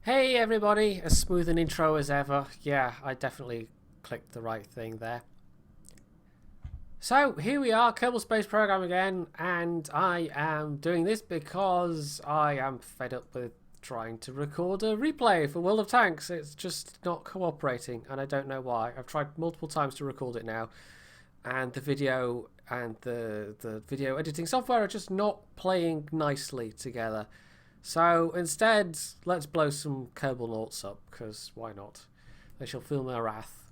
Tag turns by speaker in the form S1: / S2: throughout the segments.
S1: Hey everybody, as smooth an intro as ever. Yeah, I definitely clicked the right thing there. So here we are, Kerbal Space Program again, and I am doing this because I am fed up with trying to record a replay for World of Tanks. It's just not cooperating, and I don't know why. I've tried multiple times to record it now, and the video and the video editing software are just not playing nicely together. So instead, let's blow some Kerbal Nauts up, because why not? They shall feel my wrath.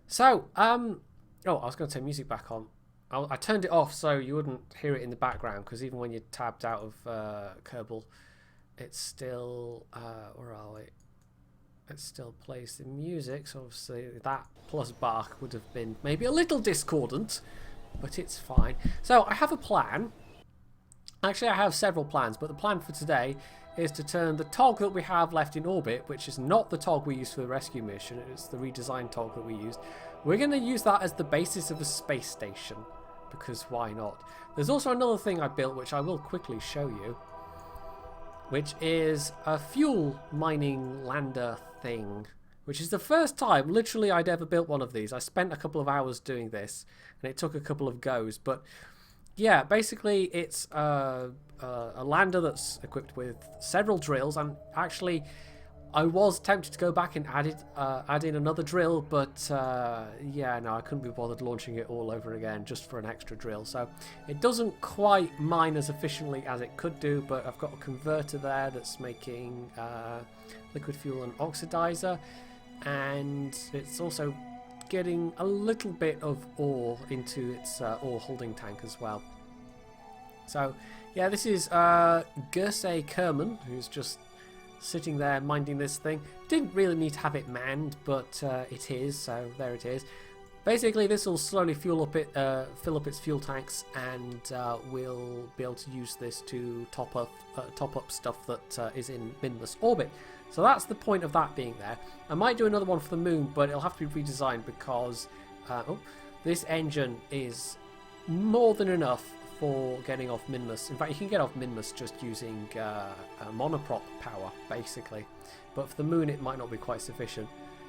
S1: So, oh, I was going to turn music back on. I turned it off so you wouldn't hear it in the background, because even when you're tabbed out of Kerbal, it's still, where are we? It still plays the music, so obviously that plus bark would have been maybe a little discordant, but it's fine. So I have a plan. Actually, I have several plans, but the plan for today is to turn the TOG that we have left in orbit, which is not the TOG we used for the rescue mission, it's the redesigned TOG that we used. We're going to use that as the basis of a space station, because why not? There's also another thing I built, which I will quickly show you, which is a fuel mining lander thing, which is the first time, literally, I'd ever built one of these. I spent a couple of hours doing this, and it took a couple of goes, but yeah, basically it's a lander that's equipped with several drills, and actually I was tempted to go back and add in another drill, but yeah, no, I couldn't be bothered launching it all over again just for an extra drill. So it doesn't quite mine as efficiently as it could do, but I've got a converter there that's making liquid fuel and oxidizer, and it's also getting a little bit of ore into its ore holding tank as well. So yeah, this is Gersey Kerman, who's just sitting there minding this thing. Didn't really need to have it manned, but it is, so there it is. Basically this will slowly fill up its fuel tanks, and we'll be able to use this to top up stuff that is in minless orbit. So that's the point of that being there. I might do another one for the moon, but it'll have to be redesigned because this engine is more than enough for getting off minmus. In fact, you can get off minmus just using monoprop power, basically. But for the moon, it might not be quite sufficient.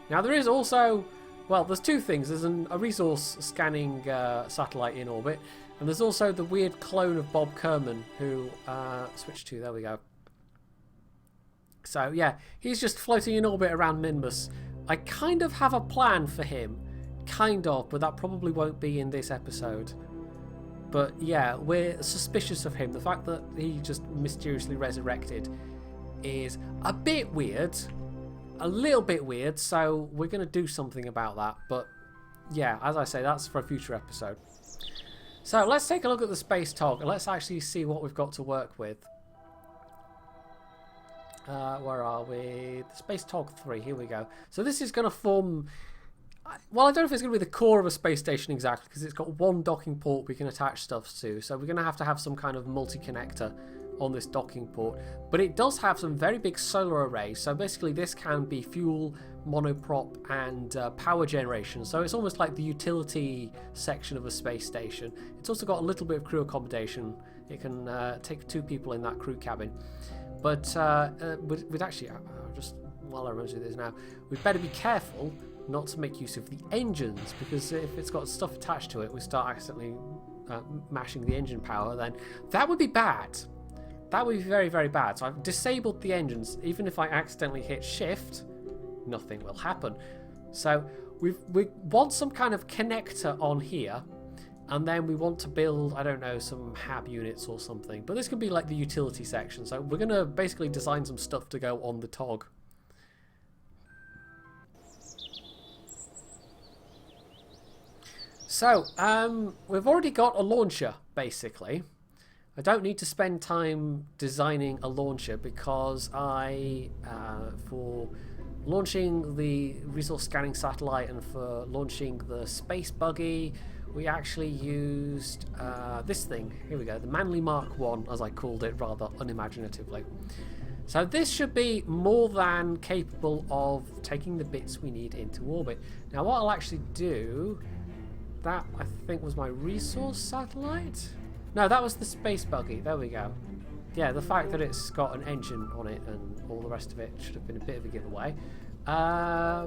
S1: Now, there is also, well, there's two things. There's a resource scanning satellite in orbit, and there's also the weird clone of Bob Kerman who switch to, there we go. So yeah, he's just floating in orbit around Minmus. I kind of have a plan for him, kind of, but that probably won't be in this episode. But yeah, we're suspicious of him. The fact that he just mysteriously resurrected is a bit weird, a little bit weird, so we're going to do something about that. But yeah, as I say, that's for a future episode. So let's take a look at the Space TOG, and let's actually see what we've got to work with. Where are we? The Space TOG III, here we go. So this is going to form, well, I don't know if it's going to be the core of a space station exactly, because it's got one docking port we can attach stuff to. So we're going to have some kind of multi-connector on this docking port. But it does have some very big solar arrays. So basically this can be fuel, monoprop, and power generation. So it's almost like the utility section of a space station. It's also got a little bit of crew accommodation. It can take 2 people in that crew cabin. But we'd actually, just while I remember this now, we'd better be careful not to make use of the engines, because if it's got stuff attached to it, we start accidentally mashing the engine power, then that would be bad. That would be very, very bad. So I've disabled the engines. Even if I accidentally hit shift, nothing will happen. So we want some kind of connector on here. And then we want to build, I don't know, some hab units or something. But this could be like the utility section. So we're going to basically design some stuff to go on the TOG. So, we've already got a launcher, basically. I don't need to spend time designing a launcher because for launching the resource scanning satellite and for launching the space buggy, we actually used this thing. Here we go, the Manly Mark I, as I called it rather unimaginatively. So this should be more than capable of taking the bits we need into orbit. Now what I'll actually do, that I think was my resource satellite? No, that was the space buggy, there we go. yeah, the fact that it's got an engine on it and all the rest of it should have been a bit of a giveaway.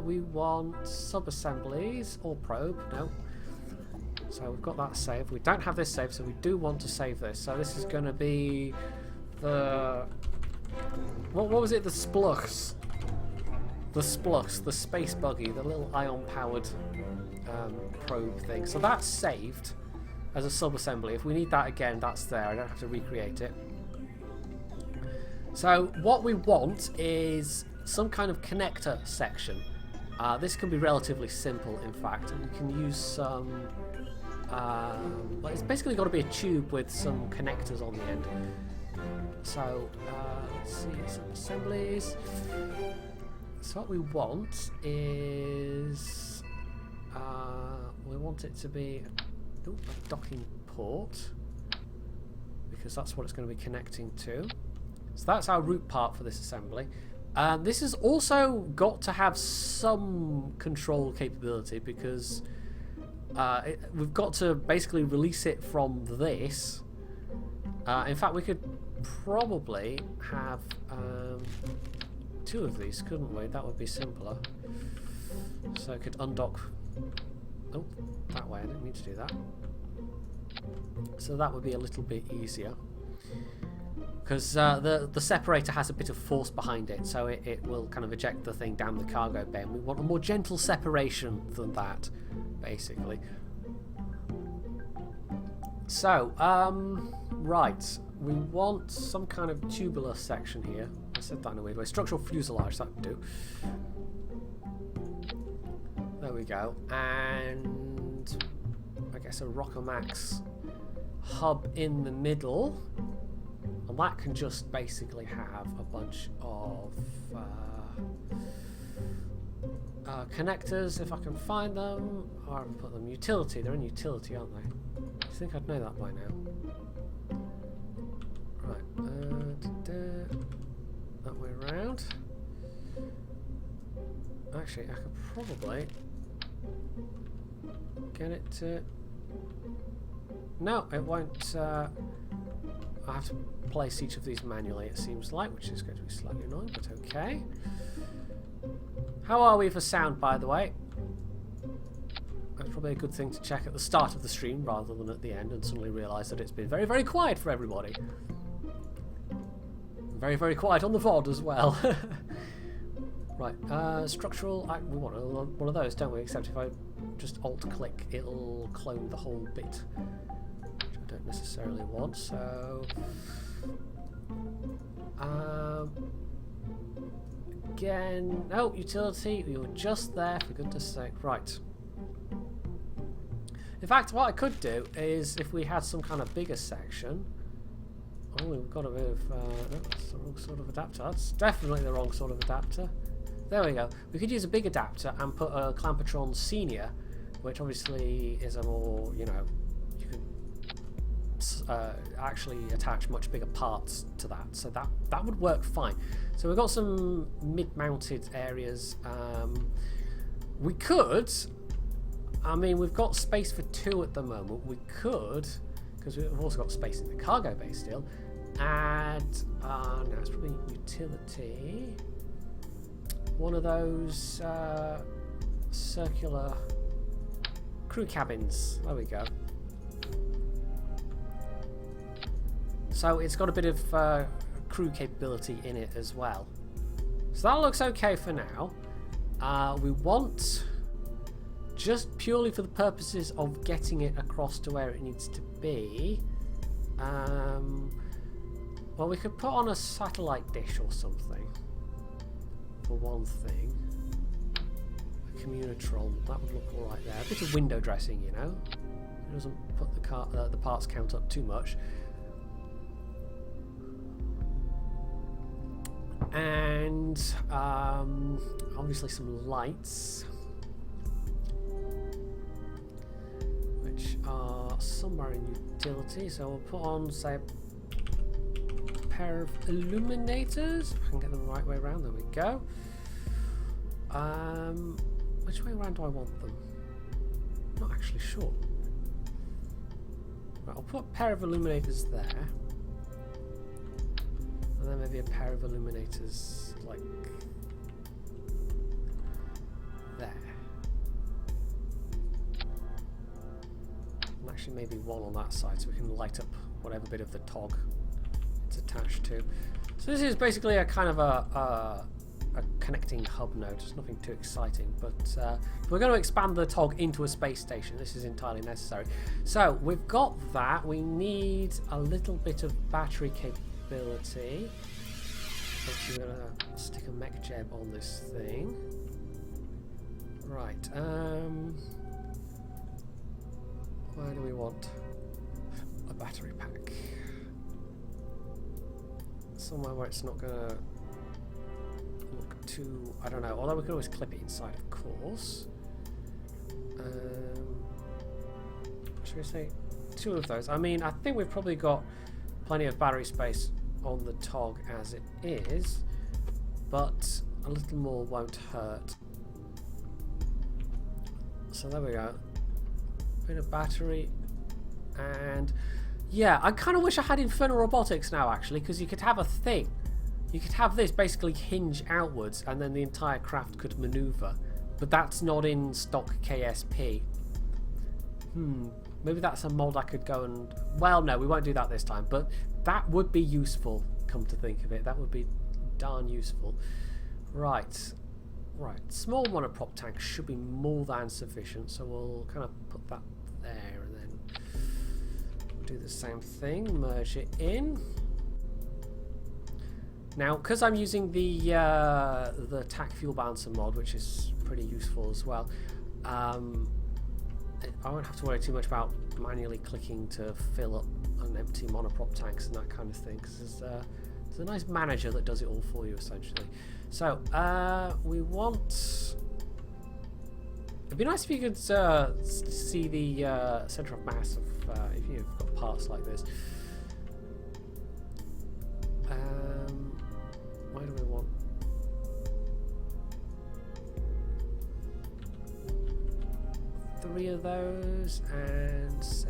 S1: We want sub-assemblies or probe. No. So we've got that saved. We don't have this saved, so we do want to save this. So this is going to be the... What was it? The Splux. The Splux, the space buggy, the little ion-powered probe thing. So that's saved as a sub-assembly. If we need that again, that's there. I don't have to recreate it. So what we want is some kind of connector section. This can be relatively simple, in fact. And we can use some... well, it's basically got to be a tube with some connectors on the end. So, let's see, some assemblies. So what we want is... we want it to be a docking port, because that's what it's going to be connecting to. So that's our root part for this assembly. This has also got to have some control capability, because we've got to basically release it from this. In fact, we could probably have two of these, couldn't we? That would be simpler. So I could undock... Oh, that way. I didn't mean to do that. So that would be a little bit easier. Because the separator has a bit of force behind it, so it will kind of eject the thing down the cargo bay. And we want a more gentle separation than that, basically. So, right. We want some kind of tubular section here. I said that in a weird way. Structural fuselage, that would do. There we go. And I guess a Rockomax hub in the middle. And that can just basically have a bunch of connectors, if I can find them. Or I can put them utility. They're in utility, aren't they? I think I'd know that by now. Right, that way around. Actually, I could probably get it to... No, it won't. I have to place each of these manually, it seems like, which is going to be slightly annoying, but okay. How are we for sound, by the way? That's probably a good thing to check at the start of the stream rather than at the end and suddenly realise that it's been very, very quiet for everybody. Very, very quiet on the VOD as well. Right, structural... we want one of those, don't we? Except if I just alt-click, it'll clone the whole bit. Which I don't necessarily want, so... again... Oh, utility, we were just there, for goodness sake. Right. In fact, what I could do is, if we had some kind of bigger section... Oh, we've got a bit of... no, that's the wrong sort of adapter. That's definitely the wrong sort of adapter. There we go. We could use a big adapter and put a Clampatron Senior, which obviously is a more, you know, you could actually attach much bigger parts to that. So that would work fine. So we've got some mid-mounted areas. We could... I mean, we've got space for 2 at the moment. We could... because we've also got space in the cargo bay still. And no, it's probably utility. One of those circular crew cabins. There we go. So it's got a bit of crew capability in it as well. So that looks okay for now. We want, just purely for the purposes of getting it across to where it needs to be, well, we could put on a satellite dish or something, for one thing. A communitron, that would look alright there. A bit of window dressing, you know. It doesn't put the parts count up too much. And obviously some lights, which are somewhere in utility. So we'll put on, say, a pair of illuminators. If I can get them the right way around. There we go. Which way around do I want them? Not actually sure. Right, I'll put a pair of illuminators there. And then maybe a pair of illuminators like there. And actually maybe one on that side so we can light up whatever bit of the TOG it's attached to. So this is basically a kind of a connecting hub node. It's nothing too exciting, but if we're going to expand the TOG into a space station, this is entirely necessary. So we've got that. We need a little bit of battery capability. Actually, we're going to stick a mech jeb on this thing. Right. Where do we want a battery pack? Somewhere where it's not going to look too... I don't know. Although we could always clip it inside, of course. Should we say 2 of those? I mean, I think we've probably got plenty of battery space on the TOG as it is, but a little more won't hurt. So there we go. Bit of battery, and yeah, I kind of wish I had infernal robotics now, actually, because you could have a thing. You could have this basically hinge outwards, and then the entire craft could maneuver. But that's not in stock KSP. Maybe that's a mod I could go and... Well, no, we won't do that this time. But that would be useful, come to think of it. That would be darn useful. Right. Right. Small monoprop tank should be more than sufficient. So we'll kind of put that there, and then we'll do the same thing. Merge it in. Now, because I'm using the TAC fuel balancer mod, which is pretty useful as well, I won't have to worry too much about manually clicking to fill up an empty monoprop tanks and that kind of thing, because there's a nice manager that does it all for you, essentially. So, we want... It'd be nice if you could see the centre of mass of if you've got parts like this. Why do we want... three of those, and say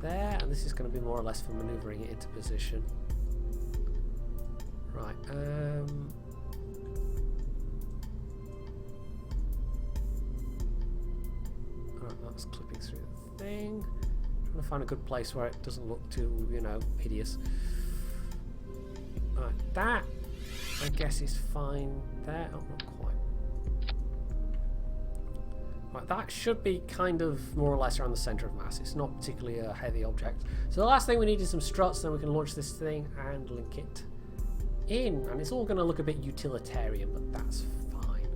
S1: there, and this is going to be more or less for manoeuvring it into position. Right, alright, that's clipping through the thing. Trying to find a good place where it doesn't look too, you know, hideous. Alright, that I guess is fine there. Oh, not quite. Right, that should be kind of more or less around the centre of mass. It's not particularly a heavy object. So the last thing we need is some struts, then we can launch this thing and link it in. And it's all going to look a bit utilitarian, but that's fine.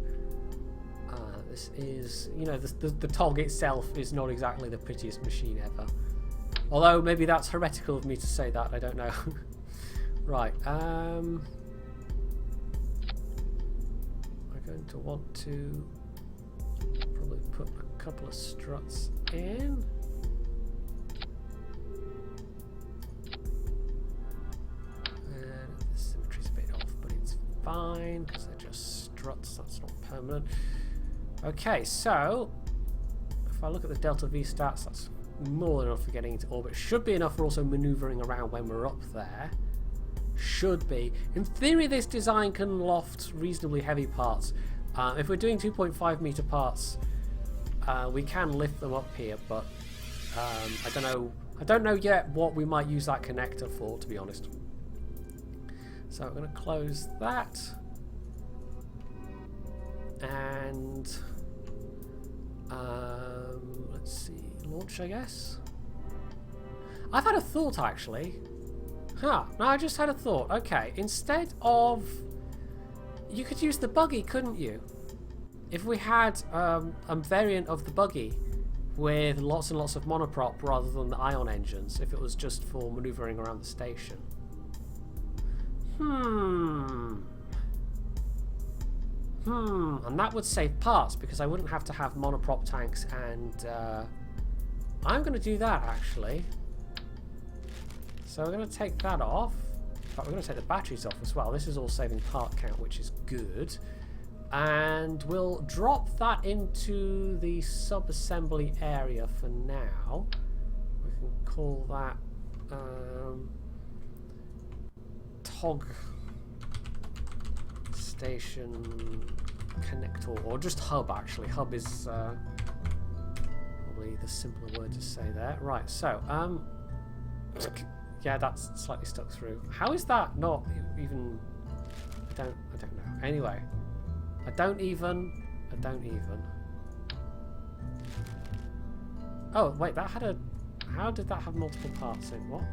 S1: This is, you know, the TOG itself is not exactly the prettiest machine ever. Although maybe that's heretical of me to say that, I don't know. Right, we're going to want to probably put a couple of struts in. And the symmetry's a bit off, but it's fine because they're just struts, that's not permanent. Okay, so if I look at the Delta V stats, that's more than enough for getting into orbit. Should be enough for also maneuvering around when we're up there. Should be. In theory, this design can loft reasonably heavy parts. If we're doing 2.5 meter parts, we can lift them up here, but I don't know yet what we might use that connector for, to be honest. So I'm going to close that, and let's see, launch, I guess. I've had a thought, actually. No, I just had a thought. Okay, instead of... You could use the buggy, couldn't you? If we had a variant of the buggy with lots and lots of monoprop rather than the ion engines, if it was just for manoeuvring around the station. And that would save parts because I wouldn't have to have monoprop tanks, and I'm going to do that, actually. So we're going to take that off. In fact, we're going to take the batteries off as well. This is all saving part count, which is good. And we'll drop that into the sub-assembly area for now. We can call that TOGstation connector, or just hub actually. Hub is probably the simpler word to say there. Right, so yeah, that's slightly stuck through. How is that not even? I don't know. Anyway, I don't even. Oh wait, that had a. How did that have multiple parts in? What?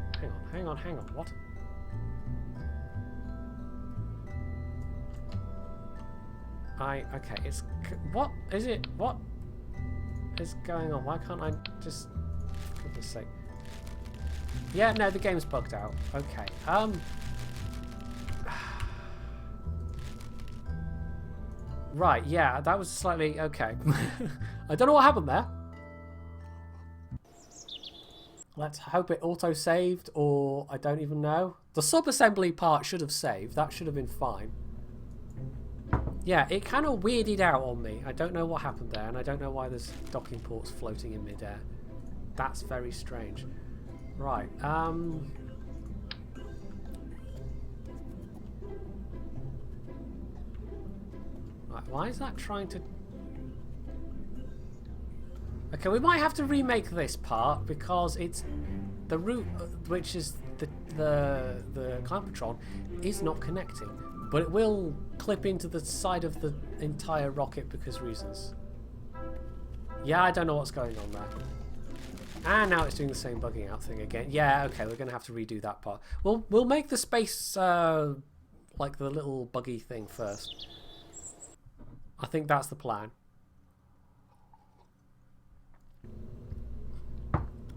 S1: Hang on. What? Okay, it's... What is it? What is going on? Why can't I just... For goodness sake. Yeah, no, the game's bugged out. Okay, right, yeah, that was slightly... Okay. I don't know what happened there. Let's hope it auto-saved, or I don't even know. The sub-assembly part should have saved. That should have been fine. Yeah, it kind of weirded out on me. I don't know what happened there, and I don't know why there's docking ports floating in midair. That's very strange. Right, right, why is that trying to... Okay, we might have to remake this part because it's the route, which is the Clampotron, is not connecting, but it will clip into the side of the entire rocket because reasons. Yeah, I don't know what's going on there. And now it's doing the same bugging out thing again. Yeah, okay, we're gonna have to redo that part. We'll make the space like the little buggy thing first. I think that's the plan.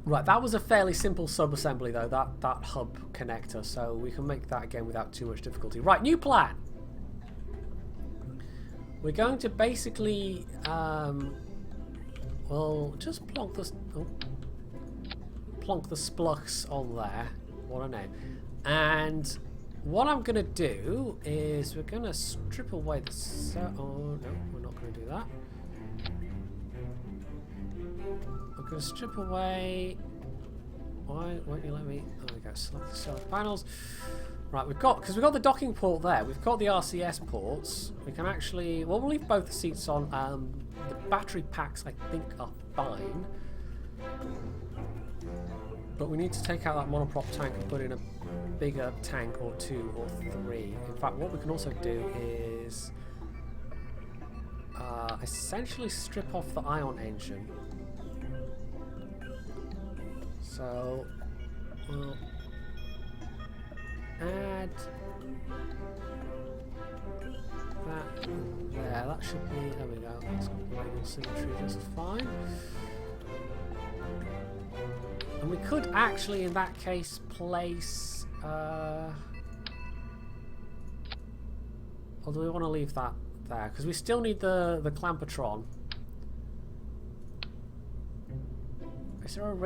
S1: Right, that was a fairly simple sub-assembly though, that hub connector, so we can make that again without too much difficulty. Right, new plan! We're going to basically, well, just plonk the splux on there. What a name. And what I'm going to do is we're going to strip away the... oh, no, we're not going to do that. I'm going to strip away... Why won't you let me... There we go, select the solar panels. Right, because we've got the docking port there. We've got the RCS ports. We can actually... Well, we'll leave both the seats on. The battery packs, I think, are fine. But we need to take out that monoprop tank and put in a bigger tank or 2 or 3. In fact, what we can also do is... essentially strip off the ion engine. So, we'll add that there. That should be, there we go. That's got the radial symmetry just fine. And we could actually, in that case, place... or do we want to leave that there? Because we still need the Clampotron. Is there a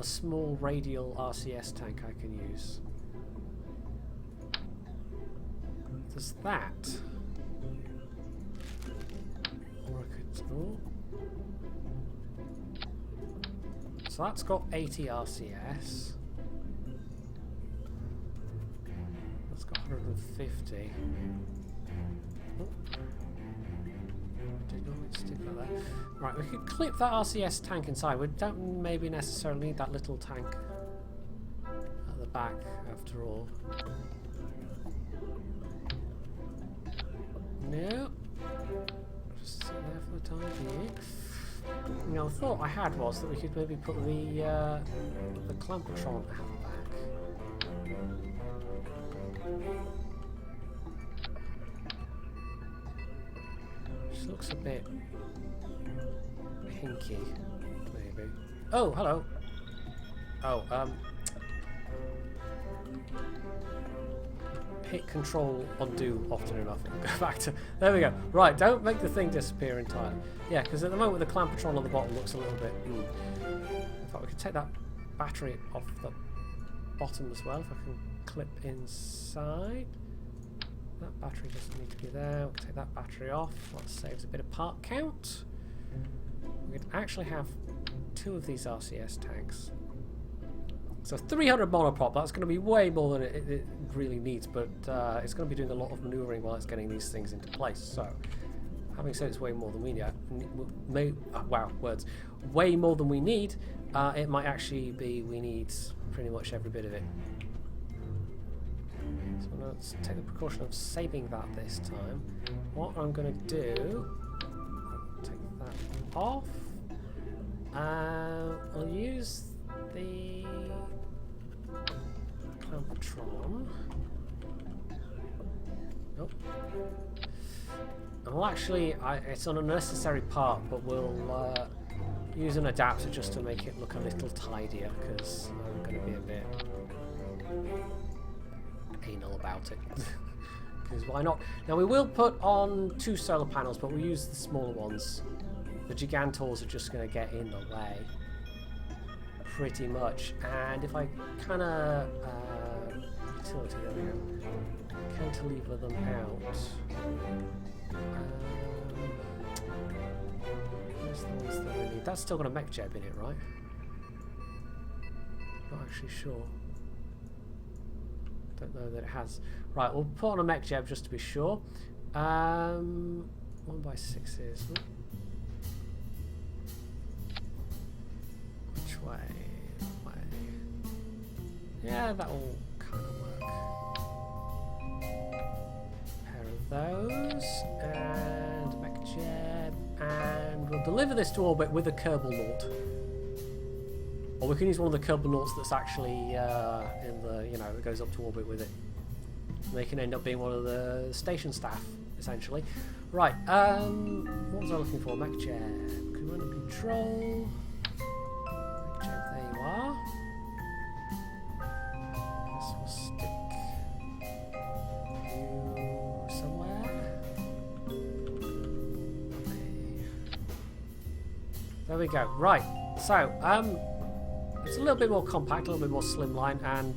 S1: small radial RCS tank I can use? There's that. Or I could... Oh. So that's got 80 RCS. That's got 150. Oh. Did not stick that there. Right, we could clip that RCS tank inside. We don't maybe necessarily need that little tank at the back after all. No. Just sit there for the time being. Now, the thought I had was that we could maybe put the Clampotron out back. Just looks a bit hinky, maybe. Oh, hello. Oh, hit control undo often enough. Go back to... There we go. Right, don't make the thing disappear entirely. Yeah, because at the moment the Clampotron on the bottom looks a little bit... In fact, we could take that battery off the bottom as well, if I can clip inside. That battery doesn't need to be there. We can take that battery off. That saves a bit of part count. We could actually have 2 of these RCS tanks. So 300 monoprop, that's going to be way more than it really needs, but it's going to be doing a lot of maneuvering while it's getting these things into place. So, having said it's way more than we need, wow, words, way more than we need, it might actually be we need pretty much every bit of it. So let's take the precaution of saving that this time. What I'm going to do, take that off, I'll use the Clamptron. Nope. And we'll actually, it's an unnecessary part, but we'll use an adapter just to make it look a little tidier, because I'm going to be a bit anal about it. Because why not? Now we will put on 2 solar panels, but we'll use the smaller ones. The Gigantors are just going to get in the way. Pretty much. And if I kind of utility, there we go, cantilever them out. Where's the ones that we need? That's still got a mech jeb in it, right? Not actually sure. Don't know that it has. Right, we'll put on a mech jeb just to be sure. 1x6s. Which way? That way. Yeah, that'll kind of work. Pair of those, and mech jeb, and we'll deliver this to orbit with a Kerbal Naught. Or we can use one of the Kerbal Naughts that's actually in the, you know, that goes up to orbit with it. They can end up being one of the station staff, essentially. Right, what was I looking for? Mech jeb. Command and control. Mech jeb, there you are. This will stick you somewhere. Okay. There we go. Right, so, it's a little bit more compact, a little bit more slimline, and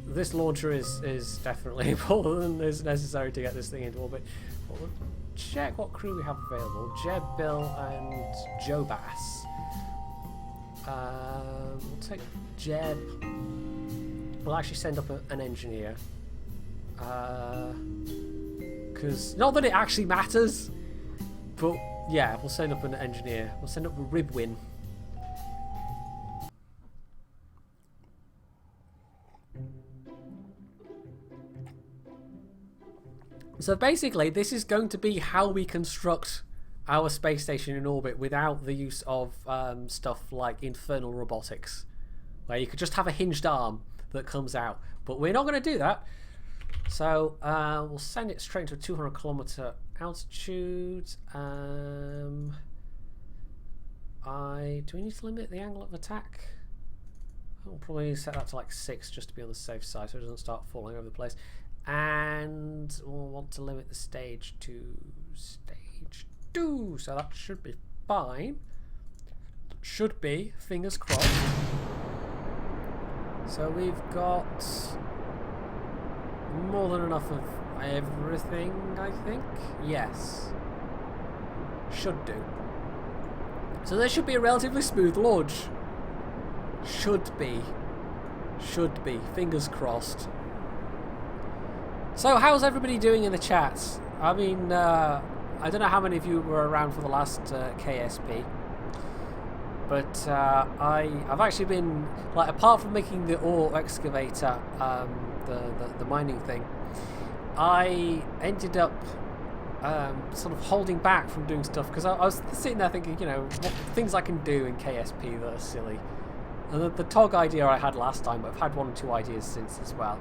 S1: this launcher is definitely more than is necessary to get this thing into orbit. But we'll check what crew we have available. Jeb, Bill, and Joe Bass. We'll take Jeb. We'll actually send up an engineer. Because, not that it actually matters, but yeah, we'll send up an engineer. We'll send up a Ribwin. So basically, this is going to be how we construct our space station in orbit without the use of stuff like infernal robotics, where you could just have a hinged arm that comes out. But we're not going to do that. So we'll send it straight to a 200-kilometer altitude. Do we need to limit the angle of attack? I'll probably set that to like 6 just to be on the safe side so it doesn't start falling over the place. And we'll want to limit the stage to stage 2, so that should be fine. Should be, fingers crossed. So we've got more than enough of everything, I think. Yes. Should do. So there should be a relatively smooth launch. Should be. Should be, fingers crossed. So, how's everybody doing in the chat? I mean, I don't know how many of you were around for the last KSP, but I've actually been, like, apart from making the ore excavator, the mining thing, I ended up sort of holding back from doing stuff because I was sitting there thinking, you know, what things I can do in KSP that are silly. And the TOG idea I had last time, but I've had 1 or 2 ideas since as well.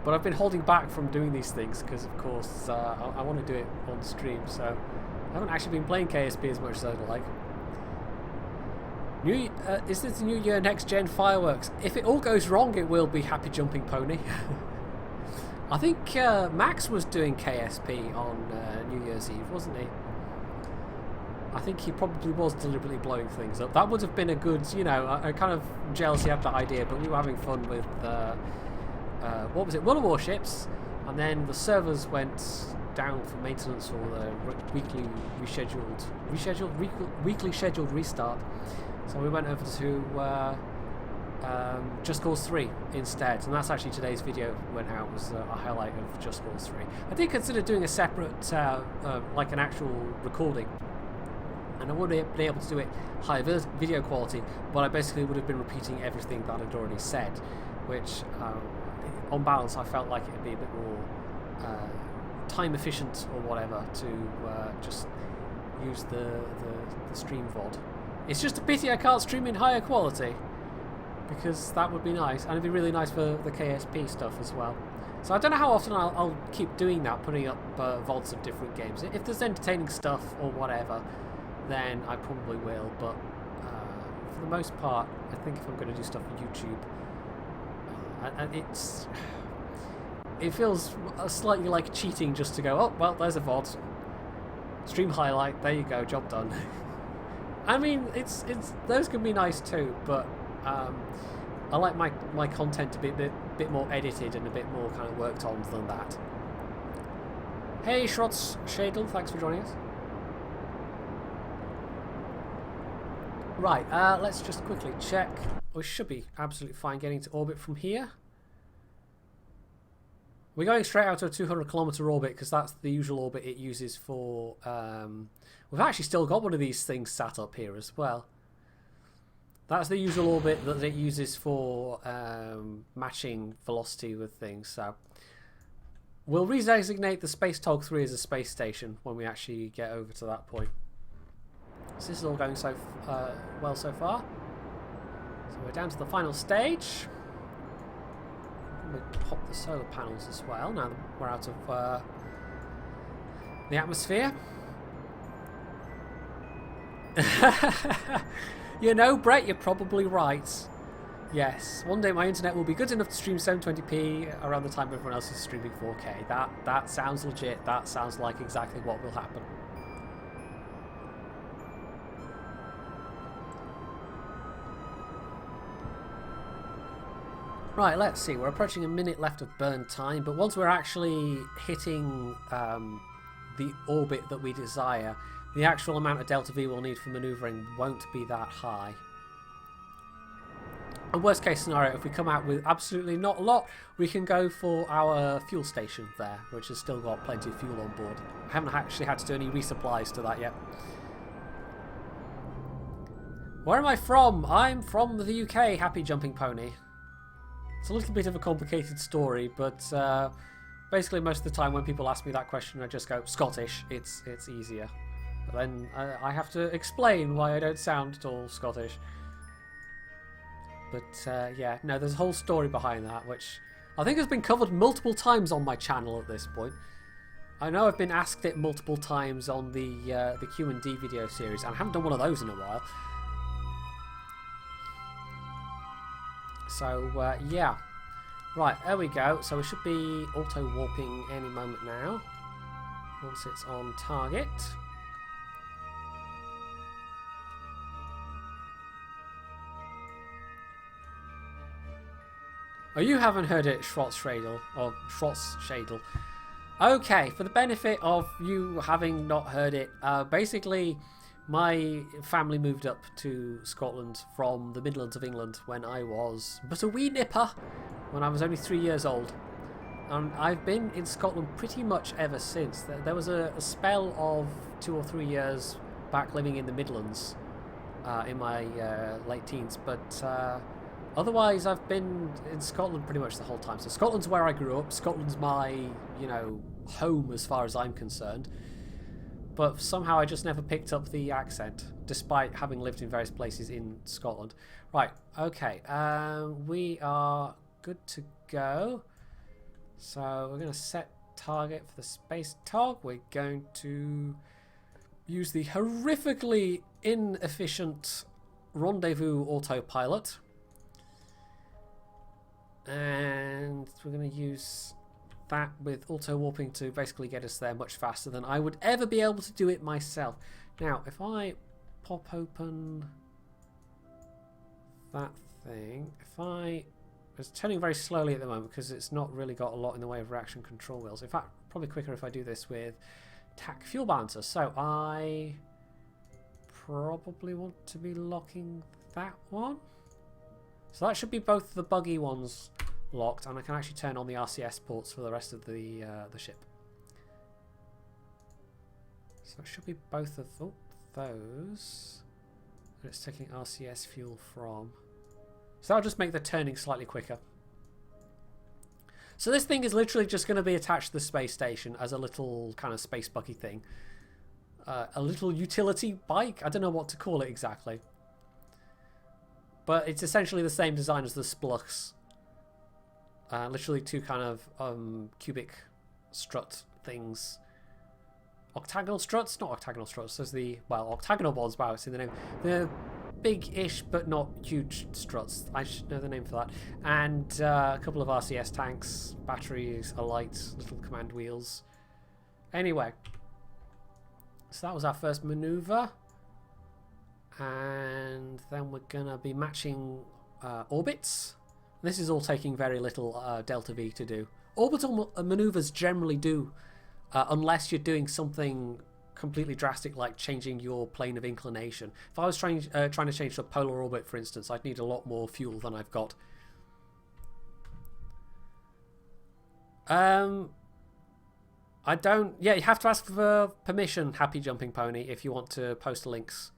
S1: But I've been holding back from doing these things because, of course, I want to do it on stream. So I haven't actually been playing KSP as much as I'd like. Is this the New Year Next Gen fireworks? If it all goes wrong, it will be Happy Jumping Pony. I think Max was doing KSP on New Year's Eve, wasn't he? I think he probably was deliberately blowing things up. That would have been a good, you know, I kind of jealously had that idea, but we were having fun with... what was it? World of Warships, and then the servers went down for maintenance or the weekly scheduled restart. So we went over to Just Cause 3 instead, and that's actually today's video went out, was a highlight of Just Cause 3. I did consider doing a separate, like an actual recording, and I would have been able to do it high video quality, but I basically would have been repeating everything that I'd already said, which on balance I felt like it would be a bit more time efficient or whatever to just use the stream VOD. It's just a pity I can't stream in higher quality, because that would be nice, and it'd be really nice for the KSP stuff as well. So I don't know how often I'll keep doing that, putting up VODs of different games. If there's entertaining stuff or whatever, then I probably will, but for the most part, I think if I'm going to do stuff for YouTube, it feels slightly like cheating just to go, oh, well, there's a VOD. Stream highlight, there you go, job done. I mean, it's those can be nice too, but I like my content to be a bit more edited and a bit more kind of worked on than that. Hey, Schrott's Shadle, thanks for joining us. Right, let's just quickly check. We should be absolutely fine getting to orbit from here. We're going straight out to a 200-kilometer orbit because that's the usual orbit it uses for... we've actually still got one of these things sat up here as well. That's the usual orbit that it uses for matching velocity with things. So we'll redesignate the Space TOG III as a space station when we actually get over to that point. So this is all going so well so far. So we're down to the final stage. We'll pop the solar panels as well now that we're out of the atmosphere. You know, Brett, you're probably right. Yes, one day my internet will be good enough to stream 720p around the time everyone else is streaming 4K. That sounds legit. That sounds like exactly what will happen. Right, let's see. We're approaching a minute left of burn time, but once we're actually hitting the orbit that we desire, the actual amount of delta V we'll need for manoeuvring won't be that high. And worst case scenario, if we come out with absolutely not a lot, we can go for our fuel station there, which has still got plenty of fuel on board. I haven't actually had to do any resupplies to that yet. Where am I from? I'm from the UK, Happy Jumping Pony. It's a little bit of a complicated story, but basically most of the time when people ask me that question, I just go Scottish. It's easier. But then I have to explain why I don't sound at all Scottish. But yeah, no, there's a whole story behind that, which I think has been covered multiple times on my channel at this point. I know I've been asked it multiple times on the Q&D video series, and I haven't done one of those in a while. So, yeah. Right, there we go. So we should be auto-warping any moment now, once it's on target. Oh, you haven't heard it, Schrotzschadel, or Schrotzschadel. Okay, for the benefit of you having not heard it, basically... my family moved up to Scotland from the Midlands of England when I was but a wee nipper, when I was only 3 years old. And I've been in Scotland pretty much ever since. There was a spell of 2 or 3 years back living in the Midlands in my late teens, but otherwise I've been in Scotland pretty much the whole time. So Scotland's where I grew up. Scotland's my, you know, home as far as I'm concerned. But somehow I just never picked up the accent, despite having lived in various places in Scotland. Right, okay, we are good to go. So we're going to set target for the Space TOG. We're going to use the horrifically inefficient rendezvous autopilot. And we're going to use... that with auto warping to basically get us there much faster than I would ever be able to do it myself. Now, if I pop open that thing, it's turning very slowly at the moment because it's not really got a lot in the way of reaction control wheels. In fact, probably quicker if I do this with TAC fuel balancer. So I probably want to be locking that one. So that should be both the buggy ones locked, and I can actually turn on the RCS ports for the rest of the ship. So it should be both of those that it's taking RCS fuel from. So that'll just make the turning slightly quicker. So this thing is literally just going to be attached to the space station as a little kind of space buggy thing. A little utility bike? I don't know what to call it exactly. But it's essentially the same design as the Splux. Literally two kind of cubic strut things. Octagonal struts? Not octagonal struts. There's the, well, octagonal ones, wow, it's in the name. They're big-ish but not huge struts. I should know the name for that. And a couple of RCS tanks, batteries, a light, little command wheels. Anyway. So that was our first maneuver. And then we're going to be matching orbits. This is all taking very little delta V to do. Orbital maneuvers generally do, unless you're doing something completely drastic like changing your plane of inclination. If I was trying to change to a polar orbit, for instance, I'd need a lot more fuel than I've got. I don't... Yeah, you have to ask for permission, Happy Jumping Pony, if you want to post links.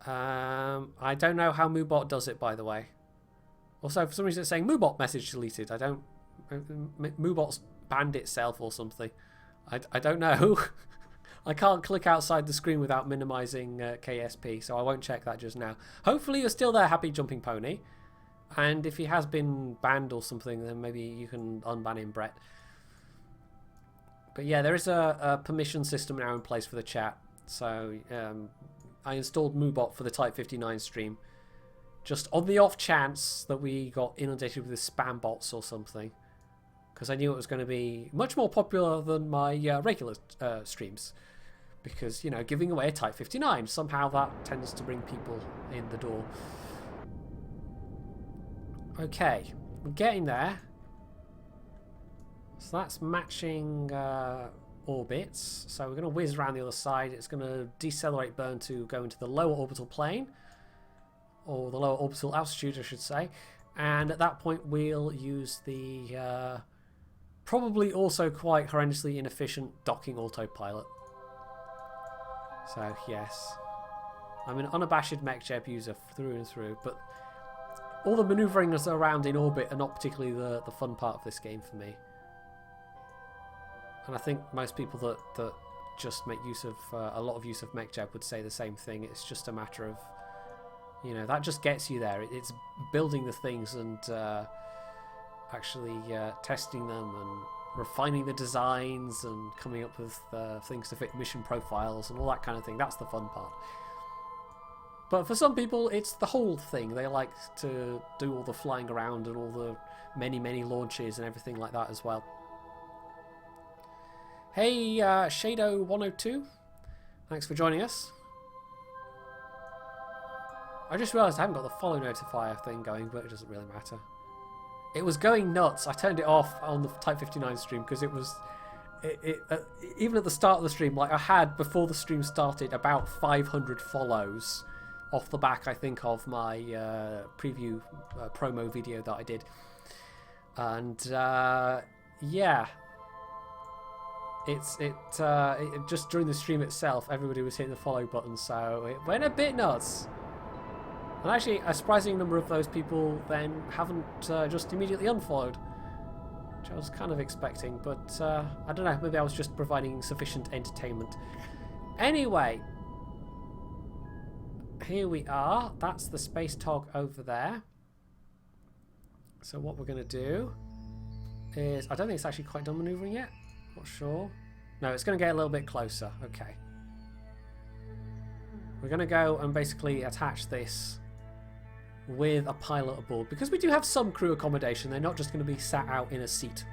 S1: I don't know how Moobot does it, by the way. Also, for some reason it's saying Moobot message deleted. I don't... Moobot's banned itself or something. I don't know. I can't click outside the screen without minimizing KSP, so I won't check that just now. Hopefully you're still there, Happy Jumping Pony. And if he has been banned or something, then maybe you can unban him, Brett. But yeah, there is a permission system now in place for the chat. So I installed Moobot for the Type 59 stream. Just on the off chance that we got inundated with spam bots or something. Because I knew it was going to be much more popular than my regular streams. Because, you know, giving away a Type 59, somehow that tends to bring people in the door. Okay, we're getting there. So that's matching orbits. So we're going to whiz around the other side. It's going to decelerate burn to go into the lower orbital plane. Or the lower orbital altitude, I should say. And at that point, we'll use the... probably also quite horrendously inefficient docking autopilot. So, yes. I'm an unabashed mech-jeb user through and through, but all the manoeuvring us around in orbit are not particularly the fun part of this game for me. And I think most people that just make use of a lot of use of mech-jeb would say the same thing. It's just a matter of, you know, that just gets you there. It's building the things and actually testing them and refining the designs and coming up with things to fit mission profiles and all that kind of thing. That's the fun part. But for some people, it's the whole thing. They like to do all the flying around and all the many launches and everything like that as well. Hey, Shado102, thanks for joining us. I just realised I haven't got the follow notifier thing going, but it doesn't really matter. It was going nuts. I turned it off on the Type 59 stream because it was... even at the start of the stream, like I had, before the stream started, about 500 follows off the back, I think, of my preview promo video that I did. And, yeah... It just during the stream itself, everybody was hitting the follow button, so it went a bit nuts. And actually, a surprising number of those people then haven't just immediately unfollowed, which I was kind of expecting, but I don't know, maybe I was just providing sufficient entertainment. Anyway, here we are. That's the space TOG over there. So what we're going to do is, I don't think it's actually quite done manoeuvring yet. Not sure. No, it's going to get a little bit closer. Okay. We're going to go and basically attach this with a pilot aboard, because we do have some crew accommodation. They're not just going to be sat out in a seat.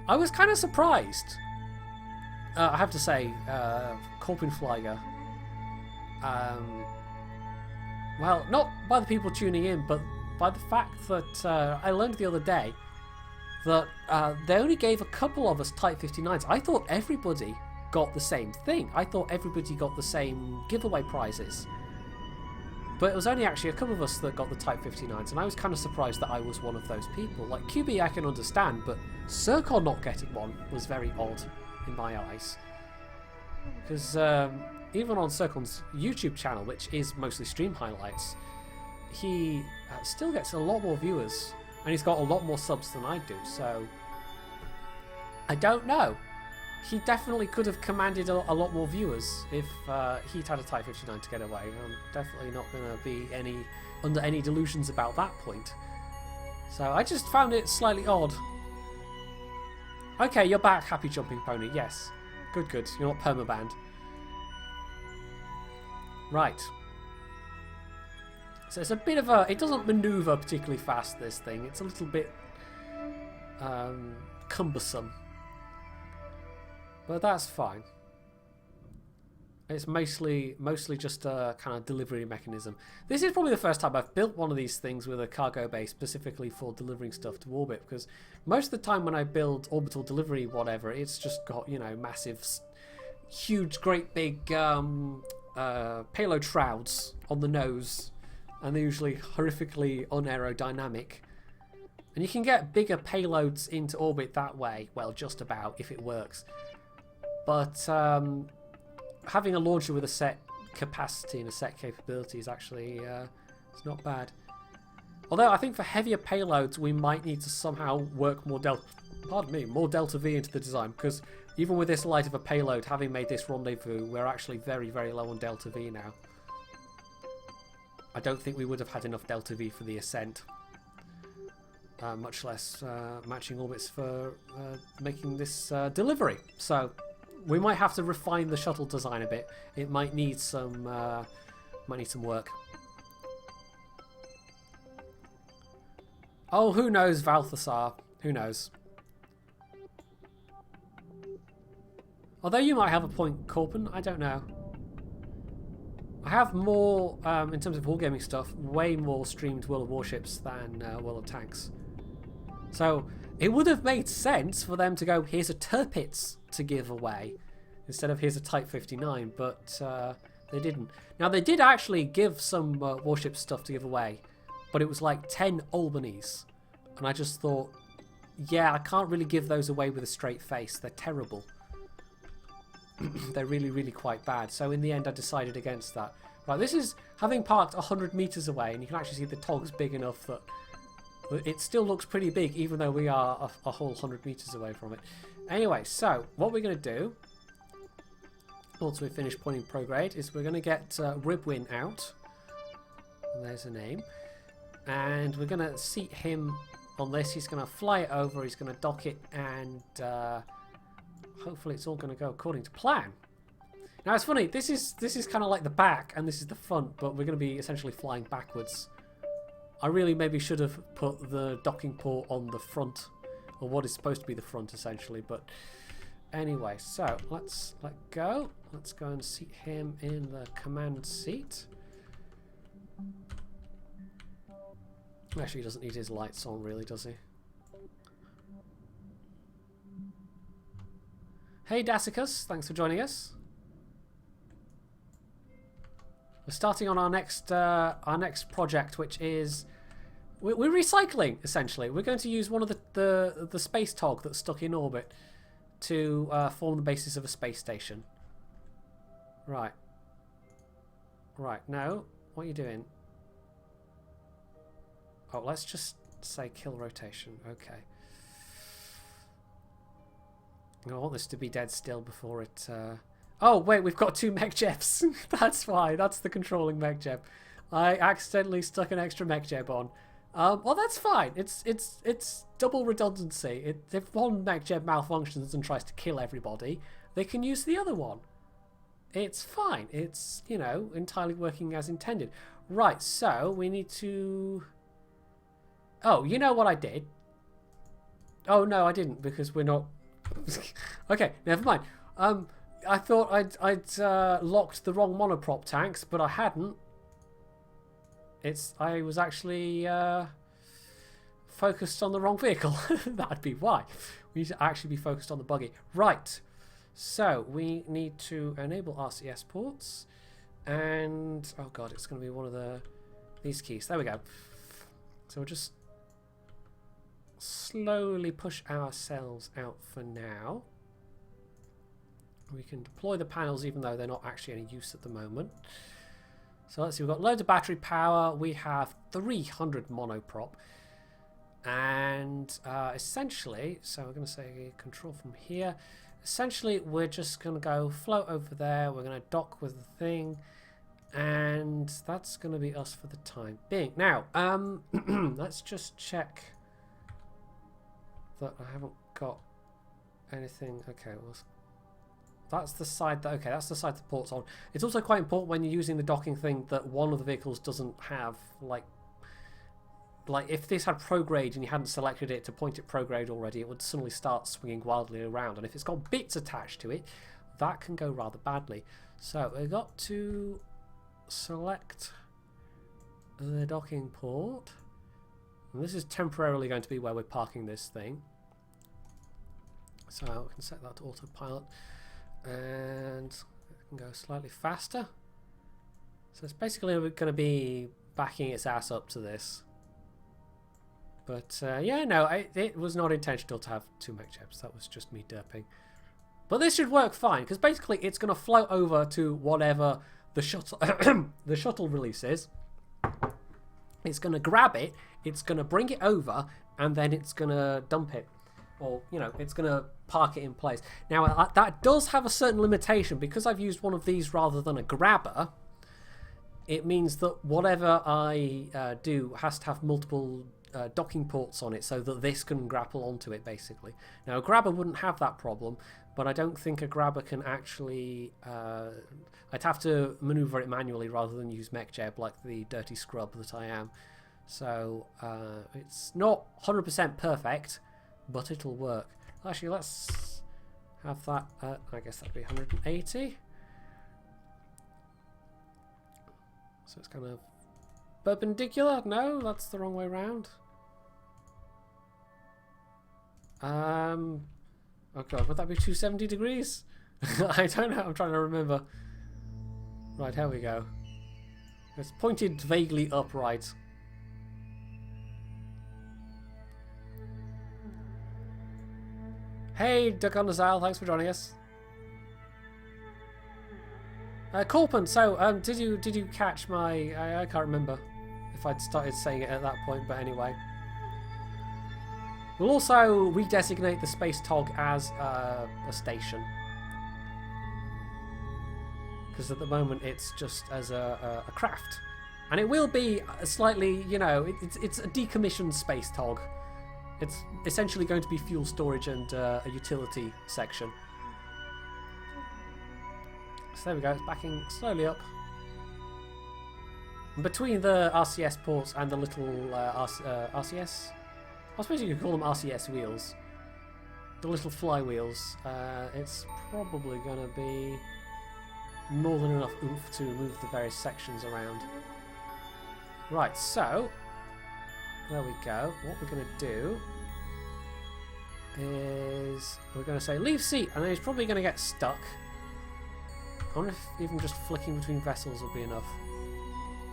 S1: I was kind of surprised, I have to say, Korpenflieger. Well, not by the people tuning in, but by the fact that I learned the other day that they only gave a couple of us Type 59s. I thought everybody got the same thing. I thought everybody got the same giveaway prizes. But it was only actually a couple of us that got the Type 59s, and I was kind of surprised that I was one of those people. Like, QB I can understand, but Circle not getting one was very odd in my eyes. Because even on Circle's YouTube channel, which is mostly stream highlights, he still gets a lot more viewers, and he's got a lot more subs than I do, so I don't know. He definitely could have commanded a lot more viewers if he'd had a Type 59 to get away. I'm definitely not going to be under any delusions about that point. So I just found it slightly odd. Okay, you're back, Happy Jumping Pony. Yes. Good, good. You're not permabanned. Right. So it's a bit of a... It doesn't maneuver particularly fast, this thing. It's a little bit cumbersome. But that's fine. It's mostly just a kind of delivery mechanism. This is probably the first time I've built one of these things with a cargo bay specifically for delivering stuff to orbit, because most of the time when I build orbital delivery whatever, it's just got, you know, massive, huge, great big payload shrouds on the nose, and they're usually horrifically unaerodynamic. And you can get bigger payloads into orbit that way, well, just about, if it works. But having a launcher with a set capacity and a set capability is actually it's not bad. Although I think for heavier payloads we might need to somehow work more delta V into the design, because even with this light of a payload, having made this rendezvous, we're actually very, very low on delta V now. I don't think we would have had enough delta V for the ascent, much less matching orbits for making this delivery. So we might have to refine the shuttle design a bit. It might need some work. Oh, who knows, Valthasar? Who knows? Although you might have a point, Corpin. I don't know. I have more, in terms of wargaming stuff, way more streamed World of Warships than World of Tanks. So it would have made sense for them to go, here's a Tirpitz to give away, instead of here's a Type 59, but they didn't. Now, they did actually give some warship stuff to give away, but it was like 10 Albanese. And I just thought, yeah, I can't really give those away with a straight face. They're terrible. They're really, really quite bad. So in the end, I decided against that. Right, this is having parked 100 meters away, and you can actually see the TOG's big enough that it still looks pretty big, even though we are a whole 100 meters away from it. Anyway, so what we're going to do, once we finish pointing prograde, is we're going to get Ribwin out. And there's a name. And we're going to seat him on this. He's going to fly it over, he's going to dock it, and hopefully it's all going to go according to plan. Now it's funny, this is kind of like the back and this is the front, but we're going to be essentially flying backwards. I really maybe should have put the docking port on the front, or what is supposed to be the front essentially, but anyway, so let's let go. Let's go and seat him in the command seat. Actually, he doesn't need his lights on really, does he? Hey Dassicus, thanks for joining us. We're starting on our next project, which is we're recycling essentially. We're going to use one of the space TOG that's stuck in orbit to form the basis of a space station. Right. Right. No, what are you doing? Oh, let's just say kill rotation. Okay. I want this to be dead still before it... Oh, wait, we've got 2 mech jebs. That's why. That's the controlling mech jeb. I accidentally stuck an extra mech jeb on. Well, that's fine. It's double redundancy. If one mech jeb malfunctions and tries to kill everybody, they can use the other one. It's fine. It's, you know, entirely working as intended. Right, so we need to... Oh, you know what I did? Oh, no, I didn't, because we're not... Okay, never mind. I thought I'd locked the wrong monoprop tanks, but I hadn't. I was actually focused on the wrong vehicle. That'd be why. We need to actually be focused on the buggy. Right. So we need to enable RCS ports, And oh god, it's going to be one of these keys. There we go. So we'll just slowly push ourselves out for now. We can deploy the panels even though they're not actually any use at the moment. So let's see, we've got loads of battery power. We have 300 monoprop. And essentially, so we're going to say control from here. Essentially, we're just going to go float over there. We're going to dock with the thing. And that's going to be us for the time being. Now, let's just check that I haven't got anything. Okay, well, that's the side that, okay, that's the side the port's on. It's also quite important when you're using the docking thing that one of the vehicles doesn't have, like if this had prograde and you hadn't selected it to point at prograde already, it would suddenly start swinging wildly around. And if it's got bits attached to it, that can go rather badly. So we've got to select the docking port. And this is temporarily going to be where we're parking this thing. So we can set that to autopilot. And it can go slightly faster. So it's basically going to be backing its ass up to this. But yeah, no, it was not intentional to have two mech jets. That was just me derping. But this should work fine, because basically it's going to float over to whatever the shuttle, the shuttle release is. It's going to grab it, it's going to bring it over, and then it's going to dump it. Or, you know, it's going to park it in place. Now, that does have a certain limitation. Because I've used one of these rather than a grabber, it means that whatever I do has to have multiple docking ports on it so that this can grapple onto it, basically. Now, a grabber wouldn't have that problem, but I don't think a grabber can actually... I'd have to maneuver it manually rather than use mech-jeb like the dirty scrub that I am. So, it's not 100% perfect, but it'll work. Actually, let's have that I guess that'd be 180. So it's kind of perpendicular. No, that's the wrong way around. Oh god, would that be 270 degrees? I don't know, I'm trying to remember. Right, here we go. It's pointed vaguely upright. Hey, Duck on the Zile, thanks for joining us. Corpin, so did you catch my? I can't remember if I'd started saying it at that point, but anyway. We'll also redesignate the Space TOG as a station, because at the moment it's just as a craft, and it will be a slightly, you know, it's a decommissioned Space TOG. It's essentially going to be fuel storage and a utility section. So there we go, it's backing slowly up. And between the RCS ports and the little RCS, I suppose you could call them RCS wheels, the little flywheels, it's probably going to be more than enough oomph to move the various sections around. Right, so there we go. What we're going to do is we're going to say leave seat, and then he's probably going to get stuck. I wonder if even just flicking between vessels will be enough.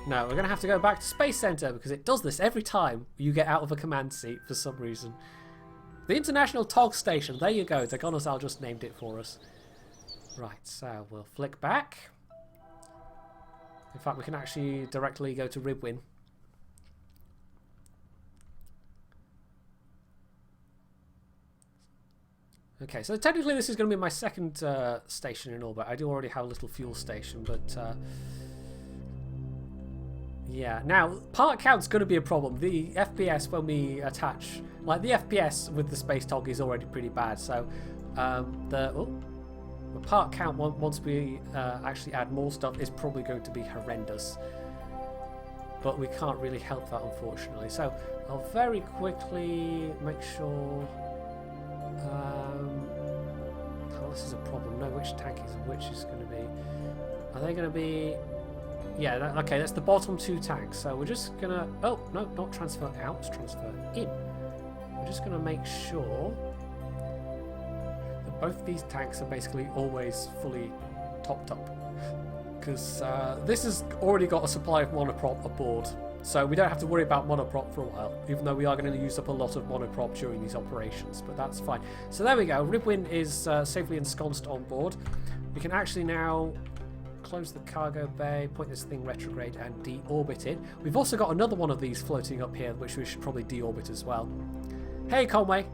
S1: No, we're going to have to go back to Space Center because it does this every time you get out of a command seat for some reason. The International TOGstation, there you go. Dagonazal just named it for us. Right, so we'll flick back. In fact, we can actually directly go to Ribwin. Okay, so technically this is going to be my second station in orbit. I do already have a little fuel station, but yeah. Now, part count's going to be a problem. The FPS when we attach, like the FPS with the Space TOG is already pretty bad. So the part count once we actually add more stuff is probably going to be horrendous. But we can't really help that, unfortunately. So I'll very quickly make sure. Oh, this is a problem. No, which tank is which is going to be? Are they going to be? Yeah, okay, that's the bottom two tanks. So we're just going to... Oh, no, not transfer out, transfer in. We're just going to make sure that both these tanks are basically always fully topped up. because this has already got a supply of monoprop aboard, so we don't have to worry about monoprop for a while, even though we are going to use up a lot of monoprop during these operations, but that's fine. So there we go, Ribwin is safely ensconced on board. We can actually now close the cargo bay, point this thing retrograde and deorbit it. We've also got another one of these floating up here, which we should probably deorbit as well. Hey Conway!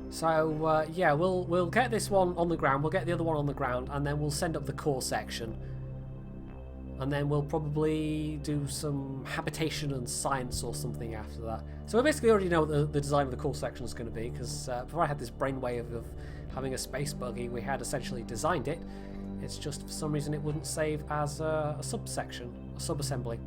S1: So yeah, we'll get this one on the ground, we'll get the other one on the ground, and then we'll send up the core section. And then we'll probably do some habitation and science or something after that. So we basically already know what the design of the core section is going to be, because before I had this brainwave of having a space buggy, we had essentially designed it. It's just for some reason it wouldn't save as a subsection, a sub-assembly.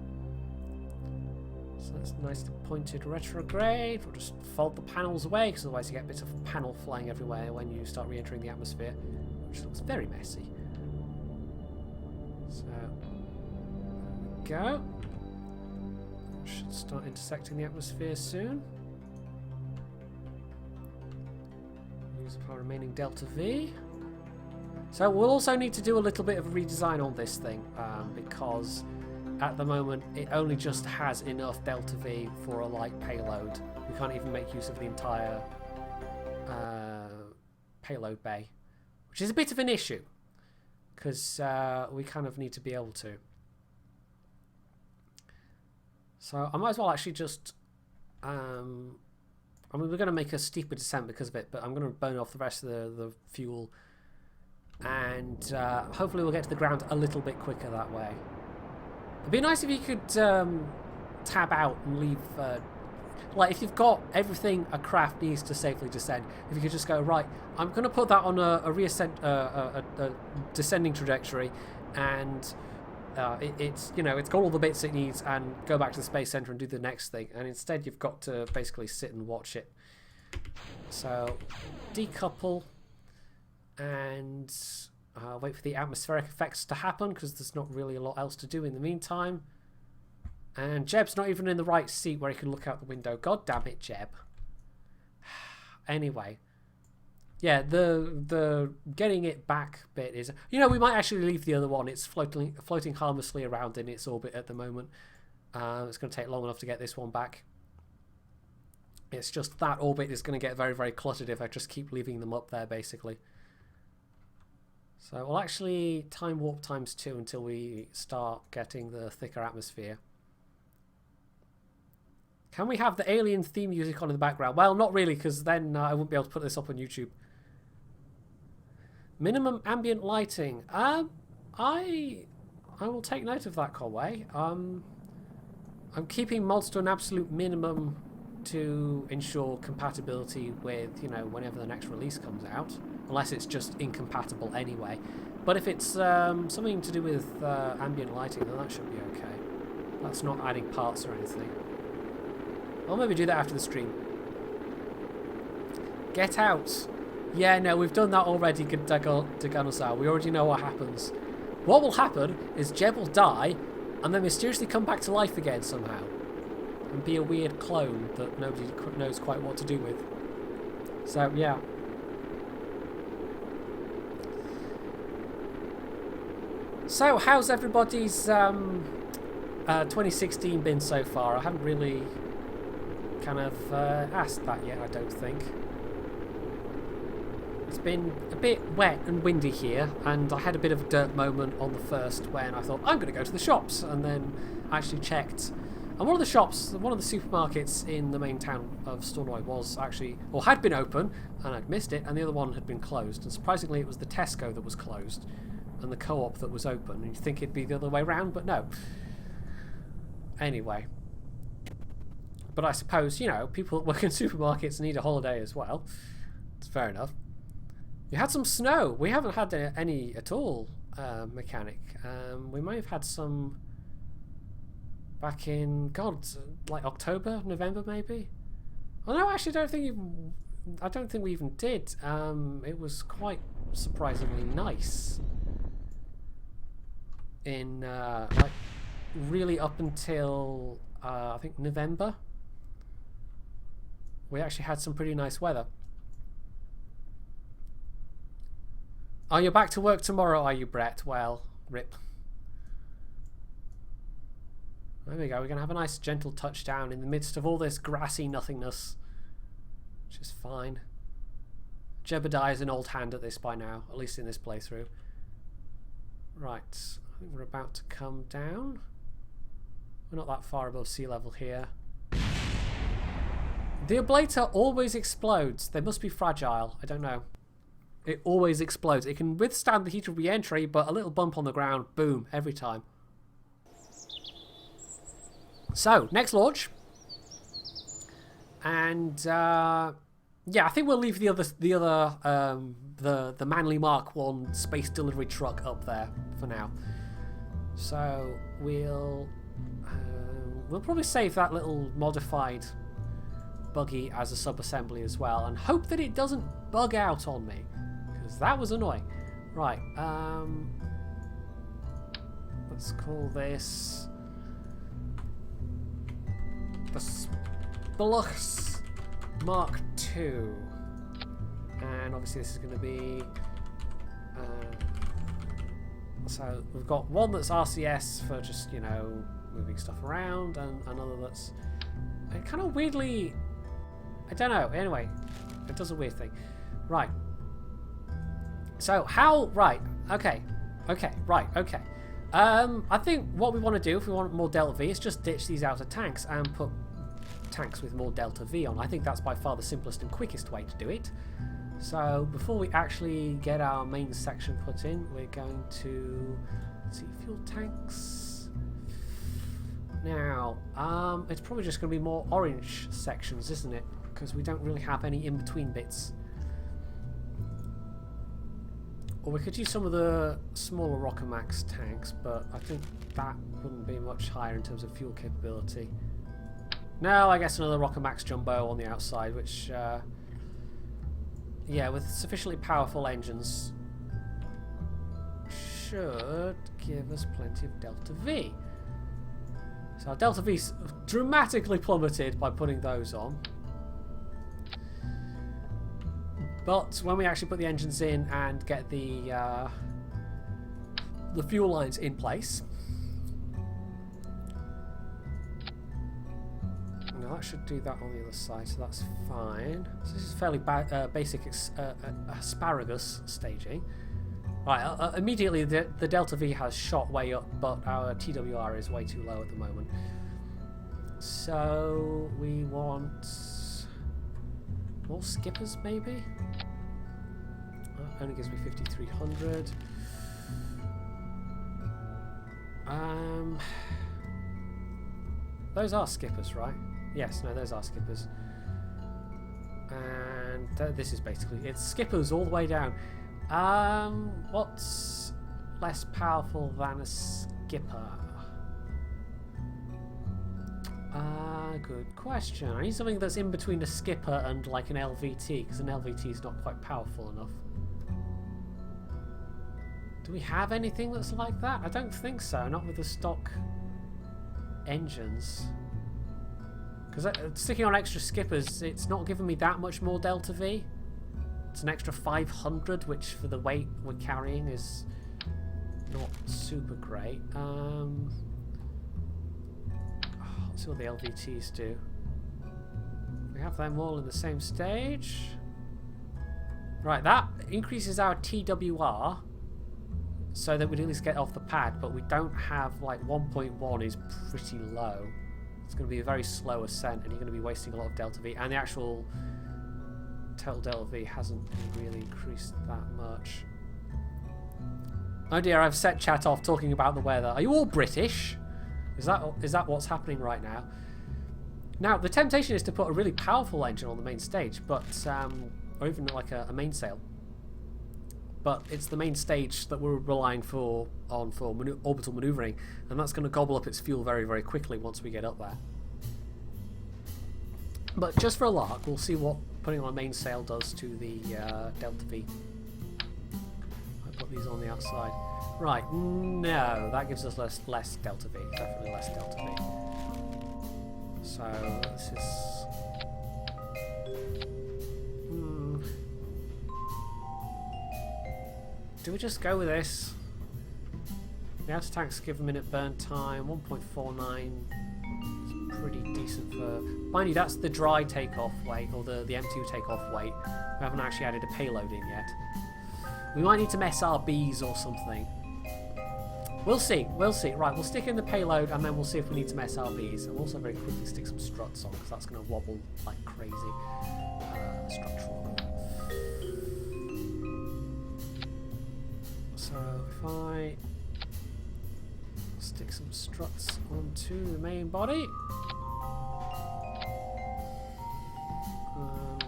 S1: So that's nice to pointed retrograde. We'll just fold the panels away, because otherwise you get bits of panel flying everywhere when you start re-entering the atmosphere, which looks very messy. So go. Should start intersecting the atmosphere soon. Use our remaining delta V. So we'll also need to do a little bit of a redesign on this thing, because at the moment it only just has enough delta V for a light payload. We can't even make use of the entire payload bay, which is a bit of an issue, because we kind of need to be able to. So I might as well actually just, I mean, we're going to make a steeper descent because of it, but I'm going to burn off the rest of the fuel, and hopefully we'll get to the ground a little bit quicker that way. It'd be nice if you could tab out and leave, like if you've got everything a craft needs to safely descend, if you could just go, right, I'm going to put that on a descending trajectory, and it's, you know, it's got all the bits it needs, and go back to the space center and do the next thing, and instead you've got to basically sit and watch it. So decouple and wait for the atmospheric effects to happen, because there's not really a lot else to do in the meantime. And Jeb's not even in the right seat where he can look out the window. God damn it, Jeb. Anyway, yeah, the getting it back bit is, you know, we might actually leave the other one. It's floating harmlessly around in its orbit at the moment. It's going to take long enough to get this one back. It's just that orbit is going to get very, very cluttered if I just keep leaving them up there, basically. So we'll actually time warp ×2 until we start getting the thicker atmosphere. Can we have the alien theme music on in the background? Well, not really, because then I wouldn't be able to put this up on YouTube. Minimum ambient lighting. I will take note of that, Conway. I'm keeping mods to an absolute minimum to ensure compatibility with, you know, whenever the next release comes out, unless it's just incompatible anyway. But if it's something to do with ambient lighting, then that should be okay. That's not adding parts or anything. I'll maybe do that after the stream. Get out. Yeah, no, we've done that already, Daganozar. We already know what happens. What will happen is Jeb will die and then mysteriously come back to life again somehow, and be a weird clone that nobody knows quite what to do with. So, yeah. So, how's everybody's 2016 been so far? I haven't really kind of asked that yet, I don't think. It's been a bit wet and windy here, and I had a bit of a dirt moment on the first when I thought, I'm going to go to the shops, and then I actually checked. And one of the shops, one of the supermarkets in the main town of Stornoway was actually, or had been open, and I'd missed it, and the other one had been closed. And surprisingly, it was the Tesco that was closed, and the Co-op that was open. And you'd think it'd be the other way around, but no. Anyway. But I suppose, you know, people that work in supermarkets need a holiday as well. It's fair enough. You had some snow. We haven't had any at all, Mechanic. We may have had some back in, God, like October, November maybe? Oh no, actually I don't think we even did. It was quite surprisingly nice. In, like, really up until, I think November. We actually had some pretty nice weather. Oh, you're back to work tomorrow, are you, Brett? Well, rip. There we go. We're going to have a nice gentle touchdown in the midst of all this grassy nothingness. Which is fine. Jebediah is an old hand at this by now, at least in this playthrough. Right. I think we're about to come down. We're not that far above sea level here. The ablator always explodes. They must be fragile. I don't know. It always explodes. It can withstand the heat of re-entry, but a little bump on the ground, boom, every time. So, next launch. And yeah, I think we'll leave the Manly Mark 1 space delivery truck up there for now. So we'll probably save that little modified buggy as a sub-assembly as well, and hope that it doesn't bug out on me, because that was annoying. Right, let's call this the Spluchs Mark II, and obviously this is going to be so we've got one that's RCS for just, you know, moving stuff around, and another that's kind of weirdly, I don't know, anyway, it does a weird thing. Right, so how, right, okay, I think what we want to do, if we want more Delta V, is just ditch these outer tanks and put tanks with more Delta V on. I think that's by far the simplest and quickest way to do it. So before we actually get our main section put in, we're going to, let's see, fuel tanks. Now, it's probably just going to be more orange sections, isn't it? Because we don't really have any in-between bits. Or we could use some of the smaller Rockomax tanks, but I think that wouldn't be much higher in terms of fuel capability. No, I guess another Rockomax Jumbo on the outside, which, yeah, with sufficiently powerful engines, should give us plenty of Delta V. So our Delta V's dramatically plummeted by putting those on. But when we actually put the engines in and get the fuel lines in place, now that should do that on the other side, so that's fine. So this is fairly basic asparagus staging. Right, immediately the Delta V has shot way up, but our TWR is way too low at the moment. So we want more skippers, maybe? That only gives me 5,300. Those are skippers, right? Yes, no, those are skippers. And this is basically, it's skippers all the way down. What's less powerful than a skipper? Good question. I need something that's in between a skipper and like an LVT, because an LVT is not quite powerful enough. Do we have anything that's like that? I don't think so, not with the stock engines. Because sticking on extra skippers, it's not giving me that much more Delta V. It's an extra 500, which for the weight we're carrying is not super great. Let's see what the LVTs do. We have them all in the same stage. Right, that increases our TWR so that we'd at least get off the pad, but we don't have, like, 1.1 is pretty low. It's going to be a very slow ascent, and you're going to be wasting a lot of Delta V, and the actual total Delta V hasn't really increased that much. Oh dear, I've set chat off talking about the weather. Are you all British? Is that what's happening right now? Now, the temptation is to put a really powerful engine on the main stage, but or even like a mainsail. But it's the main stage that we're relying on for orbital maneuvering, and that's going to gobble up its fuel very, very quickly once we get up there. But just for a lark, we'll see what putting on a mainsail does to the Delta V. I put these on the outside. Right, no, that gives us less Delta V. Definitely less Delta V. So this is. do we just go with this? The outer tanks give a minute burn time, 1.49. It's pretty decent for... Mind you, that's the dry takeoff weight, or the M2 takeoff weight. We haven't actually added a payload in yet. We might need some SRBs or something. We'll see, we'll see. Right, we'll stick in the payload and then we'll see if we need some SRBs. And we'll also very quickly stick some struts on because that's going to wobble like crazy. Structural. So if I stick some struts onto the main body.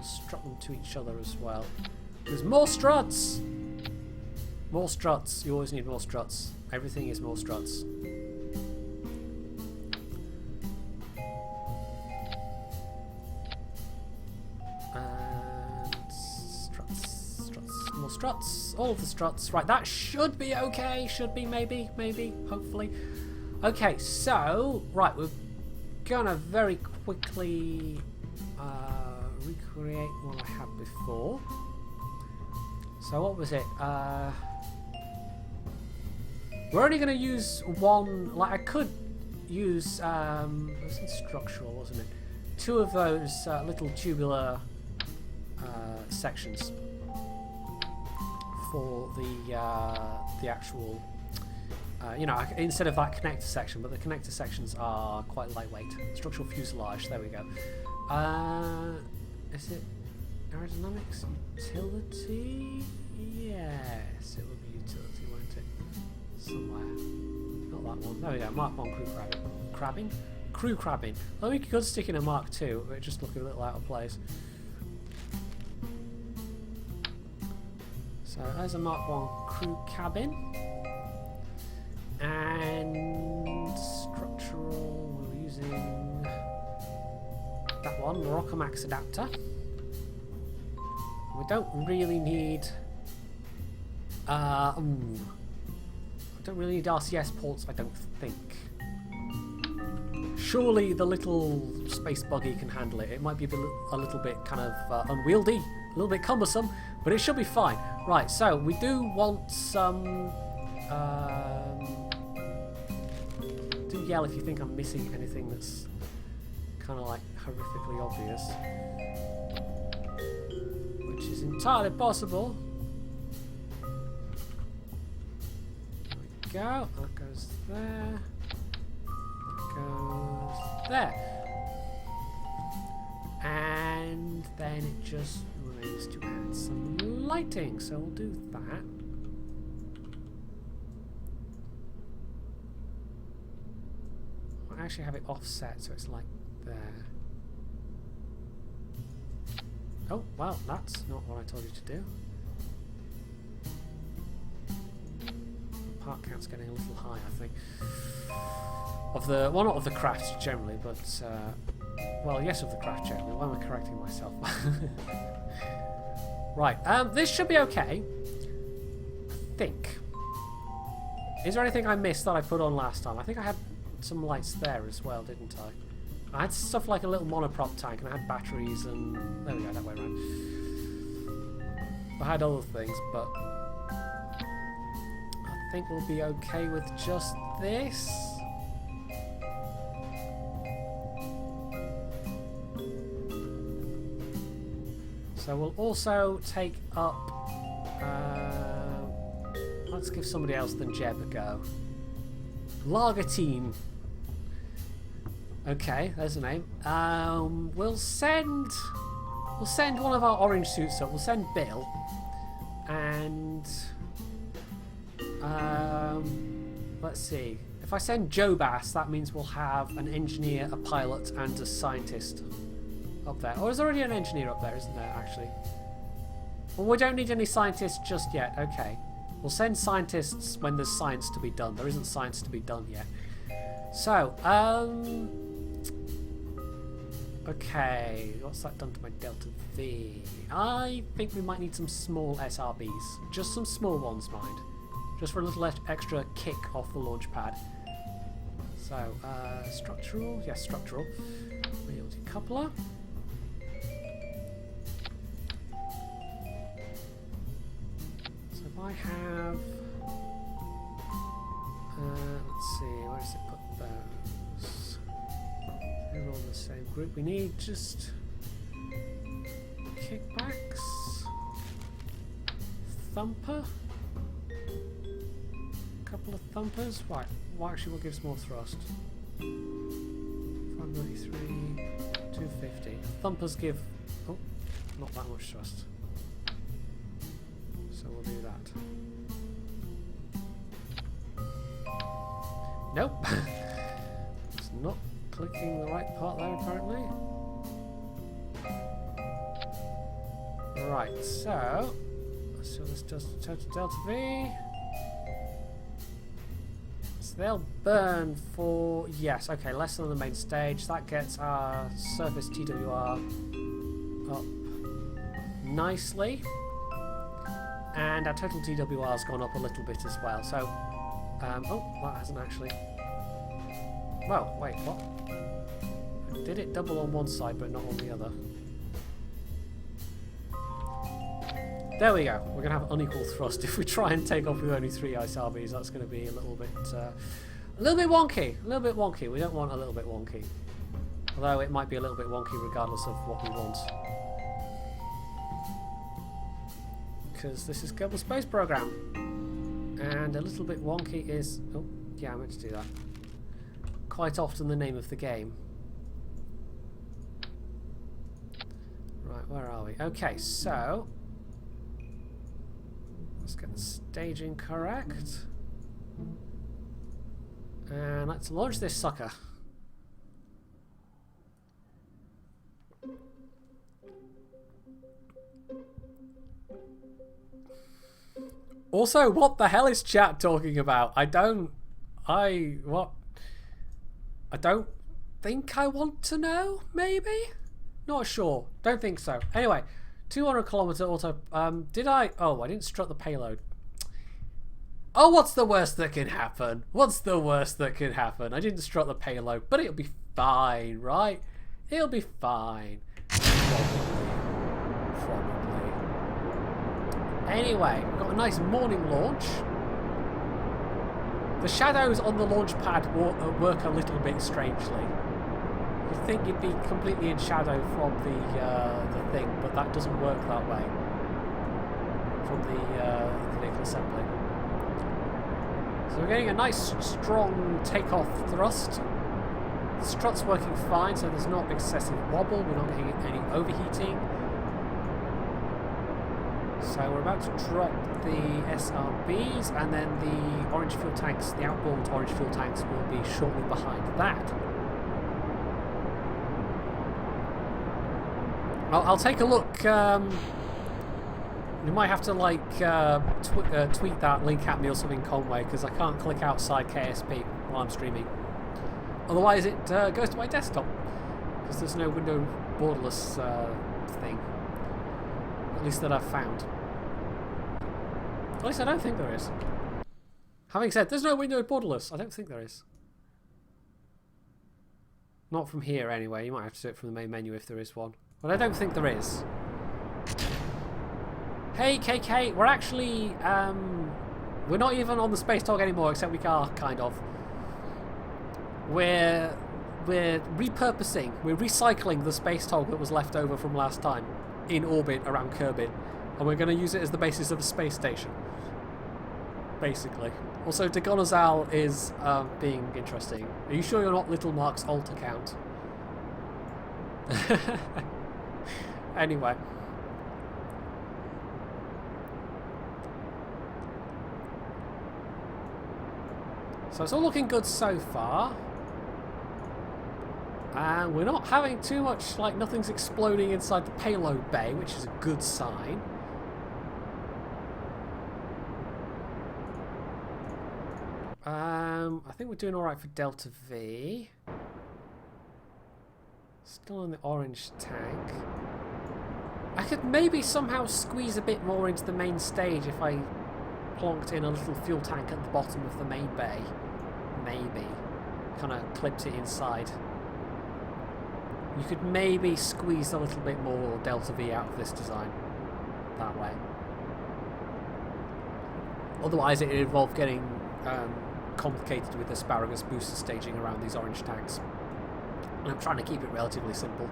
S1: Strut them to each other as well. There's more struts! More struts. You always need more struts. Everything is more struts. And struts, struts, more struts. All of the struts. Right, that should be okay. Should be, maybe, hopefully. Okay, so, right, we're gonna very quickly recreate what I had before. So what was it? We're only going to use one. Like I could use. It was structural, wasn't it? Two of those little tubular sections for the actual. You know, instead of that connector section, but the connector sections are quite lightweight. Structural fuselage. There we go. Is it aerodynamics utility? Yes, it will be utility, won't it? Somewhere. Not that one. There we go. Mark 1 crew crabbing. Crew crabbing. Well, we could stick in a Mark 2, but it just look a little out of place. So there's a Mark 1 crew cabin. And structural, we're using that one, Rockomax adapter. We don't really need I don't really need RCS ports, I don't think. Surely the little space buggy can handle it. It might be a little bit kind of unwieldy, a little bit cumbersome, but it should be fine. Right, so we do want some do yell if you think I'm missing anything that's kind of like horrifically obvious, which is entirely possible. There we go. That goes there. That goes there. And then it just remains to add some lighting. So we'll do that. I'll actually have it offset so it's like there. Oh, well, that's not what I told you to do. The part count's getting a little high, I think. Of the, well, not of the craft generally, but, well, yes, of the craft generally. Why am I correcting myself? Right, this should be okay. I think. Is there anything I missed that I put on last time? I think I had some lights there as well, didn't I? I had stuff like a little monoprop tank, and I had batteries, and there we go, that way around. I had other things, but I think we'll be okay with just this. So we'll also take up. Let's give somebody else than Jeb a go. Lagertine. Okay, there's a name. We'll send one of our orange suits up. We'll send Bill, and let's see. If I send Joe Bass, that means we'll have an engineer, a pilot, and a scientist up there. Or there's already an engineer up there, isn't there? Actually, well, we don't need any scientists just yet. Okay, we'll send scientists when there's science to be done. There isn't science to be done yet. So, okay, what's that done to my Delta V? I think we might need some small SRBs. Just some small ones, mind. Just for a little extra kick off the launch pad. So, structural? Yes, structural. Wheel decoupler. So if I have... let's see, where does it put those? They're all in the same group. We need just... kickbacks. Thumper. Couple of thumpers. Right. Well, actually, what gives more thrust? 593, 250. Thumpers give... oh, not that much thrust. So we'll do that. Nope. It's not clicking the right part there, apparently. Right, so this does total delta V. So they'll burn for, yes, okay, less than the main stage. That gets our surface TWR up nicely. And our total TWR has gone up a little bit as well. So, oh, that hasn't actually. Well, wait, what? Did it double on one side but not on the other? There we go. We're going to have unequal thrust. If we try and take off with only 3 ice RBs, that's going to be a little bit wonky. A little bit wonky. We don't want a little bit wonky. Although it might be a little bit wonky regardless of what we want. Because this is Kerbal Space Program. And a little bit wonky is... oh, yeah, I meant to do that. Quite often the name of the game. Right, where are we? Okay, so... let's get the staging correct. And let's launch this sucker. Also, what the hell is chat talking about? I don't think I want to know, maybe? Not sure. Don't think so. Anyway, 200 kilometer auto. Did I? Oh, I didn't strut the payload. Oh, what's the worst that can happen? What's the worst that can happen? I didn't strut the payload, but it'll be fine, right? It'll be fine. Probably. Anyway, we've got a nice morning launch. The shadows on the launch pad work a little bit strangely. You'd think you'd be completely in shadow from the thing, but that doesn't work that way from the vehicle assembly. So we're getting a nice strong takeoff thrust. The strut's working fine, so there's not excessive wobble. We're not getting any overheating. So we're about to drop the SRBs, and then the orange fuel tanks, the outboard orange fuel tanks, will be shortly behind that. I'll take a look. You might have to like tweet that link at me or something, Conway, because I can't click outside KSP while I'm streaming. Otherwise, it goes to my desktop because there's no window borderless thing. At least that I've found. At least I don't think there is. Having said, there's no window borderless. I don't think there is. Not from here, anyway. You might have to do it from the main menu if there is one. But I don't think there is. Hey, KK, we're actually, we're not even on the Space Tog anymore, except we are, kind of. We're repurposing, we're recycling the Space Tog that was left over from last time in orbit around Kerbin, and we're going to use it as the basis of a space station, basically. Also, Dagonazal is being interesting. Are you sure you're not Little Mark's alt account? Anyway. So it's all looking good so far. And we're not having too much, like nothing's exploding inside the payload bay, which is a good sign. I think we're doing alright for Delta V. Still in the orange tank. I could maybe somehow squeeze a bit more into the main stage if I plonked in a little fuel tank at the bottom of the main bay. Maybe. Kind of clipped it inside. You could maybe squeeze a little bit more Delta V out of this design. That way. Otherwise, it would involve getting complicated with asparagus booster staging around these orange tanks. And I'm trying to keep it relatively simple.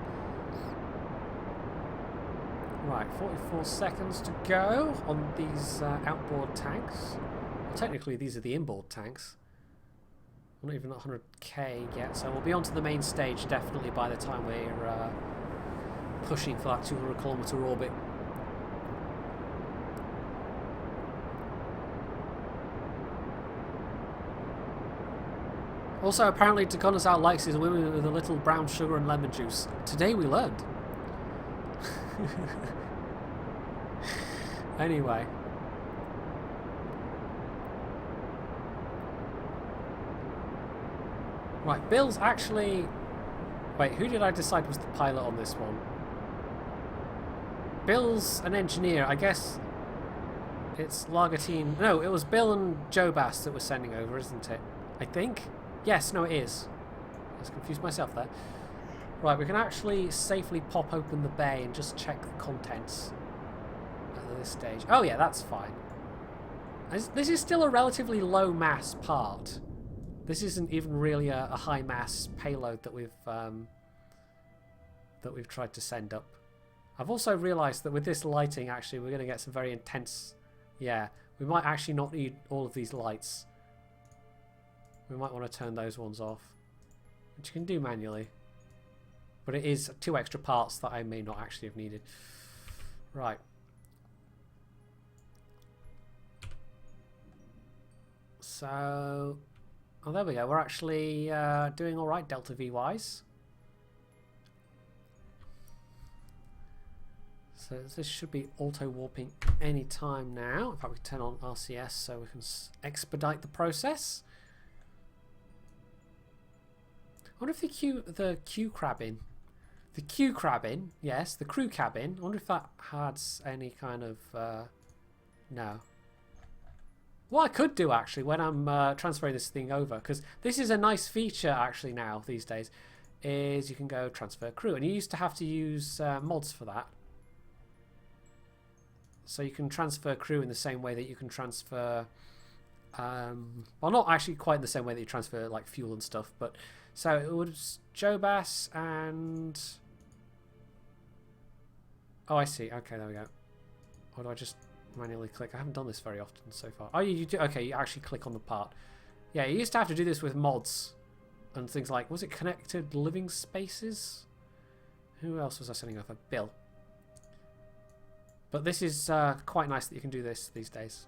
S1: Right, 44 seconds to go on these outboard tanks. Well, technically, these are the inboard tanks. We're not even at 100k yet, so we'll be onto the main stage definitely by the time we're pushing for that 200-kilometer orbit. Also, apparently, Takonasau likes his women with a little brown sugar and lemon juice. Today we learned. Anyway. Right, Bill's actually... Wait, who did I decide was the pilot on this one? Bill's an engineer. I guess it's Lagartine... No, it was Bill and Joe Bass that we're sending over, isn't it? I think? Yes, no, it is. I was confused myself there. Right, we can actually safely pop open the bay and just check the contents at this stage. Oh yeah, that's fine. This is still a relatively low mass part. This isn't even really a high mass payload that we've tried to send up. I've also realised that with this lighting, actually, we're going to get some very intense... Yeah, we might actually not need all of these lights. We might want to turn those ones off, which you can do manually. But it is 2 extra parts that I may not actually have needed. Right. So... Oh, there we go. We're actually doing all right, Delta V-wise. So this should be auto-warping any time now. In fact, we can turn on RCS so we can expedite the process. I wonder if the Q cabin, yes, the crew cabin. I wonder if that has any kind of no. What I could do actually when I'm transferring this thing over, because this is a nice feature actually now these days, is you can go transfer crew, and you used to have to use mods for that. So you can transfer crew in the same way that you can transfer, well, not actually quite in the same way that you transfer like fuel and stuff, but so it was Joe Bass and... Oh, I see. Okay, there we go. Or do I just manually click? I haven't done this very often so far. Oh, you do? Okay, you actually click on the part. Yeah, you used to have to do this with mods and things like... Was it connected living spaces? Who else was I sending over? Bill. But this is quite nice that you can do this these days.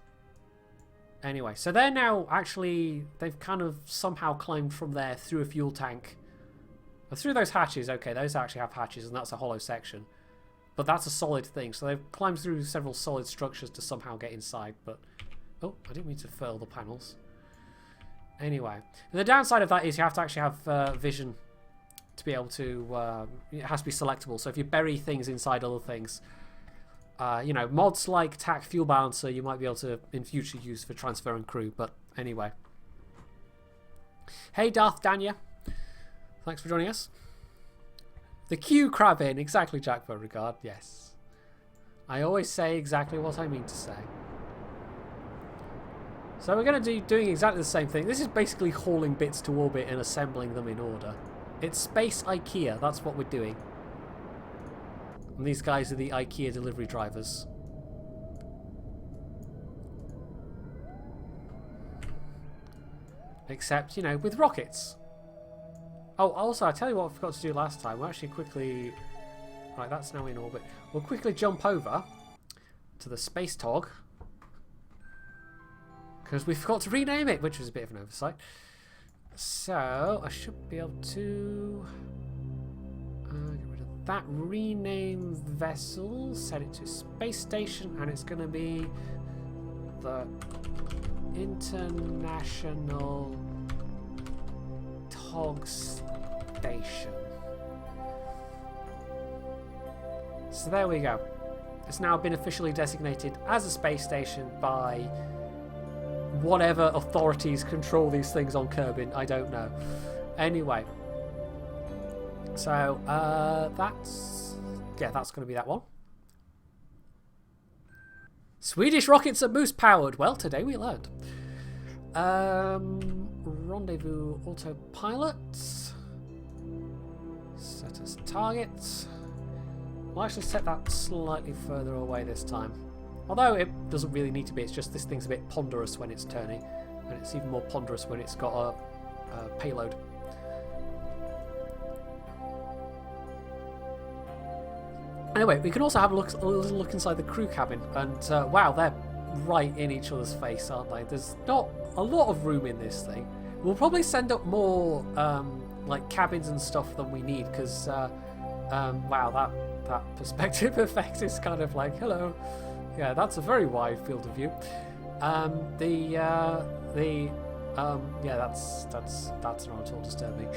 S1: Anyway, so they're now actually, they've kind of somehow climbed from there through a fuel tank. Through those hatches, okay, those actually have hatches and that's a hollow section. But that's a solid thing, so they've climbed through several solid structures to somehow get inside, but... Oh, I didn't mean to furl the panels. Anyway, and the downside of that is you have to actually have vision to be able to... it has to be selectable, so if you bury things inside other things... you know, mods like TAC Fuel Balancer you might be able to in future use for transferring crew, but anyway. Hey Darth Danya, thanks for joining us. The Q Crabbin, exactly, Jack Beauregard, yes. I always say exactly what I mean to say. So we're going to be doing exactly the same thing. This is basically hauling bits to orbit and assembling them in order. It's Space IKEA, that's what we're doing. And these guys are the IKEA delivery drivers. Except, you know, with rockets. Oh, also, I tell you what I forgot to do last time. We'll actually quickly... Right, that's now in orbit. We'll quickly jump over to the Space TOG. Because we forgot to rename it, which was a bit of an oversight. So, I should be able to... get rid of that. Rename vessel. Set it to Space Station. And it's going to be the International TOGstation. So there we go. It's now been officially designated as a space station by whatever authorities control these things on Kerbin. I don't know. Anyway. So, that's going to be that one. Swedish rockets are moose powered. Well, today we learned. Rendezvous autopilot. Set as targets. I'll actually set that slightly further away this time. Although it doesn't really need to be, it's just this thing's a bit ponderous when it's turning. And it's even more ponderous when it's got a payload. Anyway, we can also have a little look inside the crew cabin. And wow, they're right in each other's face, aren't they? There's not a lot of room in this thing. We'll probably send up more like cabins and stuff than we need, because wow, that perspective effect is kind of like, hello. Yeah, that's a very wide field of view. Yeah, that's not at all disturbing.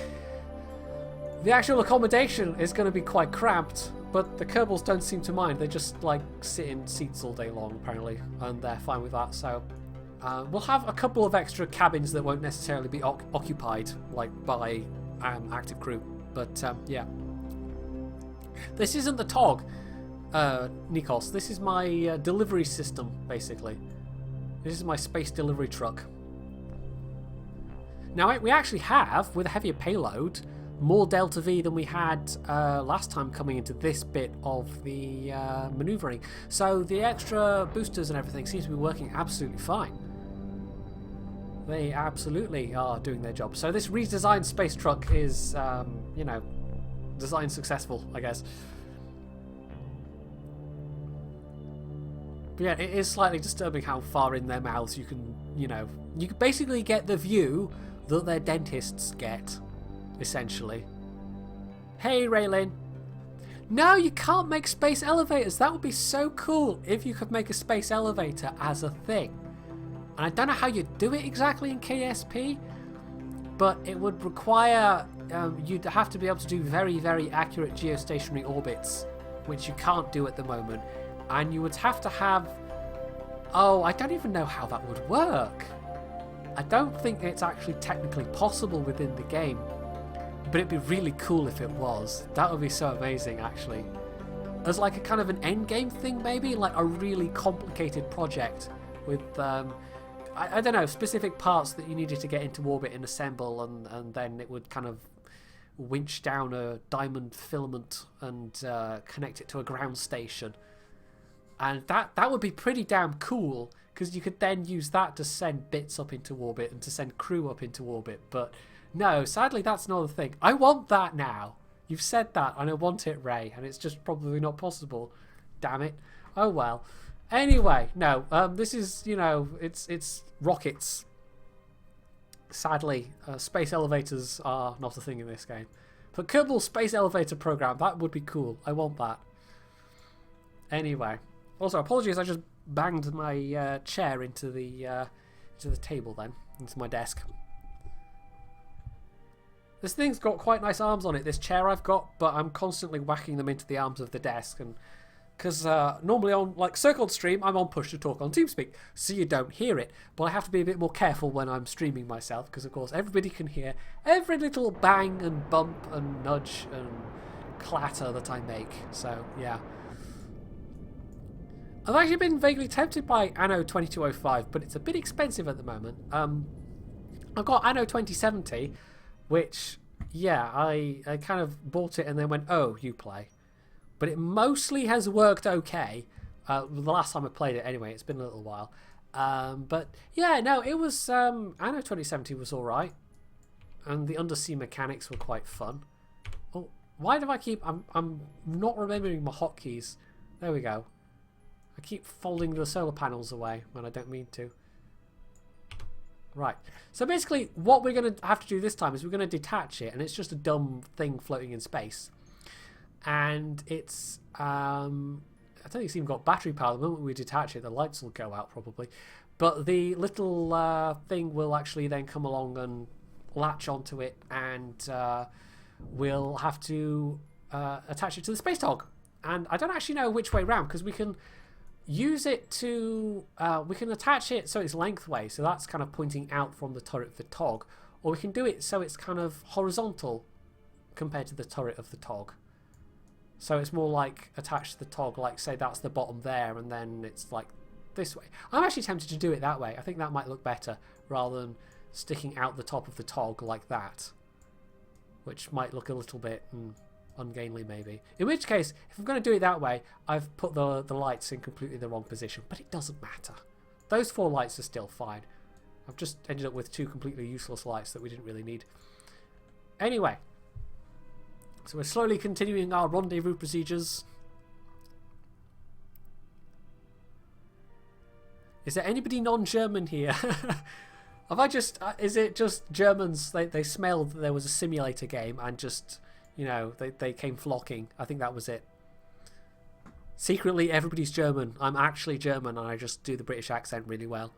S1: The actual accommodation is going to be quite cramped, but the Kerbals don't seem to mind. They just like sit in seats all day long, apparently, and they're fine with that. So we'll have a couple of extra cabins that won't necessarily be occupied, like by active crew. But yeah, this isn't the TOG, Nikos. This is my delivery system, basically. This is my space delivery truck. Now we actually have, with a heavier payload, more delta V than we had last time coming into this bit of the manoeuvring. So the extra boosters and everything seems to be working absolutely fine. They absolutely are doing their job. So this redesigned space truck is, you know, design successful, I guess. But yeah, it is slightly disturbing how far in their mouths you can, you know, you can basically get the view that their dentists get, essentially. Hey, Raylin. No, you can't make space elevators. That would be so cool if you could make a space elevator as a thing. And I don't know how you'd do it exactly in KSP, but it would require, you'd have to be able to do very, very accurate geostationary orbits, which you can't do at the moment. And you would have to have... Oh, I don't even know how that would work. I don't think it's actually technically possible within the game. But it'd be really cool if it was. That would be so amazing, actually. As like a kind of an endgame thing, maybe? Like a really complicated project with, I don't know, specific parts that you needed to get into orbit and assemble, and then it would kind of winch down a diamond filament and connect it to a ground station. And that would be pretty damn cool, because you could then use that to send bits up into orbit and to send crew up into orbit. But no, sadly that's not a thing. I want that now. You've said that and I want it, Ray, and it's just probably not possible. Damn it. Oh well. Anyway, no, this is, you know, it's rockets. Sadly, space elevators are not a thing in this game. But Kerbal Space Elevator Program, that would be cool. I want that. Anyway. Also, apologies, I just banged my chair into the table then, into my desk. This thing's got quite nice arms on it, this chair I've got, but I'm constantly whacking them into the arms of the desk, and because normally on like Circled Stream, I'm on push to talk on TeamSpeak, so you don't hear it. But I have to be a bit more careful when I'm streaming myself, because of course everybody can hear every little bang and bump and nudge and clatter that I make. So yeah. I've actually been vaguely tempted by Anno 2205, but it's a bit expensive at the moment. I've got Anno 2070, which, yeah, I kind of bought it and then went, oh, you play. But it mostly has worked okay. The last time I played it anyway, it's been a little while. But yeah, no, it was, Anno 2070 was alright. And the undersea mechanics were quite fun. Oh, why do I keep, I'm not remembering my hotkeys. There we go. I keep folding the solar panels away when I don't mean to. Right. So basically, what we're going to have to do this time is we're going to detach it, and it's just a dumb thing floating in space. And it's, I don't think it's even got battery power. The moment we detach it, the lights will go out probably. But the little thing will actually then come along and latch onto it, and we'll have to attach it to the space TOG. And I don't actually know which way round, because we can use it to, we can attach it so it's lengthways, so that's kind of pointing out from the turret of the TOG, or we can do it so it's kind of horizontal compared to the turret of the TOG. So it's more like attached to the TOG, like say that's the bottom there, and then it's like this way. I'm actually tempted to do it that way. I think that might look better rather than sticking out the top of the TOG like that, which might look a little bit ungainly maybe. In which case, if I'm going to do it that way, I've put the lights in completely the wrong position, but it doesn't matter. Those 4 lights are still fine. I've just ended up with 2 completely useless lights that we didn't really need. Anyway, so we're slowly continuing our rendezvous procedures. Is there anybody non-German here? Have I just... is it just Germans? They smelled that there was a simulator game and just, you know, they came flocking. I think that was it. Secretly, everybody's German. I'm actually German and I just do the British accent really well.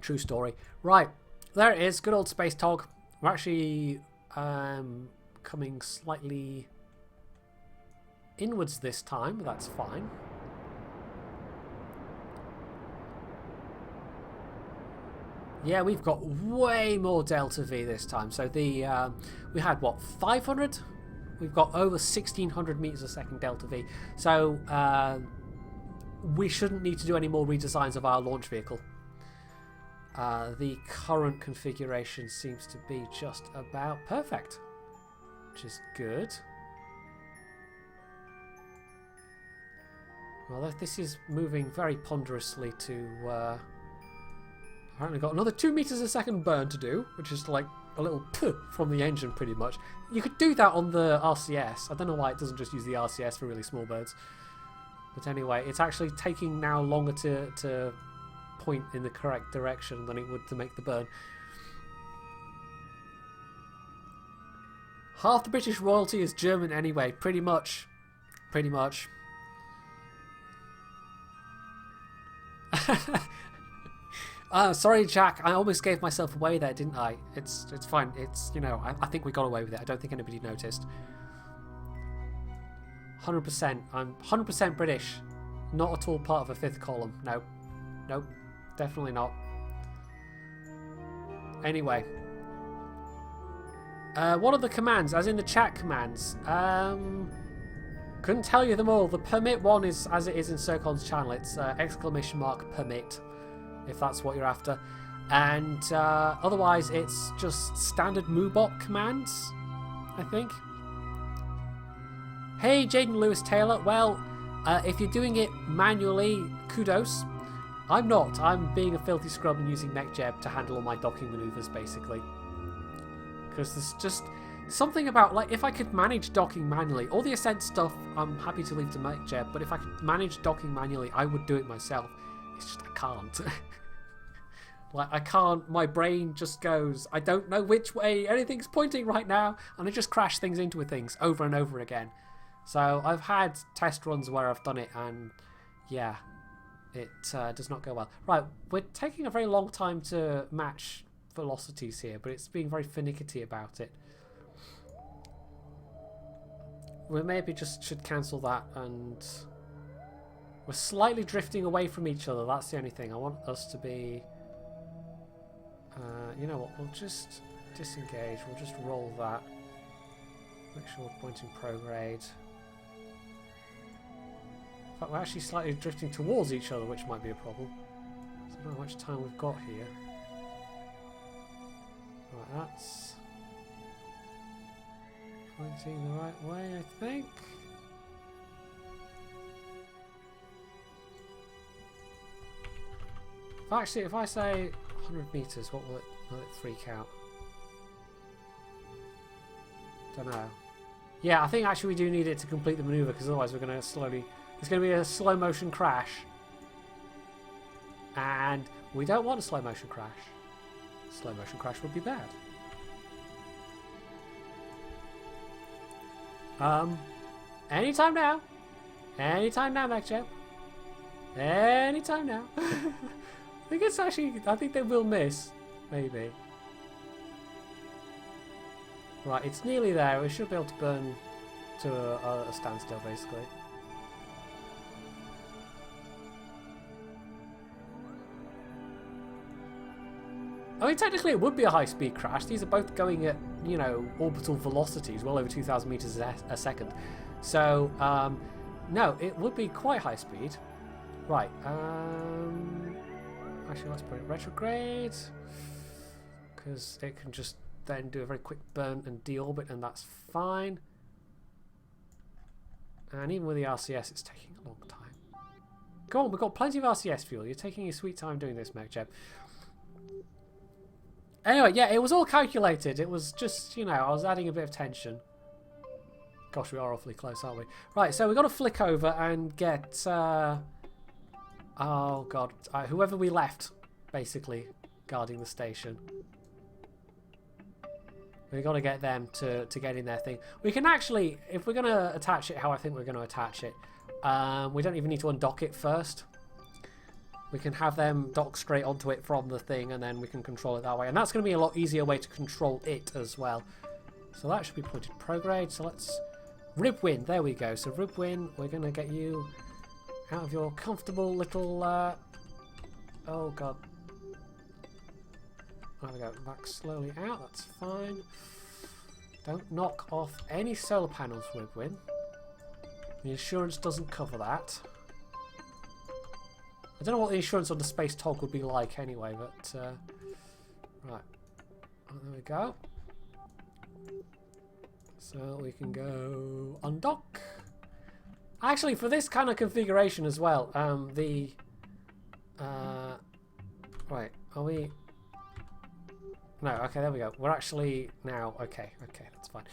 S1: True story. Right, there it is. Good old Space TOG. We're actually coming slightly inwards this time. That's fine. Yeah, we've got way more delta V this time. So the we had what, 500? We've got over 1600 meters a second delta V. So we shouldn't need to do any more redesigns of our launch vehicle. The current configuration seems to be just about perfect, which is good. Well, this is moving very ponderously to... apparently got another 2 meters a second burn to do, which is like a little puh from the engine pretty much. You could do that on the RCS. I don't know why it doesn't just use the RCS for really small birds. But anyway, it's actually taking now longer to point in the correct direction than it would to make the burn. Half the British royalty is German anyway, pretty much. Pretty much. Sorry, Jack. I almost gave myself away there, didn't I? It's fine. It's, you know, I think we got away with it. I don't think anybody noticed. 100%. I'm 100% British. Not at all part of a fifth column. Nope. Nope. Definitely not. Anyway. What are the commands? As in the chat commands. Couldn't tell you them all. The permit one is as it is in Circon's channel. It's ! Permit. If that's what you're after. And otherwise it's just standard MooBot commands, I think. Hey Jaden Lewis Taylor, well, if you're doing it manually, kudos. I'm not. I'm being a filthy scrub and using MechJeb to handle all my docking maneuvers, basically. Because there's just something about, like, if I could manage docking manually, all the Ascent stuff I'm happy to leave to MechJeb, but if I could manage docking manually, I would do it myself. It's just I can't. Like, I can't, my brain just goes, I don't know which way anything's pointing right now, and I just crash things into things over and over again. So I've had test runs where I've done it, and yeah, it does not go well. Right, we're taking a very long time to match velocities here, but it's being very finicky about it. We maybe just should cancel that, and we're slightly drifting away from each other. That's the only thing. I want us to be... you know what, we'll just disengage, we'll just roll that. Make sure we're pointing prograde. In fact, we're actually slightly drifting towards each other, which might be a problem. So I don't know how much time we've got here. Right, that's pointing the right way, I think. Actually, if I say 100 meters, what will it freak out? Don't know. Yeah, I think actually we do need it to complete the maneuver, because otherwise we're going to slowly... It's going to be a slow motion crash. And we don't want a slow motion crash. Slow motion crash would be bad. Anytime now. Anytime now, MechJeb. Anytime now. I think it's actually... I think they will miss. Maybe. Right, it's nearly there. We should be able to burn to a standstill, basically. I mean, technically it would be a high-speed crash. These are both going at, you know, orbital velocities, well over 2,000 meters a second. So, No, it would be quite high speed. Right. Actually, let's put it retrograde. Because it can just then do a very quick burn and deorbit, and that's fine. And even with the RCS, it's taking a long time. Go on, we've got plenty of RCS fuel. You're taking your sweet time doing this, MechJeb. Anyway, yeah, it was all calculated. It was just, you know, I was adding a bit of tension. Gosh, we are awfully close, aren't we? Right, so we've got to flick over and get... oh, God. Whoever we left, basically, guarding the station. We've got to get them to get in their thing. We can actually, if we're going to attach it how I think we're going to attach it, we don't even need to undock it first. We can have them dock straight onto it from the thing, and then we can control it that way. And that's going to be a lot easier way to control it as well. So that should be pointed prograde. So let's... Ribwin, there we go. So Ribwin, we're going to get you out of your comfortable little... oh, God. There we go. Back slowly out. That's fine. Don't knock off any solar panels, Ribwin. The insurance doesn't cover that. I don't know what the insurance on the Space TOG would be like anyway, but... right. Oh, there we go. So we can go undock. Actually, for this kind of configuration as well, right, are we... No, okay, there we go. We're actually now... Okay, that's fine.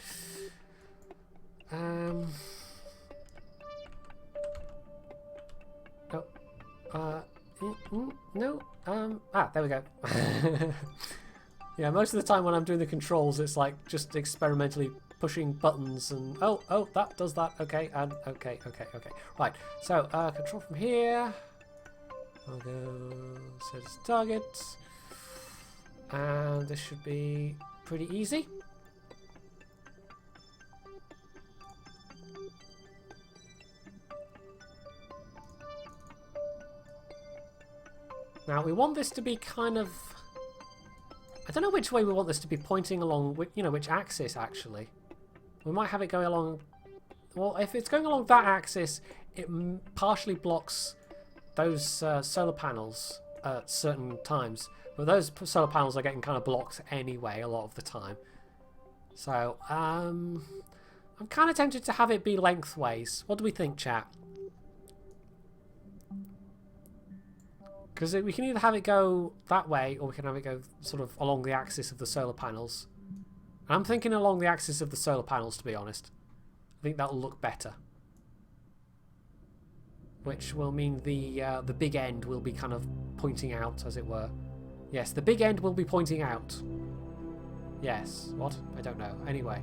S1: No. There we go. Yeah, most of the time when I'm doing the controls, it's like just experimentally pushing buttons and... Oh, that does that. Okay, and okay. Right, so control from here. I'll go set as target. And this should be pretty easy. Now we want this to be kind of... I don't know which way we want this to be pointing along, you know, which axis actually. We might have it going along... Well, if it's going along that axis, it partially blocks those solar panels at certain times. But those solar panels are getting kind of blocked anyway a lot of the time. So, I'm kind of tempted to have it be lengthways. What do we think, chat? Because we can either have it go that way, or we can have it go sort of along the axis of the solar panels. And I'm thinking along the axis of the solar panels, to be honest. I think that'll look better. Which will mean the big end will be kind of pointing out, as it were. Yes, the big end will be pointing out. Yes. What? I don't know. Anyway.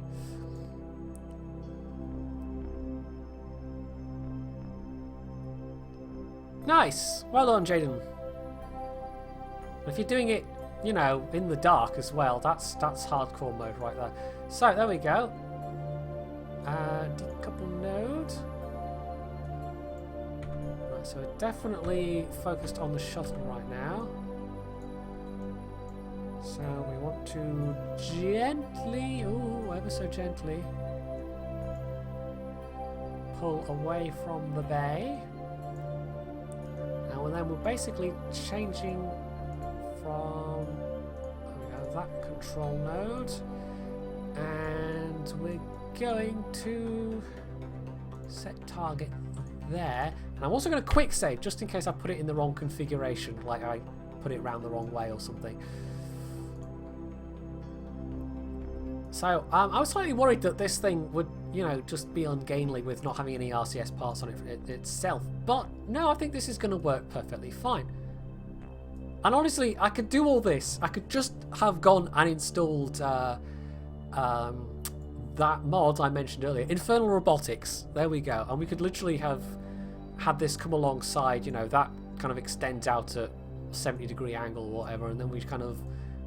S1: Nice! Well done, Jaden. If you're doing it, you know, in the dark as well, that's hardcore mode right there. So, there we go. Decouple node. Right, so we're definitely focused on the shuttle right now. So we want to gently, ooh, ever so gently, pull away from the bay. And then we're basically changing from, there we go, that control node. And we're going to set target there. And I'm also going to quick save, just in case I put it in the wrong configuration, like I put it around the wrong way or something. So, I was slightly worried that this thing would, you know, just be ungainly with not having any RCS parts on it itself. But, no, I think this is going to work perfectly fine. And honestly, I could do all this. I could just have gone and installed that mod I mentioned earlier, Infernal Robotics. There we go. And we could literally have had this come alongside, you know, that kind of extends out at 70-degree angle or whatever, and then we kind of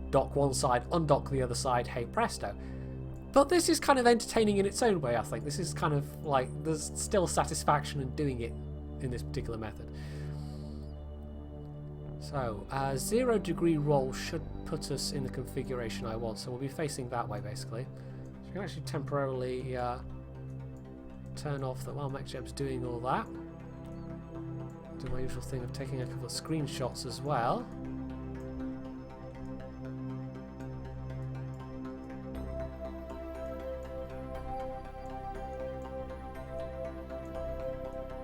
S1: dock one side, undock the other side, hey presto. But this is kind of entertaining in its own way, I think. This is kind of like, there's still satisfaction in doing it in this particular method. So, 0-degree roll should put us in the configuration I want, so we'll be facing that way basically. So we can actually temporarily turn off that while MechJeb's doing all that. Do my usual thing of taking a couple of screenshots as well.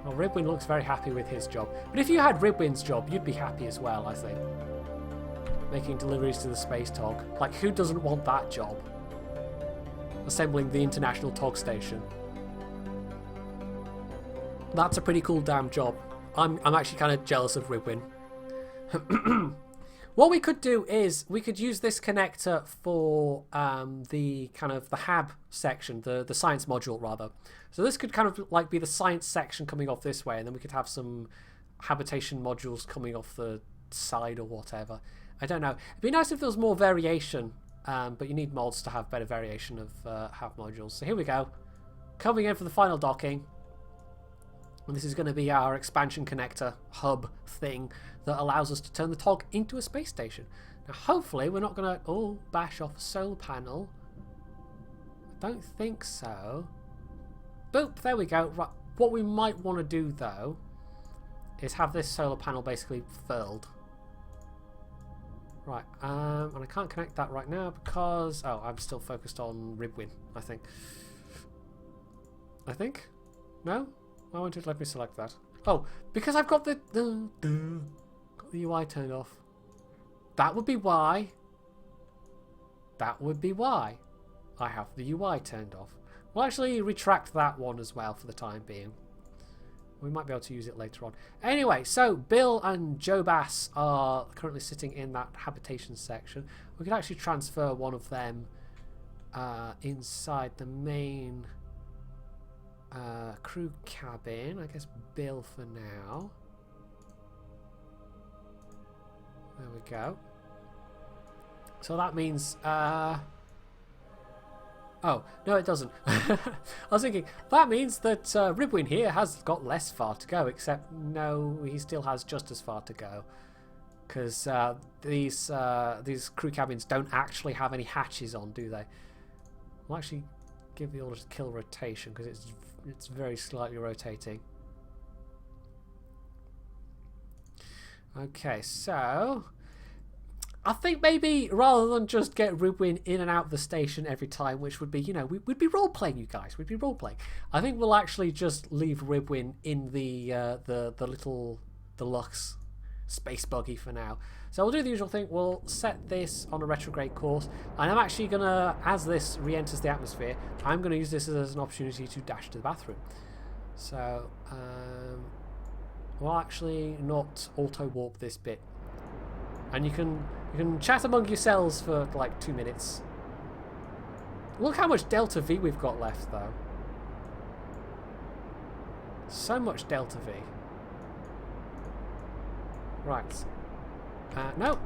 S1: Well, Ribwin looks very happy with his job. But if you had Ribwin's job, you'd be happy as well, I think. Making deliveries to the Space Tog. Like, who doesn't want that job? Assembling the International TOGstation. That's a pretty cool damn job. I'm actually kind of jealous of Ribwin. What we could do is we could use this connector for the kind of the hab section, the science module rather. So this could kind of like be the science section coming off this way, and then we could have some habitation modules coming off the side or whatever. I don't know. It'd be nice if there was more variation, but you need mods to have better variation of hab modules. So here we go. Coming in for the final docking. And this is going to be our expansion connector hub thing that allows us to turn the TOG into a space station. Now hopefully we're not going to bash off a solar panel. I don't think so. Boop, there we go. Right. What we might want to do though is have this solar panel basically filled. Right, and I can't connect that right now because I'm still focused on Ribwin, I think. No? Why won't it let me select that? Oh, because I've got the UI turned off. That would be why. That would be why I have the UI turned off. We'll actually retract that one as well for the time being. We might be able to use it later on. Anyway, so Bill and Joe Bass are currently sitting in that habitation section. We could actually transfer one of them inside the main crew cabin. I guess Bill for now. There we go. So that means oh, no it doesn't. I was thinking, that means that Ribwin here has got less far to go, except no, he still has just as far to go. Because these crew cabins don't actually have any hatches on, do they? I'll actually give the order to kill rotation, because it's very slightly rotating. Okay, so I think maybe rather than just get Ribwin in and out of the station every time, which would be, you know, we'd be role-playing, you guys. We'd be role-playing. I think we'll actually just leave Ribwin in the little deluxe space buggy for now. So we'll do the usual thing. We'll set this on a retrograde course, and I'm actually gonna, as this re-enters the atmosphere, I'm gonna use this as an opportunity to dash to the bathroom. So we'll actually not auto warp this bit, and you can chat among yourselves for like 2 minutes. Look how much delta V we've got left though. So much delta V. Right. No,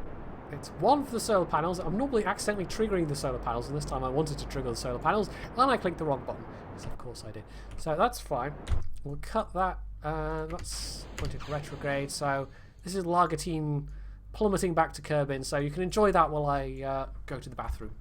S1: it's 1 for the solar panels. I'm normally accidentally triggering the solar panels, and this time I wanted to trigger the solar panels, and I clicked the wrong button. Yes, of course I did. So that's fine. We'll cut that. That's pointed to retrograde. So this is Largatine plummeting back to Kerbin. So you can enjoy that while I go to the bathroom.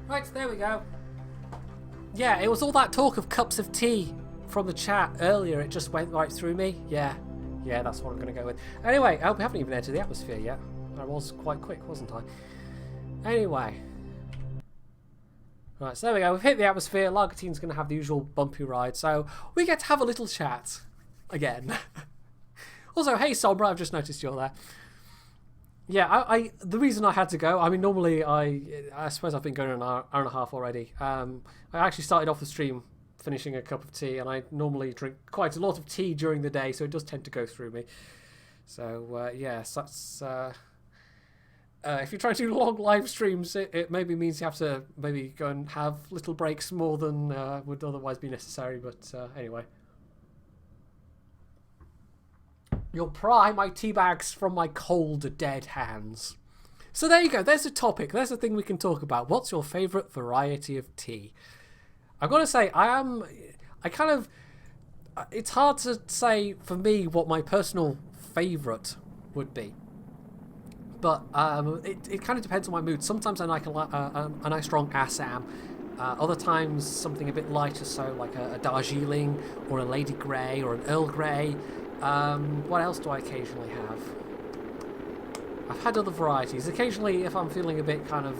S1: Right, there we go. Yeah, it was all that talk of cups of tea from the chat earlier. It just went right through me. Yeah, that's what I'm going to go with. Anyway, we haven't even entered the atmosphere yet. I was quite quick, wasn't I? Anyway. Right, so there we go. We've hit the atmosphere. Largatine's going to have the usual bumpy ride. So we get to have a little chat again. Also, hey Sombra, I've just noticed you're there. Yeah, the reason I had to go, I mean, normally I suppose I've been going an hour and a half already. I actually started off the stream finishing a cup of tea, and I normally drink quite a lot of tea during the day, so it does tend to go through me. So, yes, that's... if you're trying to do long live streams, it maybe means you have to maybe go and have little breaks more than would otherwise be necessary, but anyway. You'll pry my tea bags from my cold, dead hands. So there you go. There's a topic. There's a thing we can talk about. What's your favourite variety of tea? I've got to say, it's hard to say for me what my personal favourite would be. But it kind of depends on my mood. Sometimes I like a nice strong Assam. Other times something a bit lighter, so like a Darjeeling or a Lady Grey or an Earl Grey. What else do I occasionally have? I've had other varieties. Occasionally, if I'm feeling a bit kind of,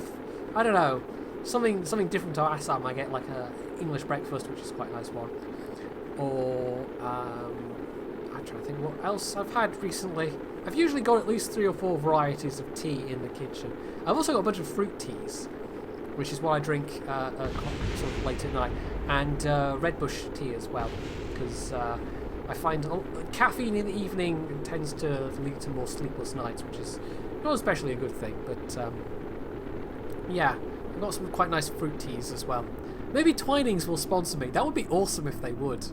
S1: I don't know, something different to Assam, I get like a English breakfast, which is quite a nice one. Or I'm trying to think what else I've had recently. I've usually got at least 3 or 4 varieties of tea in the kitchen. I've also got a bunch of fruit teas, which is what I drink sort of late at night, and red bush tea as well, because I find caffeine in the evening tends to lead to more sleepless nights, which is not especially a good thing. But yeah, I've got some quite nice fruit teas as well. Maybe Twinings will sponsor me. That would be awesome if they would.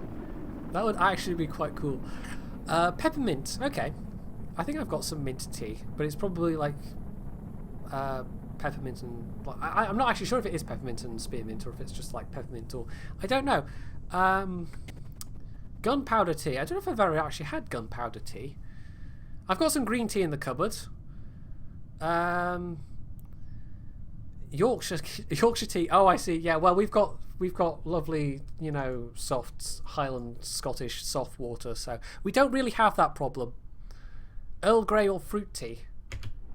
S1: That would actually be quite cool. Peppermint. Okay. I think I've got some mint tea, but it's probably like peppermint and... Well, I'm not actually sure if it is peppermint and spearmint or if it's just like peppermint or... I don't know. Gunpowder tea. I don't know if I've ever actually had gunpowder tea. I've got some green tea in the cupboard. Yorkshire tea. Oh, I see. Yeah. Well, we've got lovely, you know, soft Highland Scottish soft water, so we don't really have that problem. Earl Grey or fruit tea.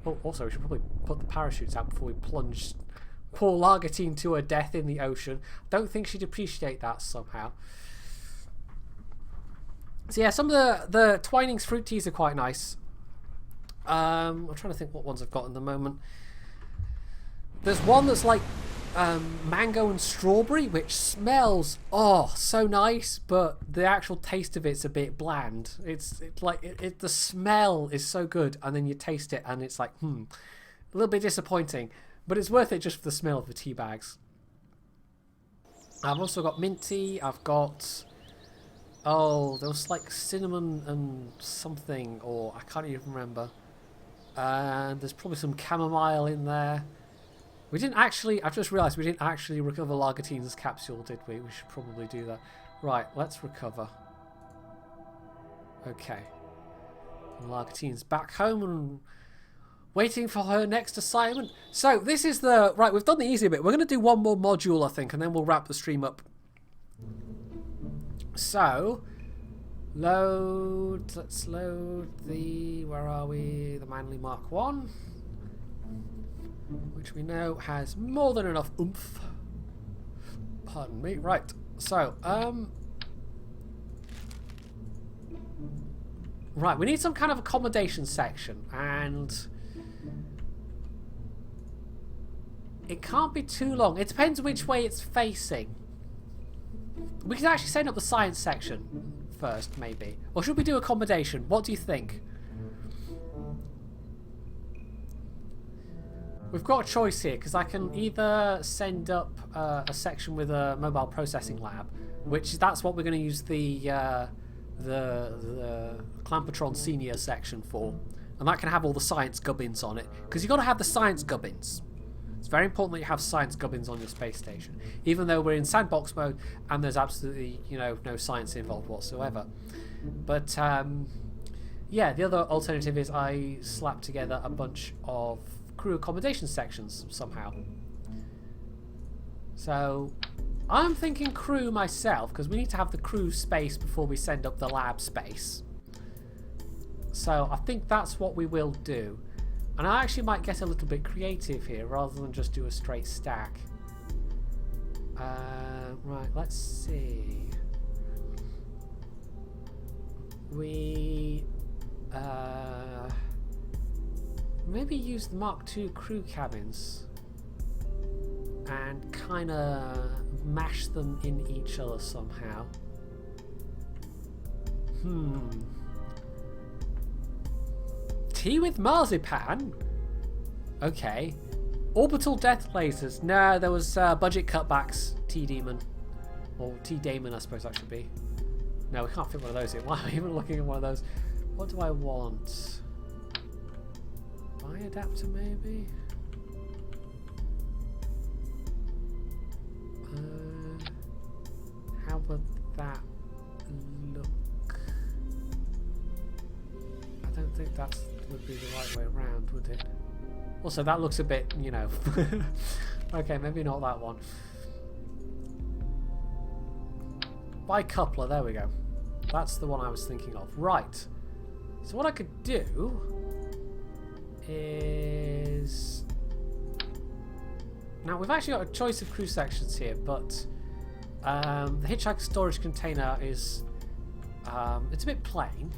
S1: Oh, also, we should probably put the parachutes out before we plunge poor Largatine to her death in the ocean. Don't think she'd appreciate that somehow. So yeah, some of the Twinings fruit teas are quite nice. I'm trying to think what ones I've got in the moment. There's one that's like mango and strawberry, which smells so nice, but the actual taste of it's a bit bland. It's like the smell is so good, and then you taste it and it's like a little bit disappointing, but it's worth it just for the smell of the tea bags. I've also got mint tea. I've got there was like cinnamon and something, or I can't even remember. And there's probably some chamomile in there. We didn't actually, I've just realised we didn't actually recover Largatine's capsule, did we? We should probably do that. Right, let's recover. Okay. Largatine's back home and waiting for her next assignment. So this is right, we've done the easy bit. We're going to do one more module, I think, and then we'll wrap the stream up. So, let's load where are we? The Manly Mark 1. Which we know has more than enough oomph. Pardon me. Right. So, right, we need some kind of accommodation section, and it can't be too long. It depends which way it's facing. We can actually send up the science section first, maybe. Or should we do accommodation? What do you think? We've got a choice here, because I can either send up a section with a mobile processing lab, that's what we're going to use the Clampatron Senior section for, and that can have all the science gubbins on it, because you've got to have the science gubbins. It's very important that you have science gubbins on your space station, even though we're in sandbox mode and there's absolutely, no science involved whatsoever. But yeah, the other alternative is I slap together a bunch of crew accommodation sections somehow. So I'm thinking crew myself, because we need to have the crew space before we send up the lab space. So I think that's what we will do. And I actually might get a little bit creative here rather than just do a straight stack. Right, let's see. We maybe use the Mark II crew cabins and kind of mash them in each other somehow. Tea with marzipan? Okay. Orbital death lasers. No, there was budget cutbacks. T-Demon. Or T-Damon, I suppose that should be. No, we can't fit one of those in. Why am I even looking at one of those? What do I want? Buy adapter, maybe? How would that look? I don't think that would be the right way around, would it? Also, that looks a bit, you know... Okay, maybe not that one. Bi-coupler, there we go. That's the one I was thinking of. Right. So what I could do is... Now, we've actually got a choice of crew sections here, but the hitchhiker storage container is... it's a bit plain,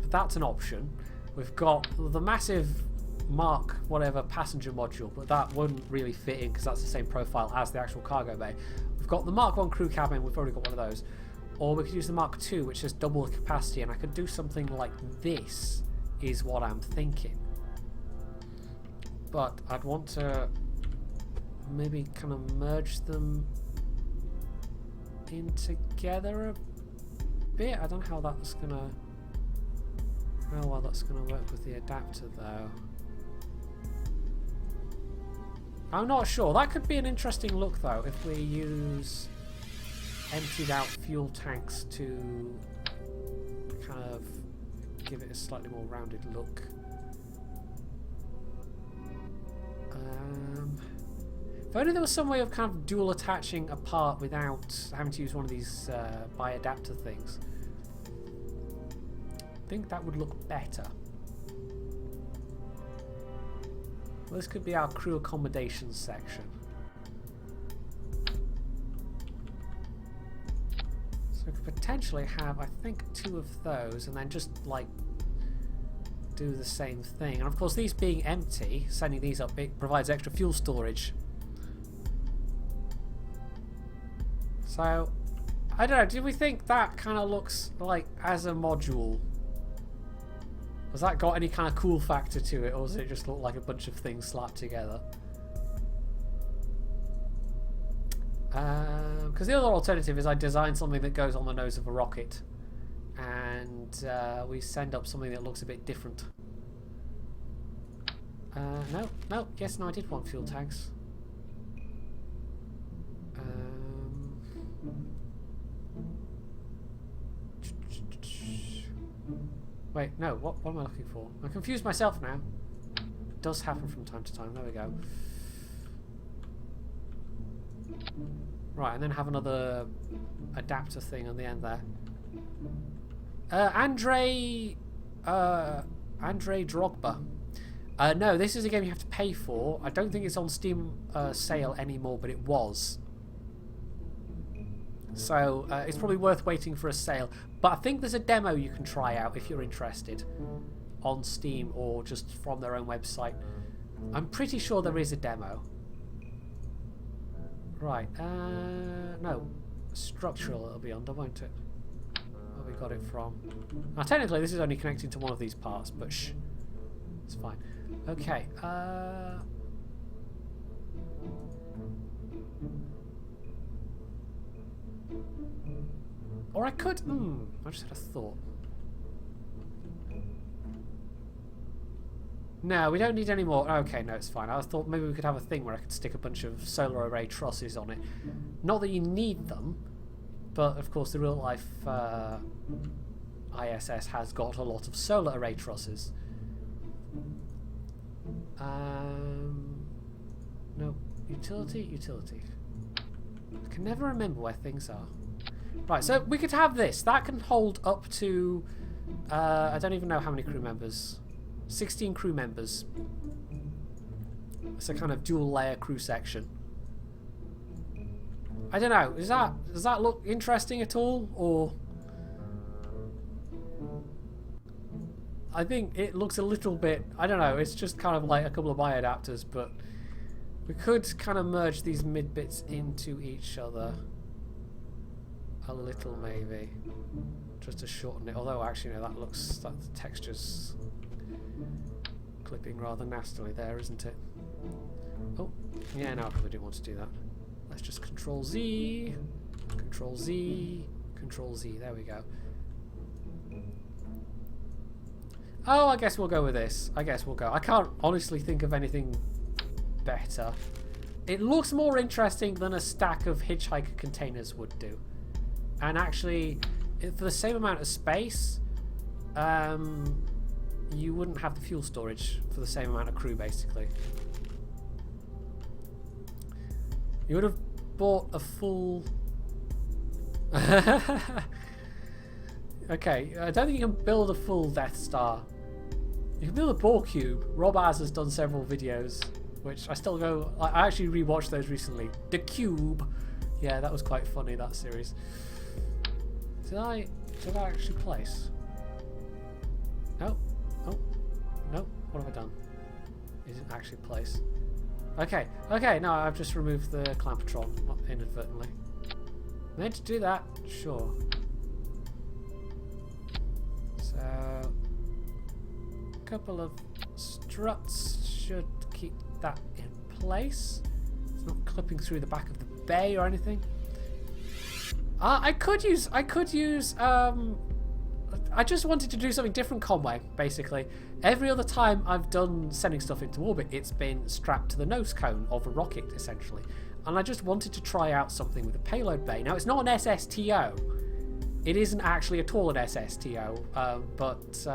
S1: but that's an option. We've got the massive Mark whatever passenger module, but that wouldn't really fit in because that's the same profile as the actual cargo bay. We've got the Mark 1 crew cabin, we've already got one of those. Or we could use the Mark II, which has double the capacity, and I could do something like this, is what I'm thinking. But I'd want to maybe kind of merge them in together a bit. I don't know how that's gonna, how well that's gonna work with the adapter though. I'm not sure. That could be an interesting look though if we use emptied out fuel tanks to kind of give it a slightly more rounded look. If only there was some way of kind of dual attaching a part without having to use one of these by adapter things. I think that would look better. Well, this could be our crew accommodation section. So we could potentially have, I think, 2 of those and then just like do the same thing. And of course these being empty, sending these up, it provides extra fuel storage. So, I don't know, do we think that kind of looks like as a module? Has that got any kind of cool factor to it, or does it just look like a bunch of things slapped together? Because the other alternative is I design something that goes on the nose of a rocket and we send up something that looks a bit different. No, yes, no, I did want fuel tanks. Wait, no, what am I looking for? I'm confused myself now. It does happen from time to time, there we go. Right, and then have another adapter thing on the end there. Andre Drogba. No, this is a game you have to pay for. I don't think it's on Steam sale anymore, but it was. So it's probably worth waiting for a sale. But I think there's a demo you can try out if you're interested on Steam or just from their own website. I'm pretty sure there is a demo. Right, no, structural it'll be under, won't it? Where we got it from. Now technically this is only connecting to one of these parts, but shh, it's fine. Okay, or I could, I just had a thought. No, we don't need any more. Okay, no, it's fine. I thought maybe we could have a thing where I could stick a bunch of solar array trusses on it. Not that you need them, but of course the real life ISS has got a lot of solar array trusses. No, utility. I can never remember where things are. Right, so we could have this. That can hold up to... I don't even know how many crew members. 16 crew members. It's a kind of dual layer crew section. I don't know. Does that look interesting at all? Or... I think it looks a little bit... I don't know. It's just kind of like a couple of my adapters, but... We could kind of merge these mid bits into each other. A little, maybe. Just to shorten it. Although, actually, no, that texture's clipping rather nastily there, isn't it? Oh, yeah, no, I probably didn't want to do that. Let's just Control Z, Control Z, Control Z. There we go. Oh, I guess we'll go with this. I guess we'll go. I can't honestly think of anything better. It looks more interesting than a stack of hitchhiker containers would do. And actually, for the same amount of space, you wouldn't have the fuel storage for the same amount of crew, basically. You would have bought a full... Okay, I don't think you can build a full Death Star. You can build a ball cube. Rob has done several videos, which I still go... I actually rewatched those recently. The Cube. Yeah, that was quite funny, that series. Did I actually place? No. Oh. No. What have I done? Is it actually place? Okay. Okay, no, I've just removed the Clampatron inadvertently. Meant to do that? Sure. So, a couple of struts should keep that in place. It's not clipping through the back of the bay or anything. I could use I just wanted to do something different Conway, basically. Every other time I've done sending stuff into orbit, it's been strapped to the nose cone of a rocket, essentially. And I just wanted to try out something with a payload bay. Now, it's not an SSTO. It isn't actually at all an SSTO, but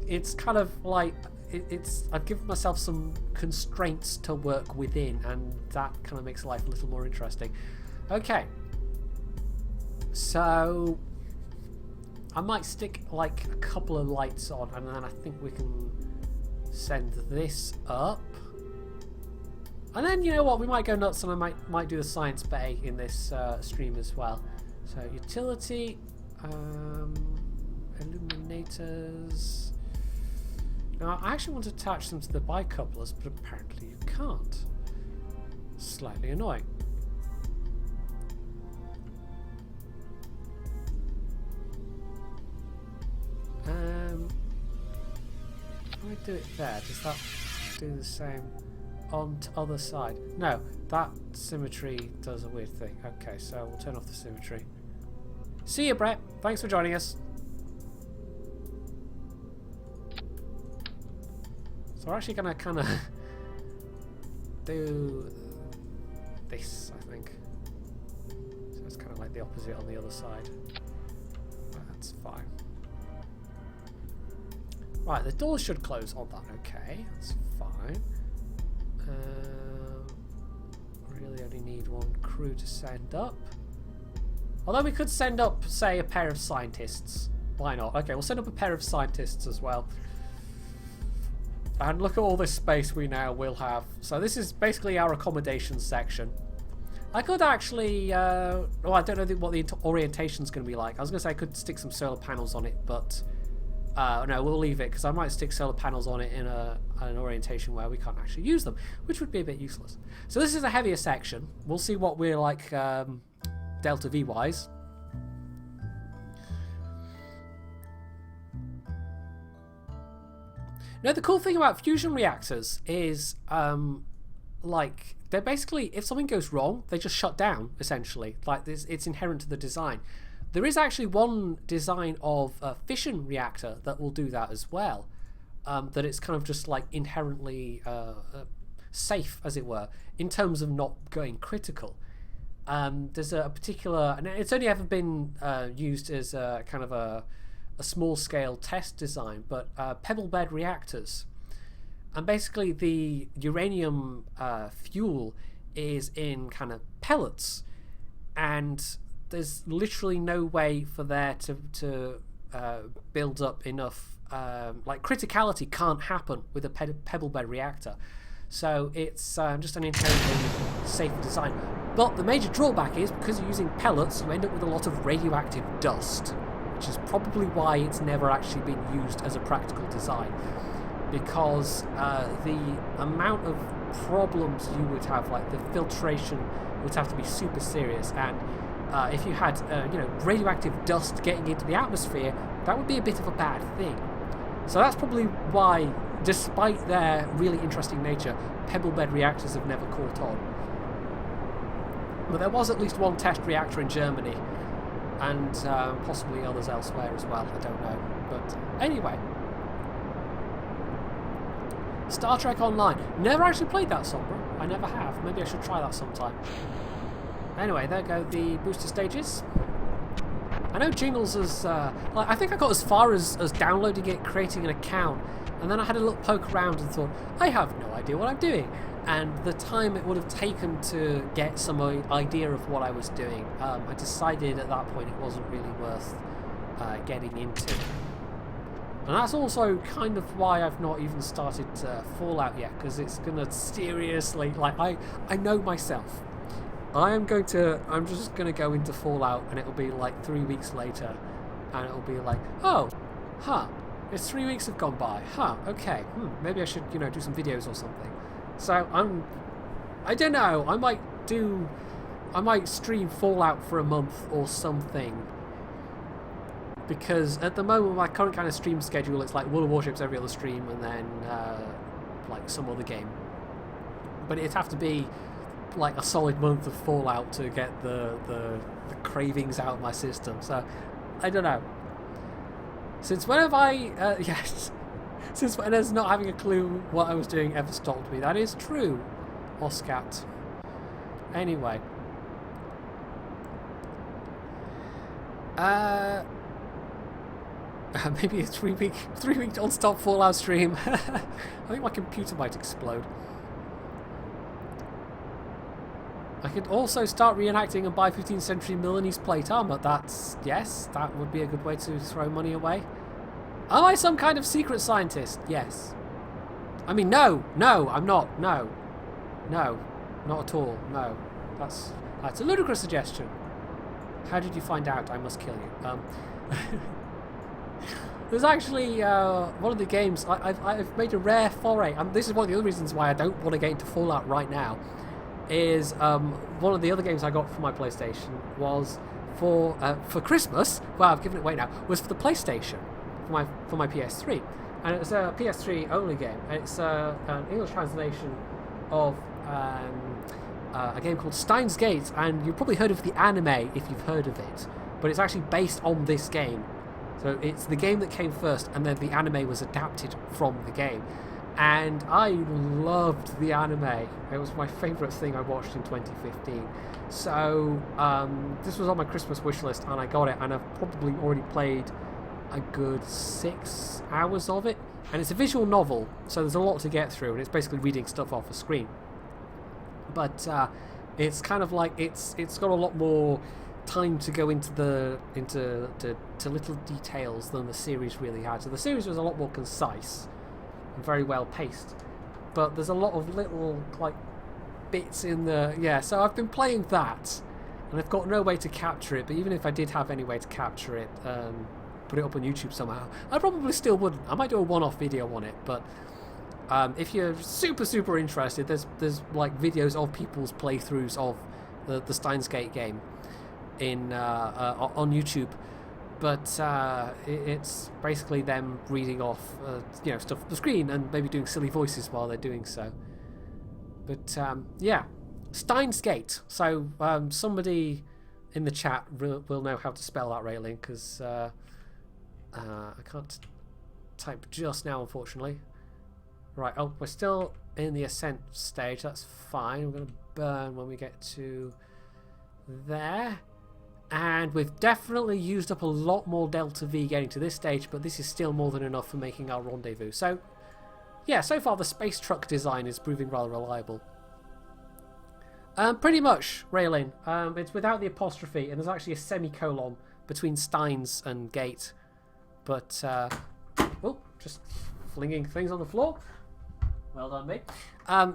S1: it's kind of like... I've given myself some constraints to work within, and that kind of makes life a little more interesting. Okay. So... I might stick like a couple of lights on, and then I think we can send this up. And then, you know what, we might go nuts, and I might do the science bay in this stream as well. So utility, illuminators. Now I actually want to attach them to the bicouplers, but apparently you can't. Slightly annoying. If I do it there, does that do the same on the other side? No, that symmetry does a weird thing. Okay, so we'll turn off the symmetry. See you, Brett. Thanks for joining us. So we're actually going to kind of do this, I think. So it's kind of like the opposite on the other side. That's fine. Right, the door should close on that. Okay, that's fine. Really only need one crew to send up. Although we could send up, say, a pair of scientists. Why not? Okay, we'll send up a pair of scientists as well. And look at all this space we now will have. So this is basically our accommodation section. I could actually... well, I don't know what the orientation's going to be like. I was going to say I could stick some solar panels on it, but... no, we'll leave it, because I might stick solar panels on it in an orientation where we can't actually use them, which would be a bit useless. So this is a heavier section. We'll see what we're like delta V wise. Now the cool thing about fusion reactors is like they're basically, if something goes wrong, they just shut down essentially. Like this, it's inherent to the design. There is actually one design of a fission reactor that will do that as well. That it's kind of just like inherently safe, as it were, in terms of not going critical. There's a particular, and it's only ever been used as a kind of a small scale test design, but pebble bed reactors. And basically the uranium fuel is in kind of pellets, and there's literally no way for there to build up enough. Like criticality can't happen with a pebble bed reactor, so it's just an inherently safer design. But the major drawback is because you're using pellets, you end up with a lot of radioactive dust, which is probably why it's never actually been used as a practical design, because the amount of problems you would have, like the filtration would have to be super serious, and if you had radioactive dust getting into the atmosphere, that would be a bit of a bad thing. So that's probably why, despite their really interesting nature, pebble bed reactors have never caught on. But there was at least one test reactor in Germany, and possibly others elsewhere as well, I don't know. But anyway, Star Trek Online. Never actually played that, Sombra. I never have. Maybe I should try that sometime. Anyway, there go the booster stages. I know Jingles has... I think I got as far as downloading it, creating an account, and then I had a little poke around and thought, I have no idea what I'm doing. And the time it would have taken to get some idea of what I was doing, I decided at that point it wasn't really worth getting into. And that's also kind of why I've not even started Fallout yet, because it's going to seriously... Like, I know myself. I'm just going to go into Fallout, and it'll be like 3 weeks later, and it'll be like, oh, it's 3 weeks have gone by, okay, maybe I should, do some videos or something. So I don't know, I might stream Fallout for a month or something, because at the moment my current kind of stream schedule, it's like World of Warships every other stream, and then like some other game. But it'd have to be like a solid month of Fallout to get the cravings out of my system. So I don't know. Since when have I since when has not having a clue what I was doing ever stopped me? That is true, Oscat. Anyway, maybe a 3 week non-stop Fallout stream. I think my computer might explode. I could also start reenacting and buy 15th century Milanese plate armor. Yes, that would be a good way to throw money away. Am I some kind of secret scientist? Yes. I mean, no, I'm not. No, not at all. No, that's a ludicrous suggestion. How did you find out? I must kill you. There's actually one of the games I've made a rare foray. This is one of the other reasons why I don't want to get into Fallout right now. Is one of the other games I got for my PlayStation was for Christmas. Well, I've given it away now. Was for the PlayStation for my PS3, and it was a PS3 only game. It's an English translation of a game called Steins Gate, and you've probably heard of the anime if you've heard of it, but it's actually based on this game. So it's the game that came first, and then the anime was adapted from the game. And I loved the anime. It was my favourite thing I watched in 2015. So this was on my Christmas wish list, and I got it, and I've probably already played a good 6 hours of it. And it's a visual novel, so there's a lot to get through, and it's basically reading stuff off a screen. But it's kind of like it's got a lot more time to go into little details than the series really had. So the series was a lot more concise and very well paced, but there's a lot of little like bits in the so I've been playing that, and I've got no way to capture it. But even if I did have any way to capture it, put it up on YouTube somehow, I probably still wouldn't. I might do a one-off video on it, but if you're super interested, there's like videos of people's playthroughs of the Steins Gate game in on YouTube. But it's basically them reading off, stuff on the screen and maybe doing silly voices while they're doing so. But Steins Gate. So somebody in the chat will know how to spell that railing, because I can't type just now, unfortunately. Right. Oh, we're still in the ascent stage. That's fine. We're going to burn when we get to there. And we've definitely used up a lot more Delta V getting to this stage, but this is still more than enough for making our rendezvous. So, yeah, so far the space truck design is proving rather reliable. Pretty much, Raylin. It's without the apostrophe, and there's actually a semicolon between Steins and Gate. But, oh, just flinging things on the floor. Well done, mate.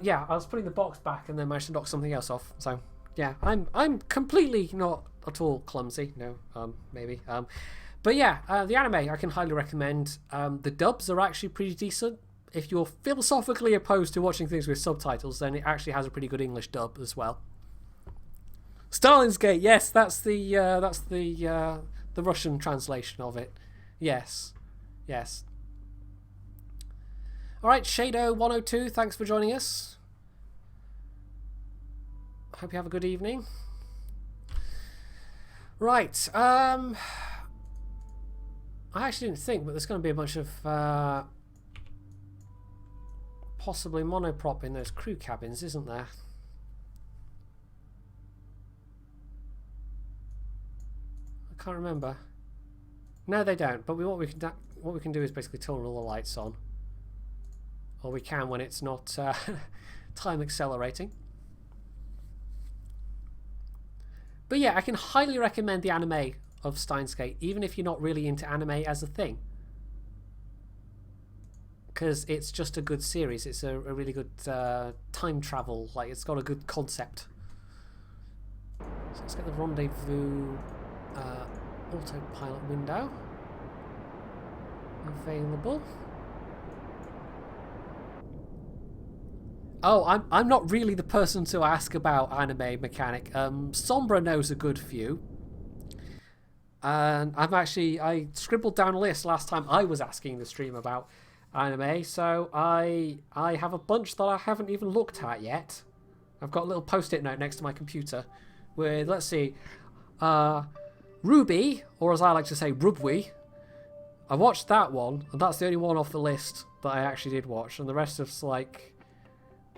S1: Yeah, I was putting the box back and then managed to knock something else off. So, yeah, I'm completely not at all clumsy. No, maybe. But yeah, the anime I can highly recommend. The dubs are actually pretty decent. If you're philosophically opposed to watching things with subtitles, then it actually has a pretty good English dub as well. Stalin's Gate, yes, that's the Russian translation of it. Yes, yes. All right, Shado102, thanks for joining us. Hope you have a good evening. Right, I actually didn't think, but there's going to be a bunch of possibly monoprop in those crew cabins, isn't there? I can't remember. No, they don't. But what we can do is basically turn all the lights on, or we can when it's not time accelerating. But yeah, I can highly recommend the anime of Steins Gate, even if you're not really into anime as a thing. Because it's just a good series. It's a really good time travel. Like, it's got a good concept. So let's get the rendezvous autopilot window available. Oh, I'm not really the person to ask about anime mechanic. Sombra knows a good few. And I scribbled down a list last time I was asking the stream about anime, so I have a bunch that I haven't even looked at yet. I've got a little post-it note next to my computer with, let's see, Ruby, or as I like to say, Rubwi. I watched that one, and that's the only one off the list that I actually did watch, and the rest of like,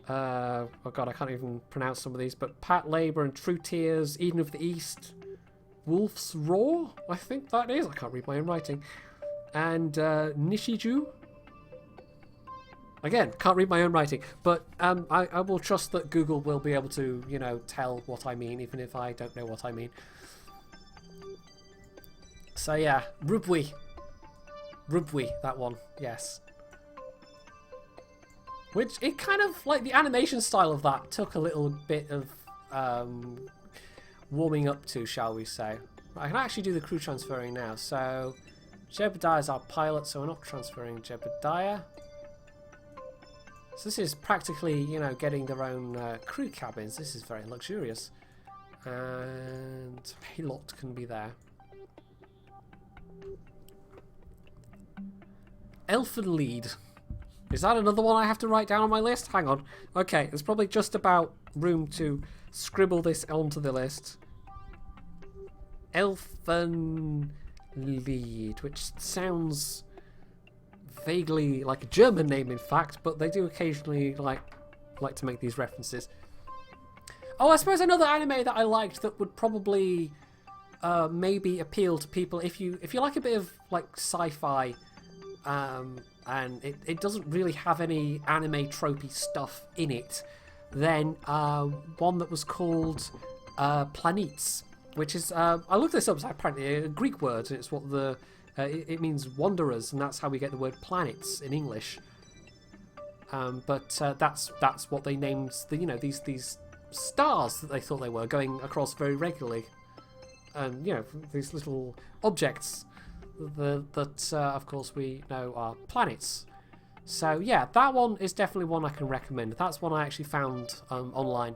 S1: oh god, I can't even pronounce some of these, but Pat Labor and True Tears, Eden of the East, Wolf's Roar, I think that is. I can't read my own writing. And Nishiju. Again, can't read my own writing, but I will trust that Google will be able to, you know, tell what I mean, even if I don't know what I mean. So yeah, Rubwi, that one, yes. Which, it kind of, like, the animation style of that took a little bit of warming up to, shall we say. I can actually do the crew transferring now, so Jebediah is our pilot, so we're not transferring Jebediah. So this is practically, you know, getting their own crew cabins. This is very luxurious. And Paylot can be there. Elfin Lead. Is that another one I have to write down on my list? Hang on. Okay, there's probably just about room to scribble this onto the list. Elfin Lead, which sounds vaguely like a German name, in fact, but they do occasionally like to make these references. Oh, I suppose another anime that I liked that would probably maybe appeal to people if you like a bit of like sci-fi, and it doesn't really have any anime tropey stuff in it, then one that was called Planets, which is I looked this up. It's apparently a Greek word, and it's what the it means wanderers, and that's how we get the word planets in English. But that's what they named the, you know, these stars that they thought they were going across very regularly, and you know, these little objects that of course we know are planets. So yeah, that one is definitely one I can recommend. That's one I actually found online.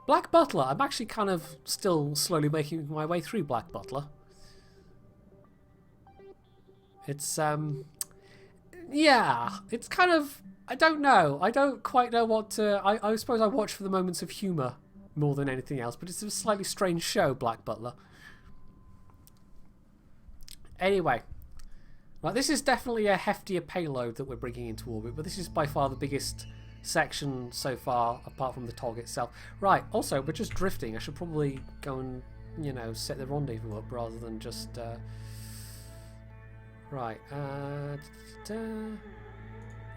S1: Black Butler. I'm actually kind of still slowly making my way through Black Butler. It's yeah, it's kind of, I don't know. I don't quite know what to... I suppose I watch for the moments of humour more than anything else, but it's a slightly strange show, Black Butler. Anyway, right, this is definitely a heftier payload that we're bringing into orbit, but this is by far the biggest section so far, apart from the TOG itself. Right, also, we're just drifting. I should probably go and, you know, set the rendezvous up rather than just... Right,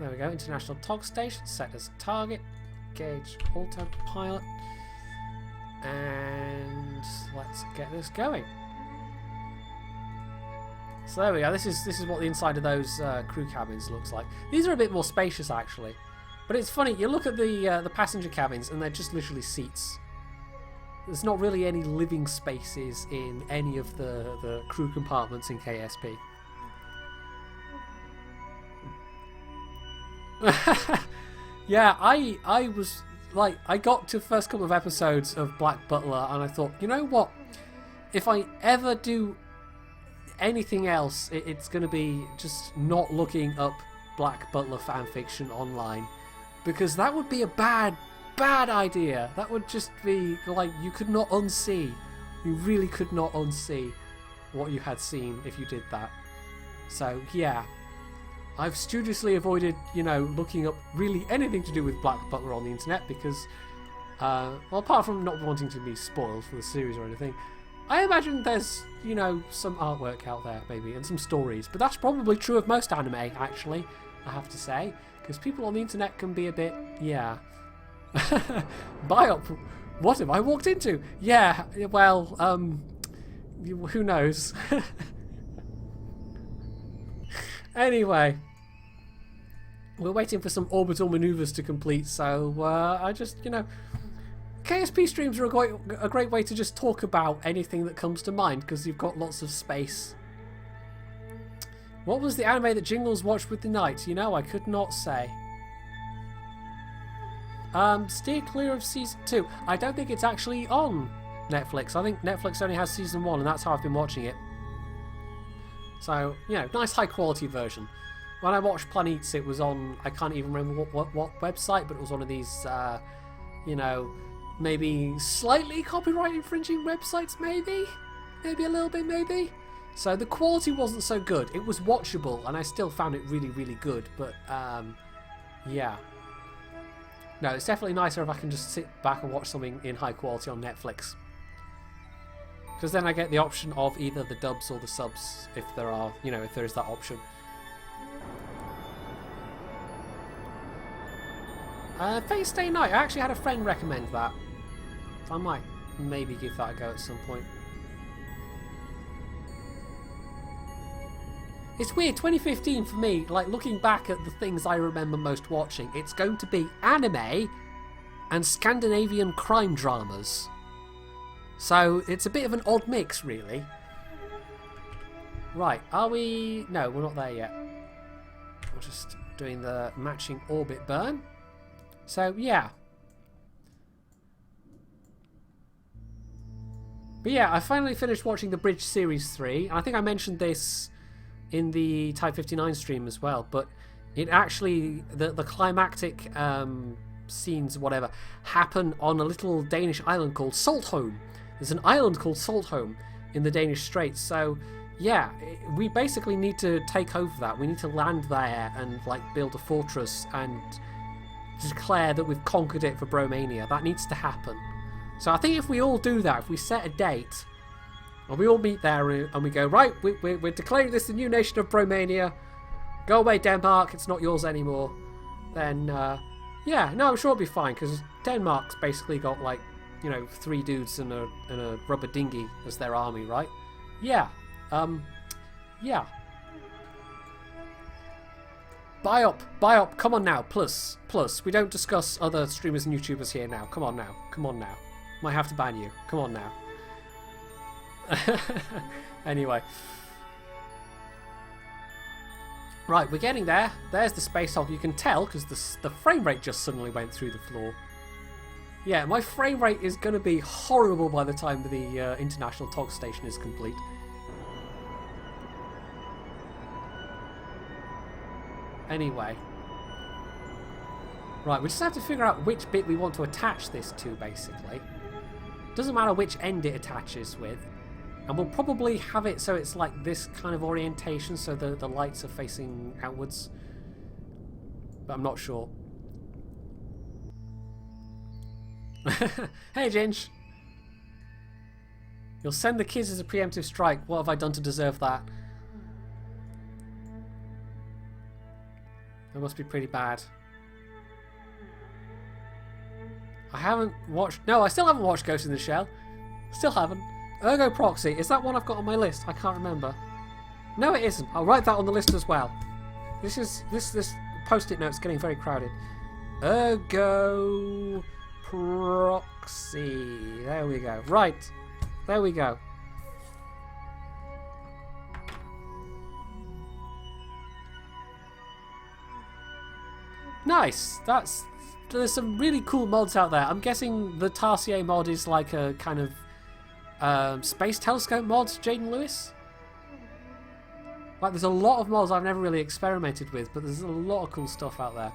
S1: There we go. International TOGstation. Set as target. Gauge autopilot. And let's get this going. So there we go. This is what the inside of those crew cabins looks like. These are a bit more spacious actually, but it's funny. You look at the passenger cabins and they're just literally seats. There's not really any living spaces in any of the crew compartments in KSP. Yeah, I was like, I got to the first couple of episodes of Black Butler and I thought, you know what? If I ever do anything else, it's going to be just not looking up Black Butler fanfiction online, because that would be a bad idea. That would just be like, you could not unsee. You really could not unsee what you had seen if you did that. So yeah, I've studiously avoided, you know, looking up really anything to do with Black Butler on the internet because, well, apart from not wanting to be spoiled for the series or anything, I imagine there's, you know, some artwork out there maybe and some stories, but that's probably true of most anime actually, I have to say, because people on the internet can be a bit, yeah. Biop, what have I walked into? Yeah, well, who knows? Anyway, we're waiting for some orbital maneuvers to complete, so I just, you know, KSP streams are a great way to just talk about anything that comes to mind, because you've got lots of space. What was the anime that Jingles watched with the night? You know, I could not say. Steer clear of season 2. I don't think it's actually on Netflix. I think Netflix only has season 1, and that's how I've been watching it. So, you know, nice high quality version. When I watched Planets, it was on, I can't even remember what website, but it was one of these, you know, maybe slightly copyright infringing websites, maybe? Maybe a little bit, maybe? So the quality wasn't so good. It was watchable, and I still found it really, really good, but, yeah. No, it's definitely nicer if I can just sit back and watch something in high quality on Netflix. Because then I get the option of either the dubs or the subs, if there are, you know, if there is that option. Fate Stay Night. I actually had a friend recommend that. So I might maybe give that a go at some point. It's weird, 2015 for me, like looking back at the things I remember most watching, it's going to be anime and Scandinavian crime dramas. So it's a bit of an odd mix, really. Right, are we... No, we're not there yet. We're just doing the matching orbit burn. So, yeah. But yeah, I finally finished watching the Bridge Series 3. And I think I mentioned this in the Type 59 stream as well. But it actually... The climactic scenes, whatever, happen on a little Danish island called Saltholm. There's an island called Saltholm in the Danish Straits, so yeah, we basically need to take over that. We need to land there and like build a fortress and declare that we've conquered it for Bromania. That needs to happen. So I think if we all do that, if we set a date, and we all meet there and we go, right, we're declaring this the new nation of Bromania, go away Denmark, it's not yours anymore, then yeah, no, I'm sure it'll be fine, because Denmark's basically got like, you know, 3 dudes and a rubber dinghy as their army, right? Yeah. Yeah. Biop, come on now, plus. We don't discuss other streamers and YouTubers here now. Come on now. Might have to ban you. Come on now. Anyway. Right, we're getting there. There's the space hog. You can tell, because the frame rate just suddenly went through the floor. Yeah, my frame rate is going to be horrible by the time the International TOGstation is complete. Anyway. Right, we just have to figure out which bit we want to attach this to, basically. Doesn't matter which end it attaches with. And we'll probably have it so it's like this kind of orientation, so the lights are facing outwards. But I'm not sure. Hey, Ginge. You'll send the kids as a preemptive strike. What have I done to deserve that? That must be pretty bad. I haven't watched... No, I still haven't watched Ghost in the Shell. Still haven't. Ergo Proxy. Is that one I've got on my list? I can't remember. No, it isn't. I'll write that on the list as well. This post-it note's getting very crowded. Ergo Proxy. There we go. Right. There we go. Nice. There's some really cool mods out there. I'm guessing the Tarsier mod is like a kind of space telescope mod, Jaden Lewis? Like, there's a lot of mods I've never really experimented with, but there's a lot of cool stuff out there.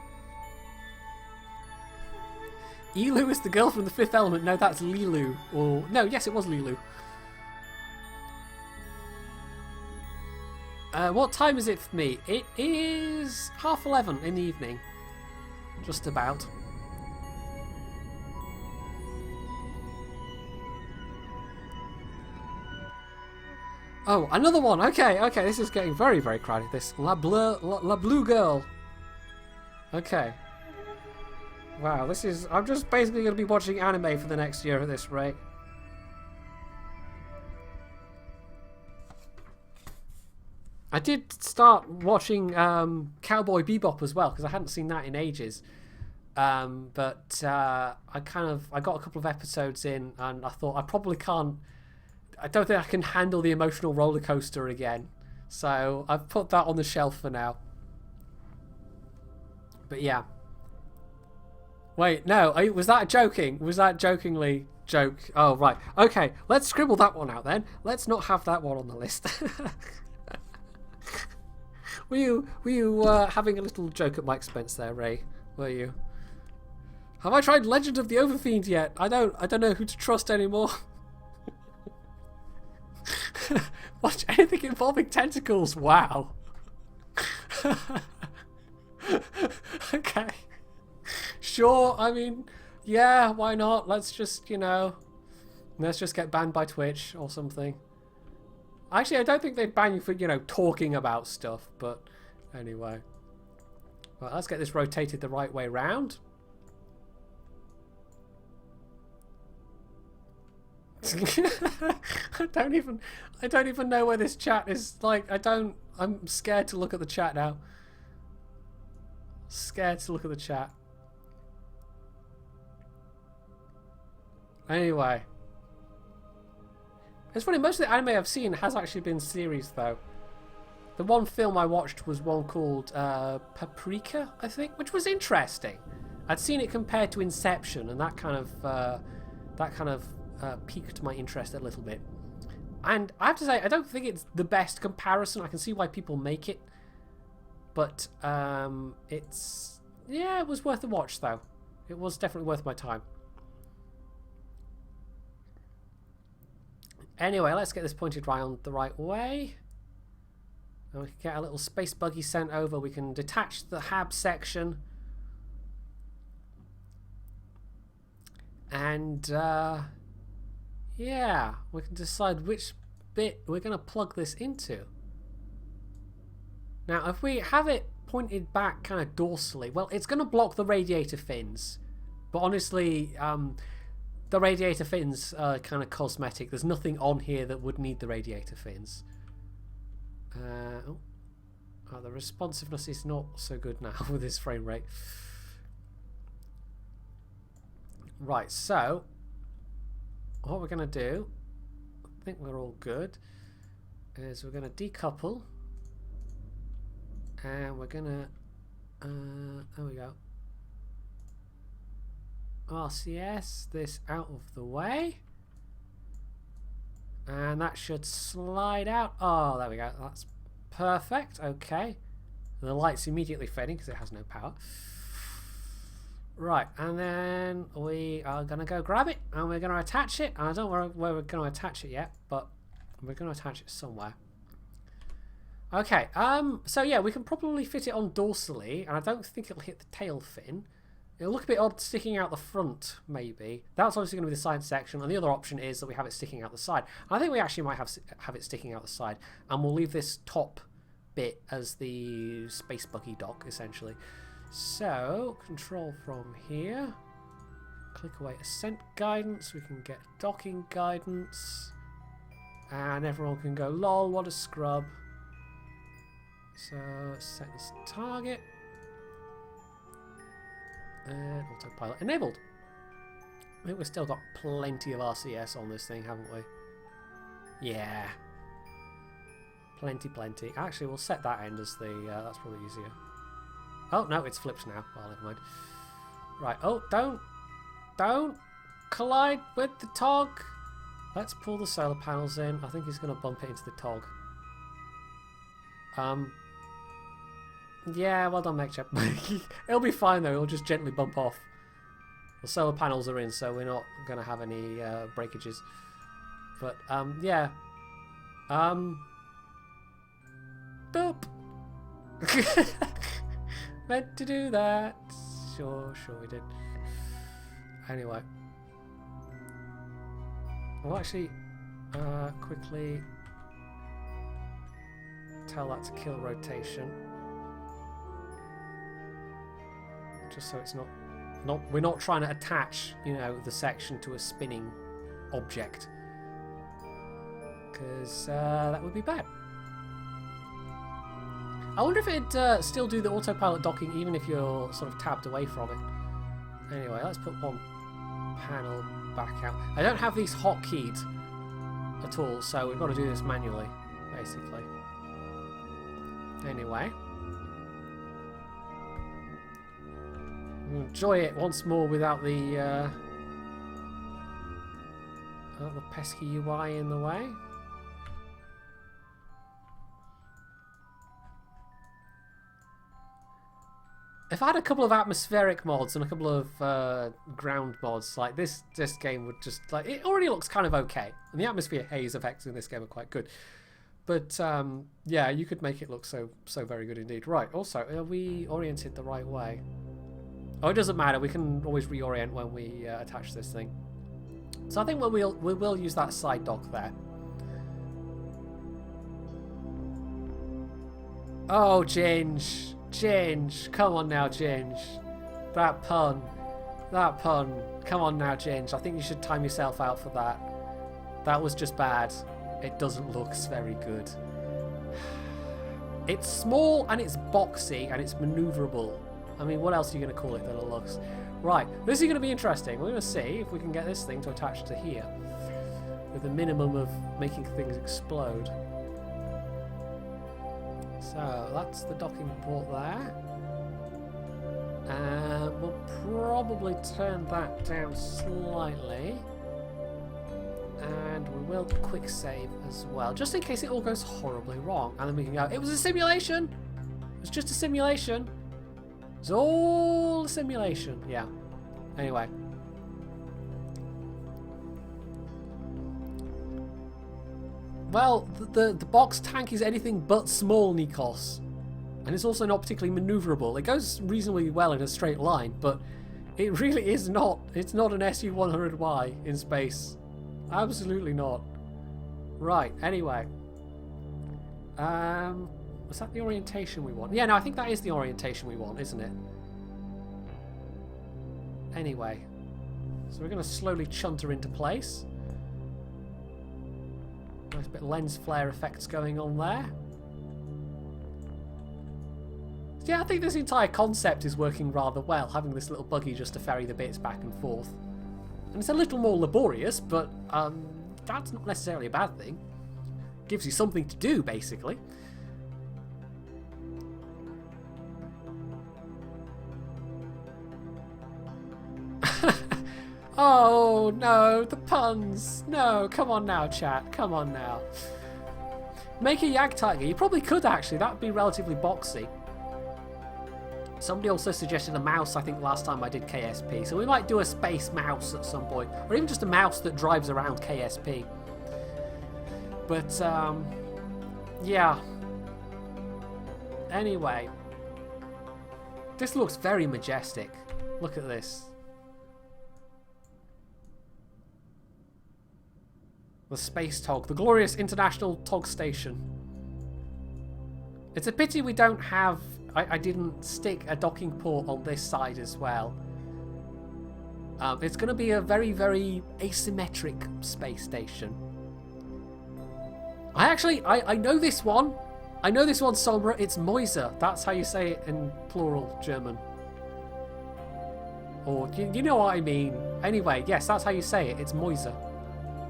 S1: E. Lewis, the girl from The Fifth Element. No, that's Lilu. Or no, yes, it was Lilu. What time is it for me? It is 11:30 in the evening. Just about. Oh, another one. Okay, this is getting very, very crowded. This La Blue Girl. Okay. Wow, this is... I'm just basically going to be watching anime for the next year at this rate. I did start watching Cowboy Bebop as well, because I hadn't seen that in ages. But I got a couple of episodes in, and I thought I probably can't... I don't think I can handle the emotional roller coaster again. So I've put that on the shelf for now. But yeah. Wait, no, was that joking? Was that jokingly joke? Oh, right. Okay, let's scribble that one out then. Let's not have that one on the list. Were you having a little joke at my expense there, Ray? Were you? Have I tried Legend of the Overfiend yet? I don't know who to trust anymore. Watch anything involving tentacles. Wow. Okay. Sure, I mean, yeah, why not? Let's just, let's just get banned by Twitch or something. Actually, I don't think they'd ban you for, talking about stuff, but anyway. Well, let's get this rotated the right way round. I don't even know where this chat is. Like, I'm scared to look at the chat now. Scared to look at the chat. Anyway. It's funny, most of the anime I've seen has actually been series, though. The one film I watched was one called Paprika, I think, which was interesting. I'd seen it compared to Inception, and that kind of piqued my interest a little bit. And I have to say, I don't think it's the best comparison. I can see why people make it. But it was worth a watch, though. It was definitely worth my time. Anyway, let's get this pointed round the right way. And we can get a little space buggy sent over. We can detach the hab section. And, yeah, we can decide which bit we're going to plug this into. Now, if we have it pointed back kind of dorsally, well, it's going to block the radiator fins. But honestly, the radiator fins are kind of cosmetic. There's nothing on here that would need the radiator fins. The responsiveness is not so good now with this frame rate. Right, so what we're going to do, I think we're all good, is we're going to decouple. And we're going to, there we go. RCS this out of the way, and that should slide out. Oh, there we go. That's perfect. Okay, the light's immediately fading because it has no power. Right, and then we are going to go grab it, and we're going to attach it. I don't know where we're going to attach it yet, but we're going to attach it somewhere. Okay, so yeah, we can probably fit it on dorsally, and I don't think it'll hit the tail fin. It'll look a bit odd sticking out the front, maybe. That's obviously going to be the side section, and the other option is that we have it sticking out the side. I think we actually might have it sticking out the side, and we'll leave this top bit as the space buggy dock, essentially. So, control from here. Click away ascent guidance. We can get docking guidance. And everyone can go, lol, what a scrub. So, set this target. And autopilot enabled. I think we've still got plenty of RCS on this thing, haven't we? Yeah. Plenty. Actually, we'll set that end as the... that's probably easier. Oh, no, it's flipped now. Well, never mind. Right. Oh, don't collide with the TOG. Let's pull the solar panels in. I think he's going to bump it into the TOG. Yeah, well done, MechChap. It'll be fine, though. It'll just gently bump off. The solar panels are in, so we're not going to have any breakages. But, yeah. Boop. Meant to do that. Sure we did. Anyway. I'll actually quickly tell that to kill rotation. Just so it's not we're not trying to attach, you know, the section to a spinning object. Because that would be bad. I wonder if it'd still do the autopilot docking even if you're sort of tabbed away from it. Anyway, let's put one panel back out. I don't have these hotkeyed at all, so we've got to do this manually, basically. Anyway. Enjoy it once more without the pesky UI in the way. If I had a couple of atmospheric mods and a couple of ground mods, like this game would just, like, it already looks kind of okay. And the atmosphere haze effects in this game are quite good. But yeah, you could make it look so very good indeed. Right, also, are we oriented the right way? Oh, it doesn't matter. We can always reorient when we attach this thing. So I think we will use that side dock there. Oh, Ginge. Ginge. Come on now, Ginge. That pun. Come on now, Ginge. I think you should time yourself out for that. That was just bad. It doesn't look very good. It's small and it's boxy and it's maneuverable. I mean, what else are you going to call it than it looks? Right, this is going to be interesting. We're going to see if we can get this thing to attach to here with a minimum of making things explode. So, that's the docking port there. And we'll probably turn that down slightly. And we will quick save as well, just in case it all goes horribly wrong. And then we can go, it was a simulation! It was just a simulation. It's all a simulation. Yeah. Anyway. Well, the box tank is anything but small, Nikos. And it's also not particularly maneuverable. It goes reasonably well in a straight line, but it really is not. It's not an SU-100Y in space. Absolutely not. Right, anyway. Was that the orientation we want? Yeah, no, I think that is the orientation we want, isn't it? Anyway. So we're going to slowly chunter into place. Nice bit of lens flare effects going on there. Yeah, I think this entire concept is working rather well, having this little buggy just to ferry the bits back and forth. And it's a little more laborious, but that's not necessarily a bad thing. Gives you something to do, basically. Oh, no, the puns. No, come on now, chat. Come on now. Make a Yag Tiger. You probably could, actually. That would be relatively boxy. Somebody also suggested a mouse, I think, last time I did KSP. So we might do a space mouse at some point. Or even just a mouse that drives around KSP. But, yeah. Anyway. This looks very majestic. Look at this. The Space TOG. The glorious International TOGstation. It's a pity we don't have... I didn't stick a docking port on this side as well. It's going to be a very, very asymmetric space station. I know this one. I know this one, Sombra. It's Mäuse. That's how you say it in plural German. Or, you know what I mean. Anyway, yes, that's how you say it. It's Mäuse.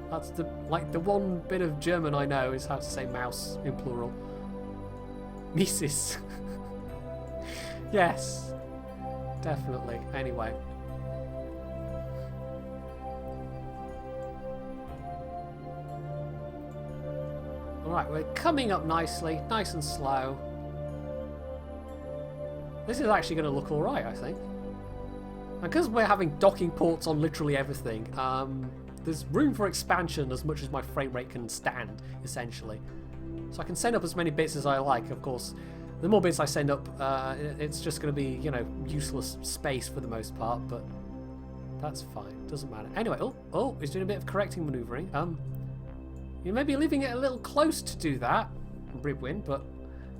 S1: That's the one bit of German I know is how to say mouse in plural. Mises. Yes. Definitely. Anyway. Alright, we're coming up nicely. Nice and slow. This is actually going to look alright, I think. And because we're having docking ports on literally everything, there's room for expansion as much as my frame rate can stand, essentially. So I can send up as many bits as I like. Of course, the more bits I send up, it's just going to be, you know, useless space for the most part, but that's fine. Doesn't matter. Anyway, oh, he's doing a bit of correcting manoeuvring. You may be leaving it a little close to do that, Ribwin, but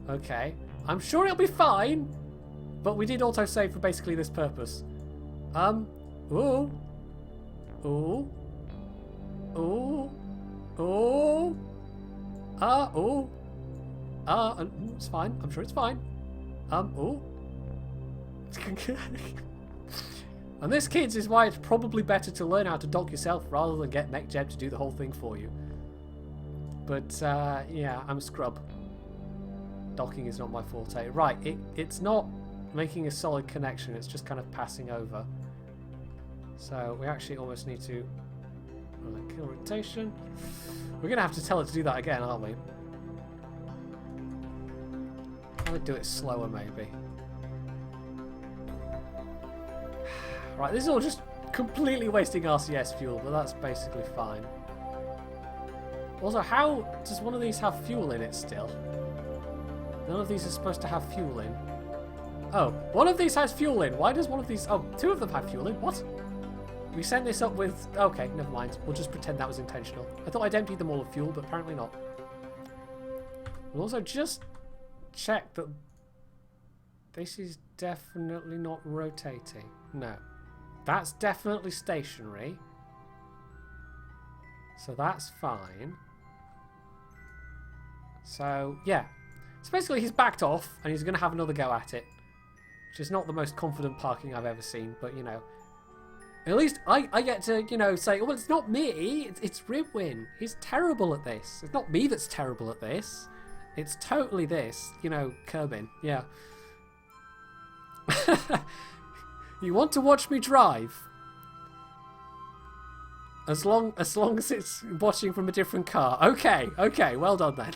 S1: okay. I'm sure it'll be fine, but we did autosave for basically this purpose. Ooh. It's fine. I'm sure it's fine. And this, kids, is why it's probably better to learn how to dock yourself rather than get MechJeb to do the whole thing for you. But, yeah, I'm a scrub. Docking is not my forte. Right, it's not making a solid connection. It's just kind of passing over. So we actually almost need to... Right, kill rotation. We're going to have to tell it to do that again, aren't we? I would do it slower, maybe. Right, this is all just completely wasting RCS fuel, but that's basically fine. Also, how does one of these have fuel in it still? None of these are supposed to have fuel in. Oh, one of these has fuel in. Why does one of these... Oh, two of them have fuel in. What? We sent this up with... Okay, never mind. We'll just pretend that was intentional. I thought I'd emptied them all of fuel, but apparently not. We'll also just check that this is definitely not rotating. No. That's definitely stationary. So that's fine. So, yeah. So basically he's backed off and he's going to have another go at it. Which is not the most confident parking I've ever seen, but, you know. At least I get to, you know, say, well, it's not me, it's Ribwin. He's terrible at this. It's not me that's terrible at this. It's totally this, you know, Kerbin. Yeah. You want to watch me drive? As long as it's watching from a different car. Okay, well done then.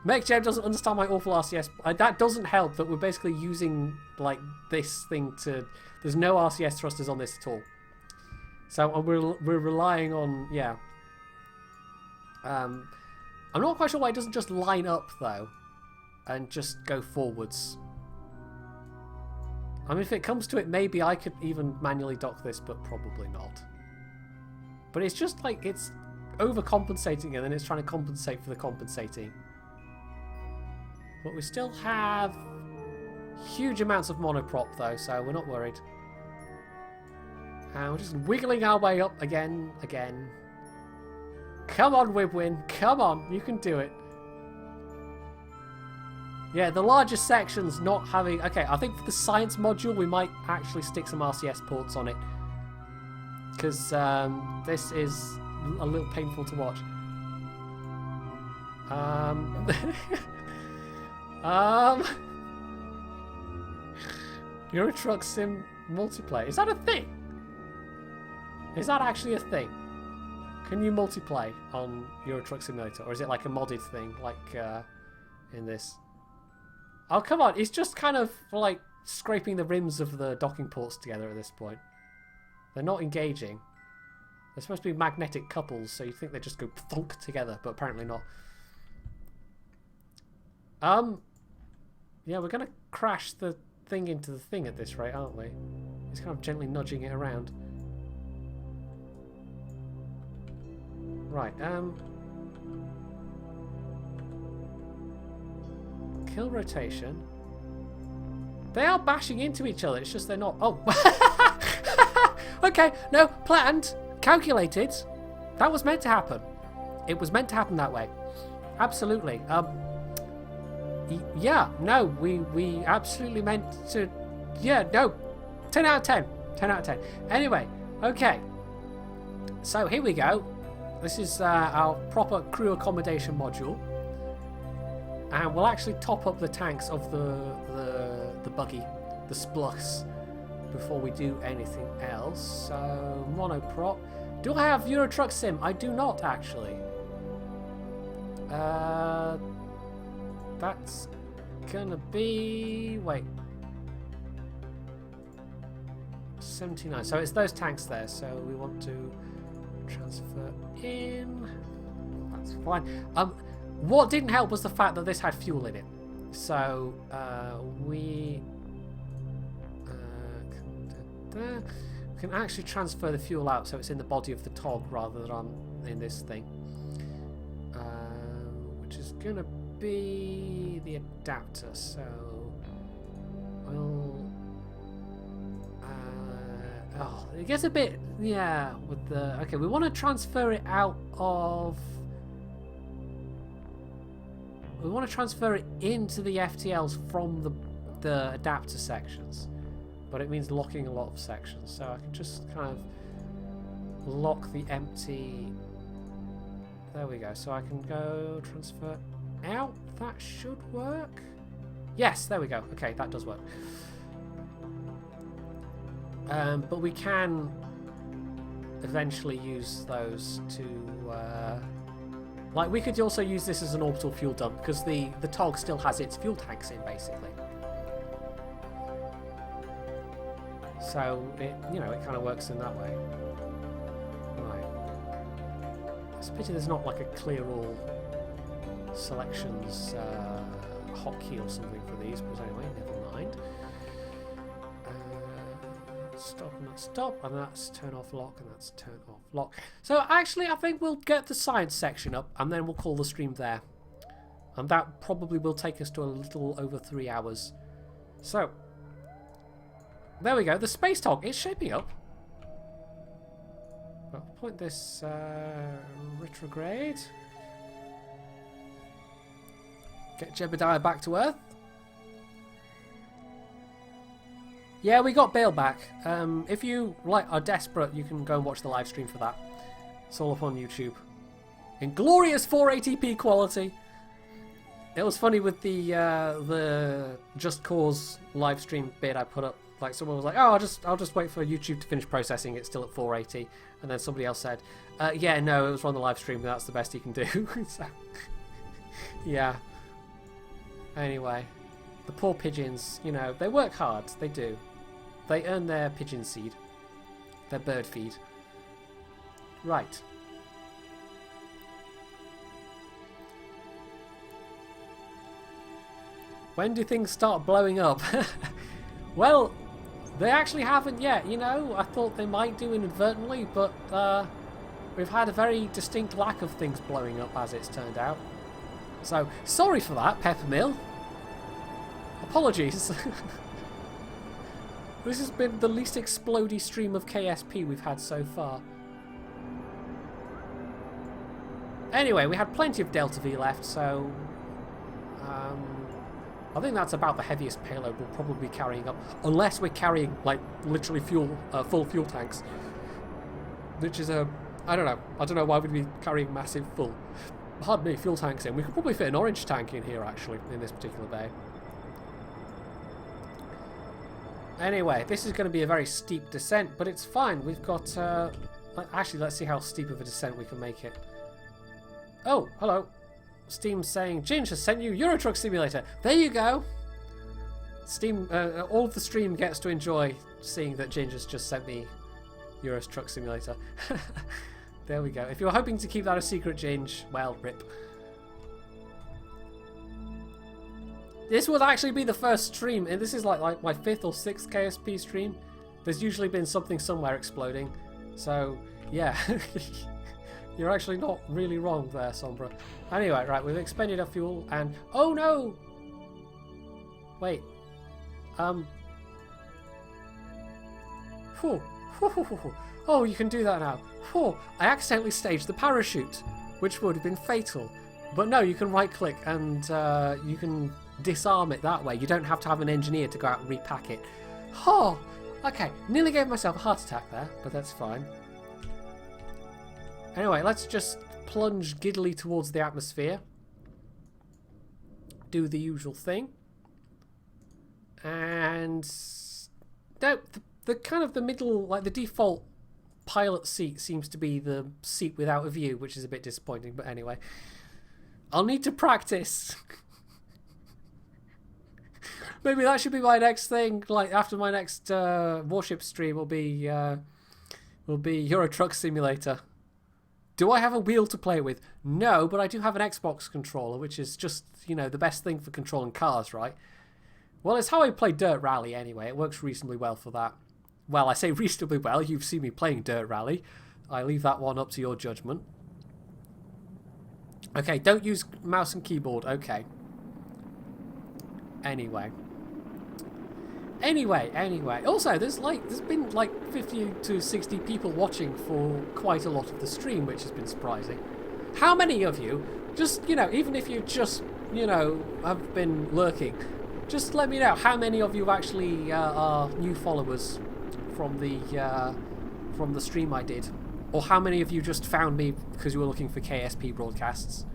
S1: MechJeb doesn't understand my awful RCS. That doesn't help that we're basically using, like, this thing to... There's no RCS thrusters on this at all. So we're relying on... Yeah. I'm not quite sure why it doesn't just line up, though. And just go forwards. I mean, if it comes to it, maybe I could even manually dock this, but probably not. But it's just like, it's overcompensating and then it's trying to compensate for the compensating. But we still have huge amounts of monoprop, though, so we're not worried. And we're just wiggling our way up again. Come on, Wibwin. Come on, you can do it. Yeah, the larger sections not having... Okay, I think for the science module, we might actually stick some RCS ports on it. Because this is a little painful to watch. Euro Truck Sim multiplayer. Is that a thing? Is that actually a thing? Can you multiplay on Euro Truck Simulator? Or is it like a modded thing, like in this? Oh, come on. It's just kind of like scraping the rims of the docking ports together at this point. They're not engaging. They're supposed to be magnetic couples, so you think they just go thunk together, but apparently not. Yeah, we're going to crash the thing into the thing at this rate, aren't we? It's kind of gently nudging it around. Right, Kill rotation. They are bashing into each other. It's just they're not. Oh. Okay. No. Planned. Calculated. That was meant to happen. It was meant to happen that way. Absolutely. Yeah. No. We absolutely meant to. Yeah. No. 10 out of 10. 10 out of 10. Anyway. Okay. So here we go. This is our proper crew accommodation module. And we'll actually top up the tanks of the buggy, the spluss, before we do anything else. So, monoprop. Do I have Euro Truck Sim? I do not, actually. That's gonna be... Wait. 79. So it's those tanks there. So we want to transfer in. That's fine. What didn't help was the fact that this had fuel in it. So we can actually transfer the fuel out, so it's in the body of the TOG rather than in this thing, which is going to be the adapter. So we'll. Oh, it gets a bit, yeah, with the... Okay, we want to transfer it out of... We want to transfer it into the FTLs from the adapter sections. But it means locking a lot of sections. So I can just kind of lock the empty... There we go. So I can go transfer out. That should work. Yes, there we go. Okay, that does work. But we can eventually use those to... like, we could also use this as an orbital fuel dump, because the TOG still has its fuel tanks in, basically. So, it kind of works in that way. Right. It's a pity there's not, like, a clear all selections hotkey or something for these, but anyway, never mind. Stop and that's stop, and that's turn off lock, and that's turn off lock. So actually I think we'll get the science section up and then we'll call the stream there, and that probably will take us to a little over 3 hours. So there we go. The space TOG is shaping up. I'll point this retrograde, get Jebediah back to Earth. Yeah, we got Bale back. If you are desperate, you can go and watch the live stream for that. It's all up on YouTube in glorious 480p quality. It was funny with the Just Cause live stream bit I put up. Like, someone was like, "Oh, I'll just wait for YouTube to finish processing. It's still at 480." And then somebody else said, "Yeah, no, it was on the live stream. That's the best you can do." So, yeah. Anyway, the poor pigeons. They work hard. They do. They earn their pigeon seed, their bird feed. Right. When do things start blowing up? Well, they actually haven't yet. I thought they might do inadvertently, but we've had a very distinct lack of things blowing up, as it's turned out. So, sorry for that, Peppermill. Apologies. This has been the least explodey stream of KSP we've had so far. Anyway, we had plenty of Delta V left, so... I think that's about the heaviest payload we'll probably be carrying up. Unless we're carrying, like, literally full fuel tanks. Which is a... I don't know. I don't know why we'd be carrying massive full... Pardon me, fuel tanks in. We could probably fit an orange tank in here, actually, in this particular bay. Anyway, this is going to be a very steep descent, but it's fine. We've got... actually, let's see how steep of a descent we can make it. Oh, hello. Steam's saying, Ginge has sent you Euro Truck Simulator. There you go. Steam, all of the stream gets to enjoy seeing that Ginge has just sent me Euro Truck Simulator. There we go. If you're hoping to keep that a secret, Ginge, well, rip. This would actually be the first stream, and this is like my 5th or 6th KSP stream. There's usually been something somewhere exploding. So, yeah. You're actually not really wrong there, Sombra. Anyway, right, we've expended our fuel, and... Oh no! Wait. Whew. Oh, you can do that now. Whew. I accidentally staged the parachute, which would have been fatal. But no, you can right-click and you can disarm it that way. You don't have to have an engineer to go out and repack it. Oh, okay. Nearly gave myself a heart attack there, but that's fine. Anyway, let's just plunge giddily towards the atmosphere. Do the usual thing. And no, the kind of the middle, like the default pilot seat seems to be the seat without a view, which is a bit disappointing, but anyway. I'll need to practice. Maybe that should be my next thing. Like after my next warship stream will be Euro Truck Simulator. Do I have a wheel to play with? No, but I do have an Xbox controller, which is just, you know, the best thing for controlling cars, right? Well, it's how I play Dirt Rally anyway. It works reasonably well for that. Well, I say reasonably well. You've seen me playing Dirt Rally. I leave that one up to your judgment. Okay, don't use mouse and keyboard. Okay. Anyway. Also, there's been like 50 to 60 people watching for quite a lot of the stream, which has been surprising. How many of you, just, you know, even if you just, you know, have been lurking, just let me know how many of you actually are new followers from the stream I did, or how many of you just found me because you were looking for KSP broadcasts.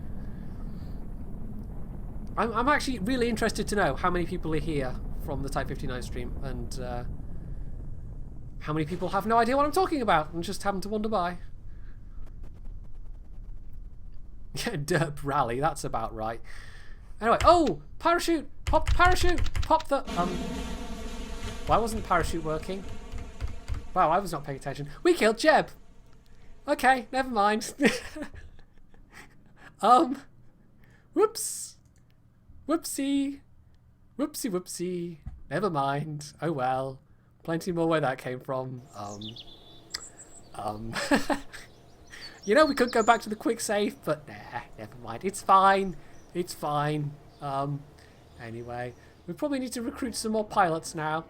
S1: I'm actually really interested to know how many people are here from the Type 59 stream, and how many people have no idea what I'm talking about and just happen to wander by. Yeah, Derp Rally, that's about right. Anyway, oh, parachute, pop, parachute, pop the, why wasn't the parachute working? Wow, I was not paying attention. We killed Jeb. Okay, never mind. Whoops. Whoopsie. Whoopsie whoopsie. Never mind. Oh well. Plenty more where that came from. You know, we could go back to the quick save, but nah, never mind. It's fine. It's fine. Anyway, we probably need to recruit some more pilots now.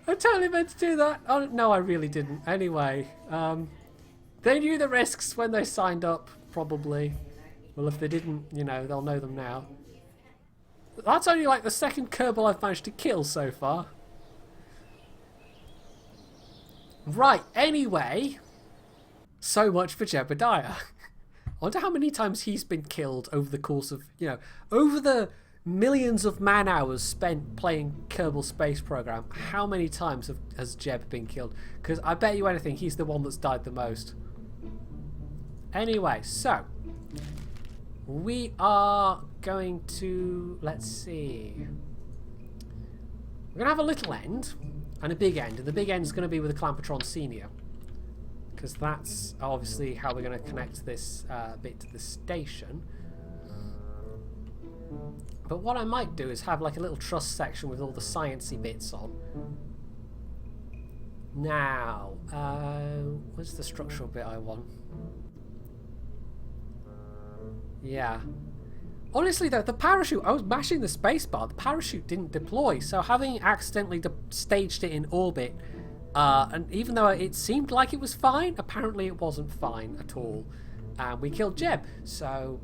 S1: I totally meant to do that. Oh, no, I really didn't. Anyway, they knew the risks when they signed up, probably. Well, if they didn't, you know, they'll know them now. That's only like the second Kerbal I've managed to kill so far. Right, anyway. So much for Jebediah. I wonder how many times he's been killed over the course of, you know, over the millions of man hours spent playing Kerbal Space Program. How many times has Jeb been killed? Because I bet you anything, he's the one that's died the most. Anyway, so we are going to, let's see. We're going to have a little end and a big end. And the big end is going to be with the Clampatron Senior. Because that's obviously how we're going to connect this bit to the station. But what I might do is have like a little truss section with all the sciencey bits on. Now, where's the structural bit I want? Yeah. Honestly though, the parachute, I was mashing the spacebar, the parachute didn't deploy, so having accidentally staged it in orbit, and even though it seemed like it was fine, apparently it wasn't fine at all. And we killed Jeb, so,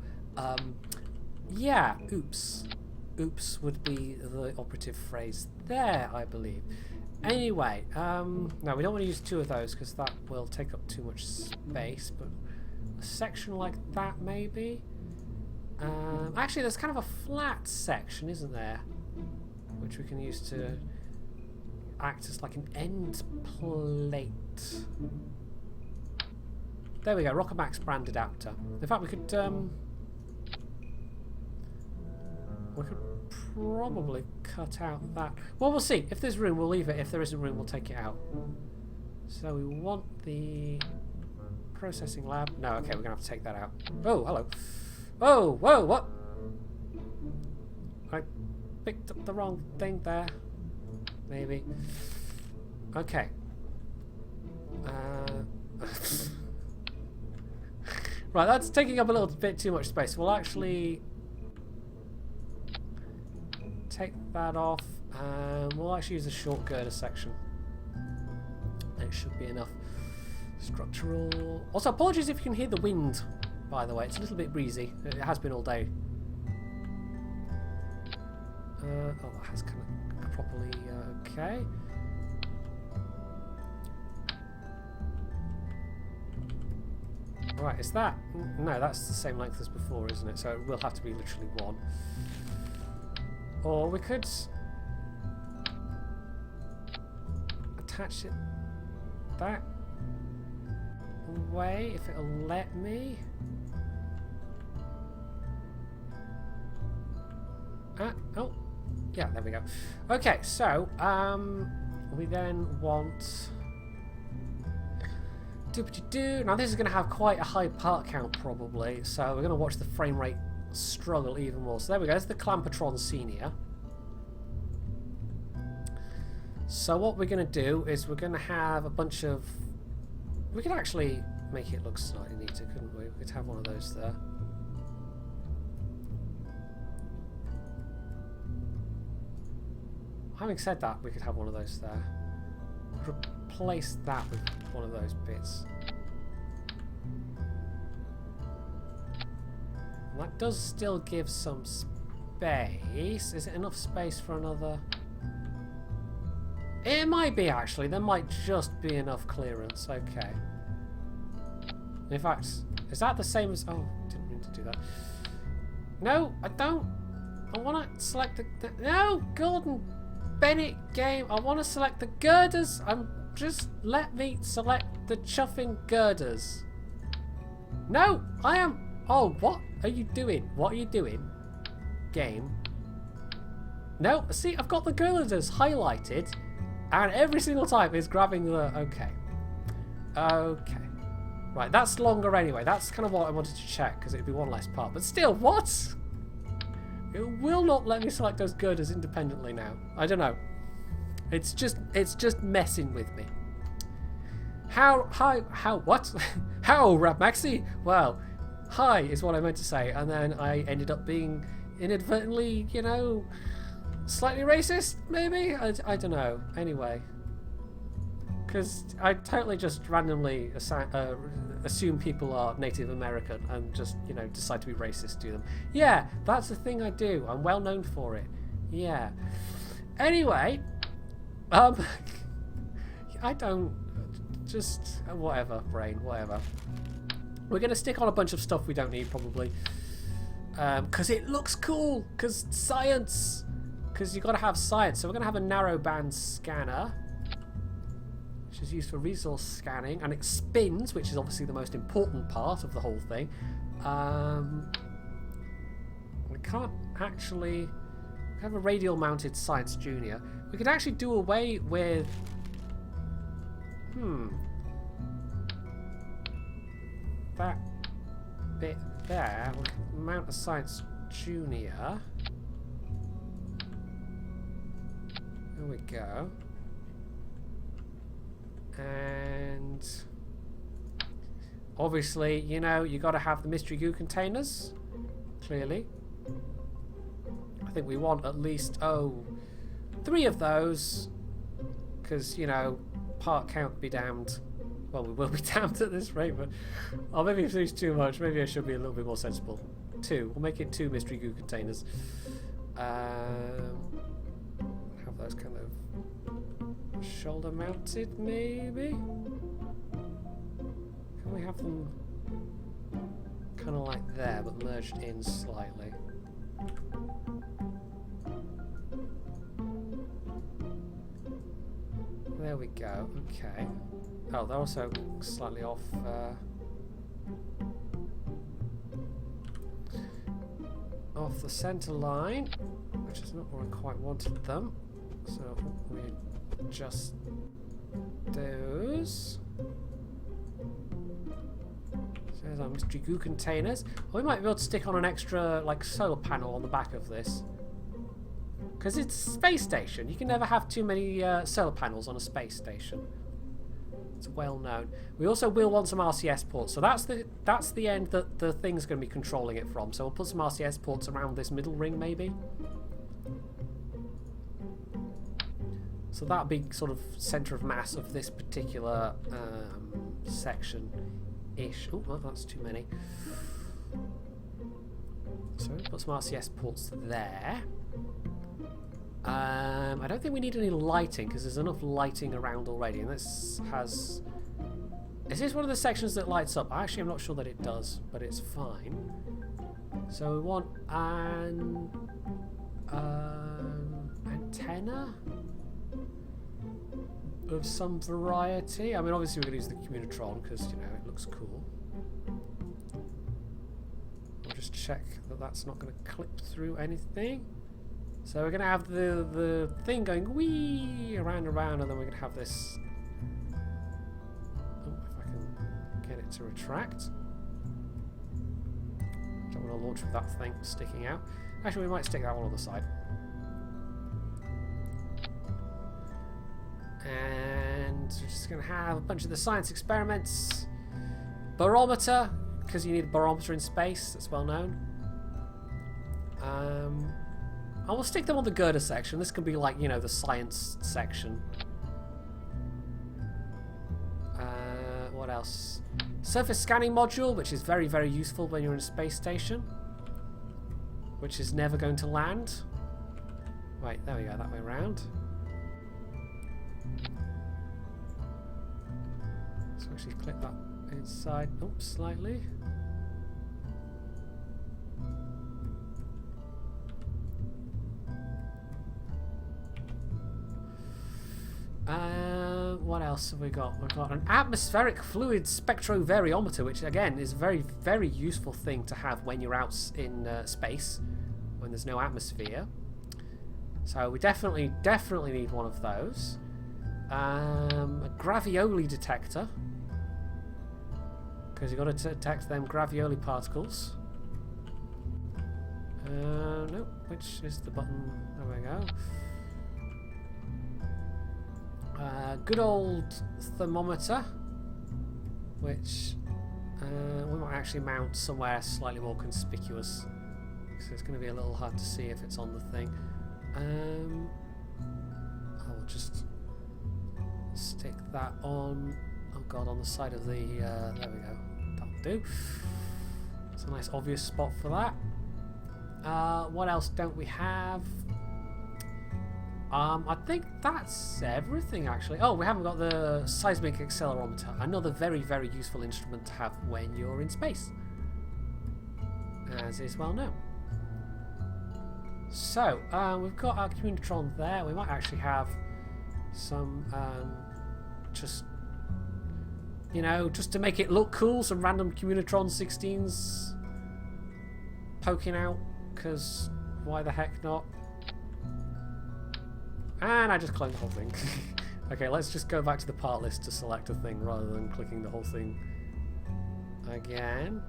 S1: yeah, oops. Oops would be the operative phrase there, I believe. Anyway, no, we don't want to use two of those because that will take up too much space, but a section like that maybe? Actually, there's kind of a flat section, isn't there? Which we can use to act as like an end plate. There we go, Rockermax brand adapter. In fact, we could probably cut out that. Well, we'll see. If there's room, we'll leave it. If there isn't room, we'll take it out. So we want the processing lab. No, okay, we're going to have to take that out. Oh, hello. Oh, whoa, what? I picked up the wrong thing there. Maybe. Okay. Right, that's taking up a little bit too much space. We'll actually take that off, and we'll actually use a short girder section. It should be enough. Structural. Also, apologies if you can hear the wind, by the way. It's a little bit breezy. It has been all day. Oh, that has kind of properly... okay. Right, is that... no, that's the same length as before, isn't it? So it will have to be literally one. Or we could... attach it that way, if it'll let me. Oh, yeah, there we go. Okay, so, we then want... Now this is going to have quite a high part count probably, so we're going to watch the frame rate struggle even more. So there we go, there's the Clampatron Senior. So what we're going to do is we're going to have a bunch of... we could actually make it look slightly neater, couldn't we? We could have one of those there. Having said that, we could have one of those there. Replace that with one of those bits. And that does still give some space. Is it enough space for another? It might be, actually. There might just be enough clearance. Okay. In fact, is that the same as... oh, didn't mean to do that. No, I don't. I want to select the... no, Gordon Bennett game. I want to select the girders. Just let me select the chuffing girders. No, I am... oh, what are you doing? What are you doing? Game. No, see, I've got the girders highlighted. And every single time it's grabbing the... okay. Okay. Right, that's longer anyway. That's kind of what I wanted to check, because it'd be one less part. But still, what? It will not let me select those girders independently now. I don't know. It's just messing with me. How, what? How, Rap Maxi? Well, hi is what I meant to say, and then I ended up being inadvertently, you know... slightly racist, maybe? I don't know. Anyway. Because I totally just randomly assume people are Native American and just, you know, decide to be racist to them. Yeah, that's the thing I do. I'm well known for it. Yeah. Anyway. I don't... just... whatever, brain. Whatever. We're going to stick on a bunch of stuff we don't need, probably. Because it looks cool. Because science... because you've got to have science. So we're going to have a narrowband scanner, which is used for resource scanning, and it spins, which is obviously the most important part of the whole thing. We can't actually have a radial mounted Science Junior. We could actually do away with... that bit there. We can mount a Science Junior. There we go. And obviously, you know, you got to have the mystery goo containers. Clearly, I think we want at least 3 of those, because, you know, part count be damned. Well, we will be damned at this rate, but maybe if it's too much, maybe I should be a little bit more sensible. 2. We'll make it 2 mystery goo containers. Have those kind of shoulder mounted, maybe? Can we have them kind of like there, but merged in slightly? There we go. Okay. Oh, they're also slightly off. Off the center line, which is not where I quite wanted them. So we adjust those. So there's our mystery goo containers. We might be able to stick on an extra, like, solar panel on the back of this. Because it's a space station. You can never have too many solar panels on a space station. It's well known. We also will want some RCS ports. So that's the end that the thing's going to be controlling it from. So we'll put some RCS ports around this middle ring, maybe. So that'll be sort of centre of mass of this particular section-ish. Oh, well, that's too many. So we'll put some RCS ports there. I don't think we need any lighting because there's enough lighting around already. And this has... Is this one of the sections that lights up? Actually, I'm not sure that it does, but it's fine. So we want an antenna of some variety. I mean, obviously we're going to use the Communitron because, you know, it looks cool. We'll just check that that's not going to clip through anything. So we're going to have the thing going wee around and around, and then we're going to have this... Oh, if I can get it to retract. Don't want to launch with that thing sticking out. Actually, we might stick that one on the side. And we're just going to have a bunch of the science experiments. Barometer, because you need a barometer in space, that's well known. I will stick them on the girder section. This could be like, you know, the science section. What else? Surface scanning module, which is very, very useful when you're in a space station. Which is never going to land. Right, there we go, that way around. So actually click that inside. Oops, slightly. What else have we got? We've got an atmospheric fluid spectrovariometer, which again is a very, very useful thing to have when you're out in space, when there's no atmosphere. So we definitely need one of those. A gravioli detector, because you've got to detect them gravioli particles. Nope, which is the button? There we go. Good old thermometer, which we might actually mount somewhere slightly more conspicuous, so it's going to be a little hard to see if it's on the thing. I'll just stick that on. Oh god, on the side of the. There we go. That'll do. It's a nice obvious spot for that. What else don't we have? I think that's everything, actually. Oh, we haven't got the seismic accelerometer. Another very, very useful instrument to have when you're in space, as is well known. So, we've got our Communitron there. We might actually have some, just, you know, just to make it look cool, some random Communitron 16s poking out, because why the heck not? And I just cloned the whole thing. Okay, let's just go back to the part list to select a thing rather than clicking the whole thing again.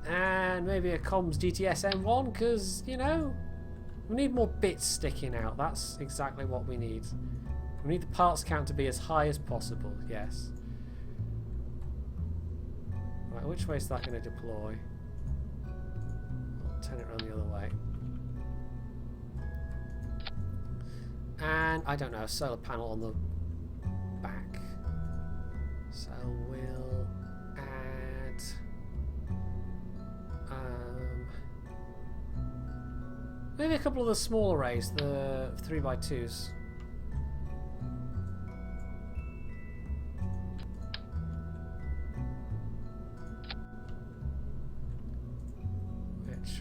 S1: And maybe a comms DTS M1, because, you know, we need more bits sticking out. That's exactly what we need. We need the parts count to be as high as possible, yes. Right, which way is that going to deploy? I'll turn it around the other way. And, I don't know, a solar panel on the back. So we'll add... maybe a couple of the small arrays, the 3x2s.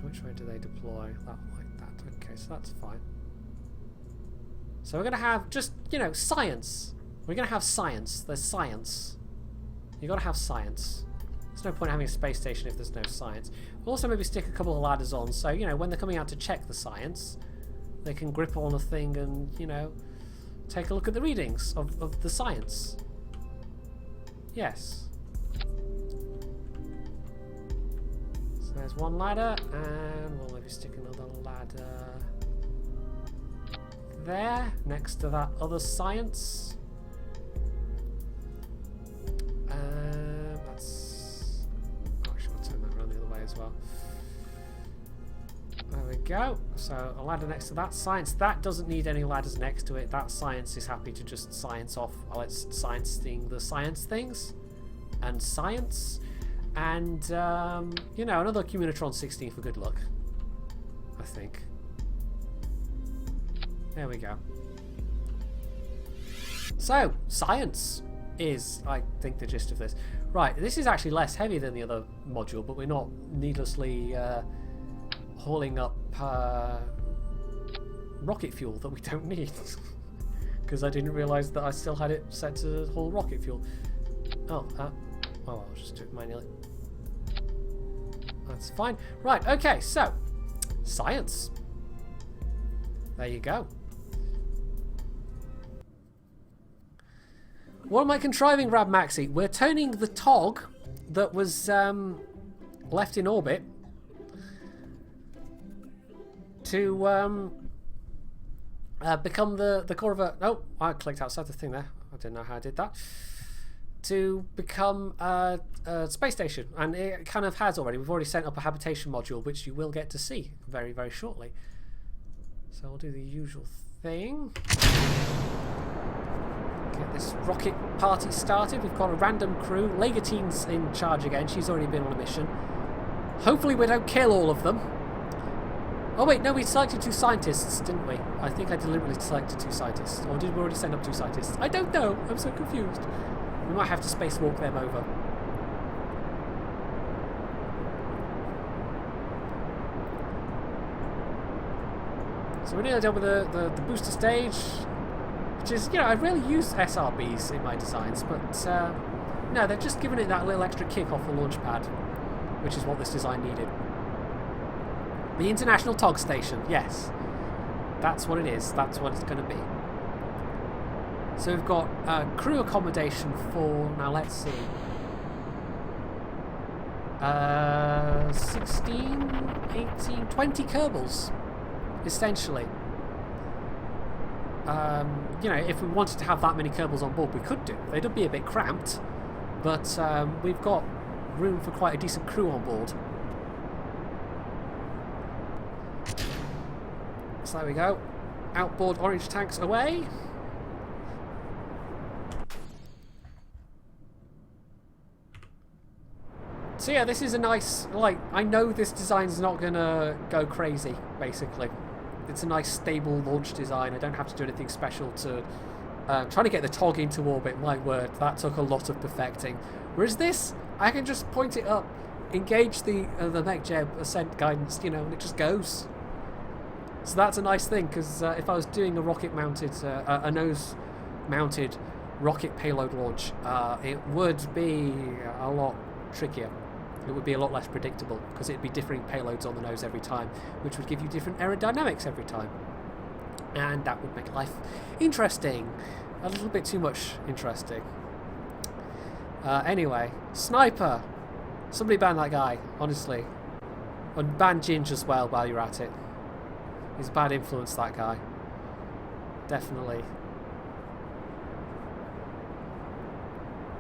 S1: Which way do they deploy? That, like that. Okay, so that's fine. So we're going to have just, you know, science. We're going to have science. There's science. You've got to have science. There's no point having a space station if there's no science. We'll also maybe stick a couple of ladders on, so, you know, when they're coming out to check the science, they can grip on a thing and, you know, take a look at the readings of the science. Yes. So there's one ladder, and we'll maybe stick another ladder there, next to that other science. go. So a ladder next to that. Science. That doesn't need any ladders next to it. That science is happy to just science off. Well, it's science thing the science things. And science. And, you know, another Communitron 16 for good luck. I think. There we go. So, science is, I think, the gist of this. Right, this is actually less heavy than the other module, but we're not needlessly hauling up rocket fuel that we don't need. Because I didn't realise that I still had it set to haul rocket fuel. Oh, I'll just do it manually. That's fine. Right, okay, so, science. There you go. What am I contriving, Rab Maxi? We're turning the TOG that was left in orbit to become the core of a... Oh, I clicked outside the thing there. I didn't know how I did that. To become a space station. And it kind of has already. We've already sent up a habitation module, which you will get to see very, very shortly. So I'll do the usual thing. Get this rocket party started. We've got a random crew. Legatine's in charge again. She's already been on a mission. Hopefully we don't kill all of them. Oh wait, no, we selected 2 scientists, didn't we? I think I deliberately selected 2 scientists. Or did we already send up 2 scientists? I don't know. I'm so confused. We might have to spacewalk them over. So we're nearly done with the booster stage, which is, you know, I rarely use SRBs in my designs, but no, they're just giving it that little extra kick off the launch pad, which is what this design needed. The International TOGstation, yes. That's what it is. That's what it's going to be. So we've got crew accommodation for, now let's see, 16, 18, 20 Kerbals, essentially. You know, if we wanted to have that many Kerbals on board, we could do. They'd be a bit cramped, but we've got room for quite a decent crew on board. So there we go. Outboard orange tanks away. So yeah, this is a nice, like, I know this design's not going to go crazy, basically. It's a nice, stable launch design. I don't have to do anything special to... trying to get the TOG into orbit, my word, that took a lot of perfecting. Whereas this, I can just point it up, engage the MechJeb ascent guidance, you know, and it just goes. So that's a nice thing, because if I was doing a rocket-mounted, a nose-mounted rocket payload launch, it would be a lot trickier. It would be a lot less predictable, because it'd be differing payloads on the nose every time, which would give you different aerodynamics every time. And that would make life interesting. A little bit too much interesting. Anyway, Sniper! Somebody ban that guy, honestly. And ban Ginge as well while you're at it. He's a bad influence, that guy. Definitely.